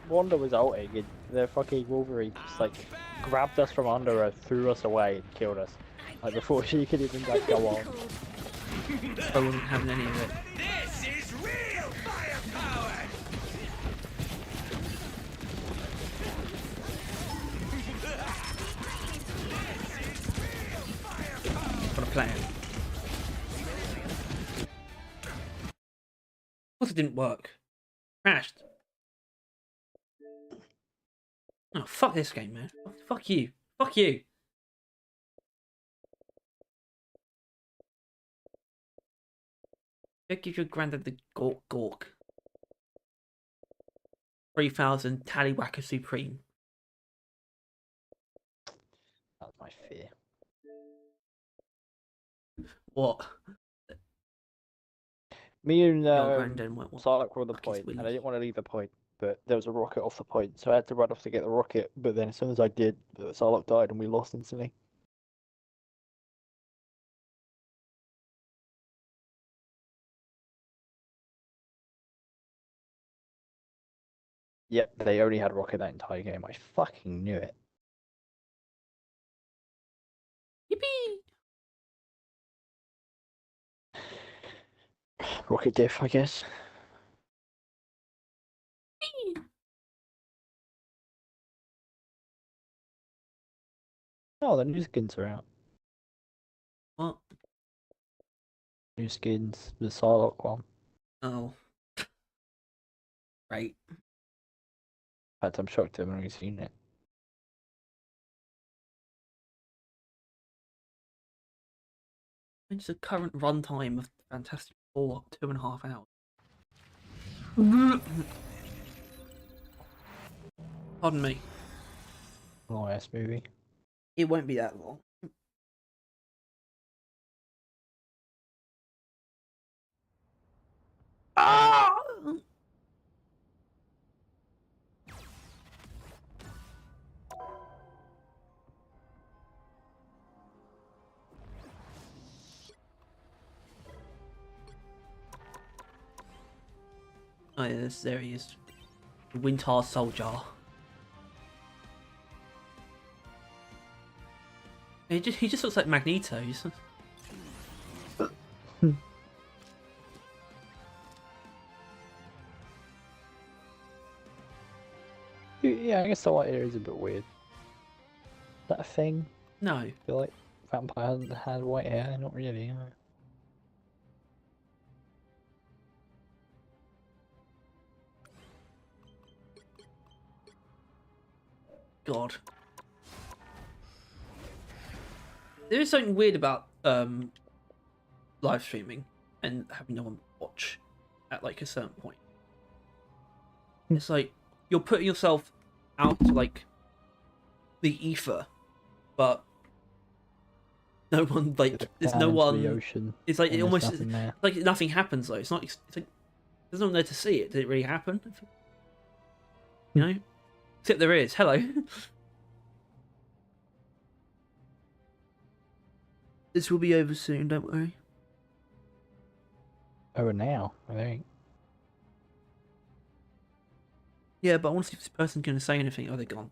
Wanda was ulting, and the fucking Wolverine just like grabbed us from under her, threw us away, and killed us. Like before she could even like go on. I wasn't having any of it. This is real firepower. Got a plan. Of course it didn't work. Crashed. Oh, fuck this game, man. Fuck you. Fuck you. Go give your granddad the gork. 3000 Tallywhacker Supreme. That's my fear. What? Me and Your granddad went what? Sarlacc were on the Fuck his point, and I willies. didn't want to leave the point, but there was a rocket off the point, so I had to run off to get the rocket. But then as soon as I did, Sarlacc died, and we lost instantly. Yep, they only had rocket that entire game. I fucking knew it. Yippee! Rocket diff, I guess. Oh, the new skins are out. What? New skins, the Psylocke one. Oh. Right. In fact, I'm shocked I haven't already seen it. It's the current runtime of Fantastic Four, 2.5 hours. Pardon me. Long ass movie. It won't be that long. Ah! Oh yes, there he is. The Winter Soldier. He just looks like Magneto. Yeah, I guess the white hair is a bit weird. Is that a thing? No. I feel like vampires had white hair, not really. No. God. There is something weird about live streaming and having no one watch at like a certain point. It's like you're putting yourself out to like the ether, but no one like there's no one. The ocean, it's like it almost there. like nothing happens though. It's not. It's like there's no one there to see it. Did it really happen? You know, except there is. Hello. This will be over soon. Don't worry. Over now, I think. Yeah, but I want to see if this person's going to say anything. Oh, they're gone.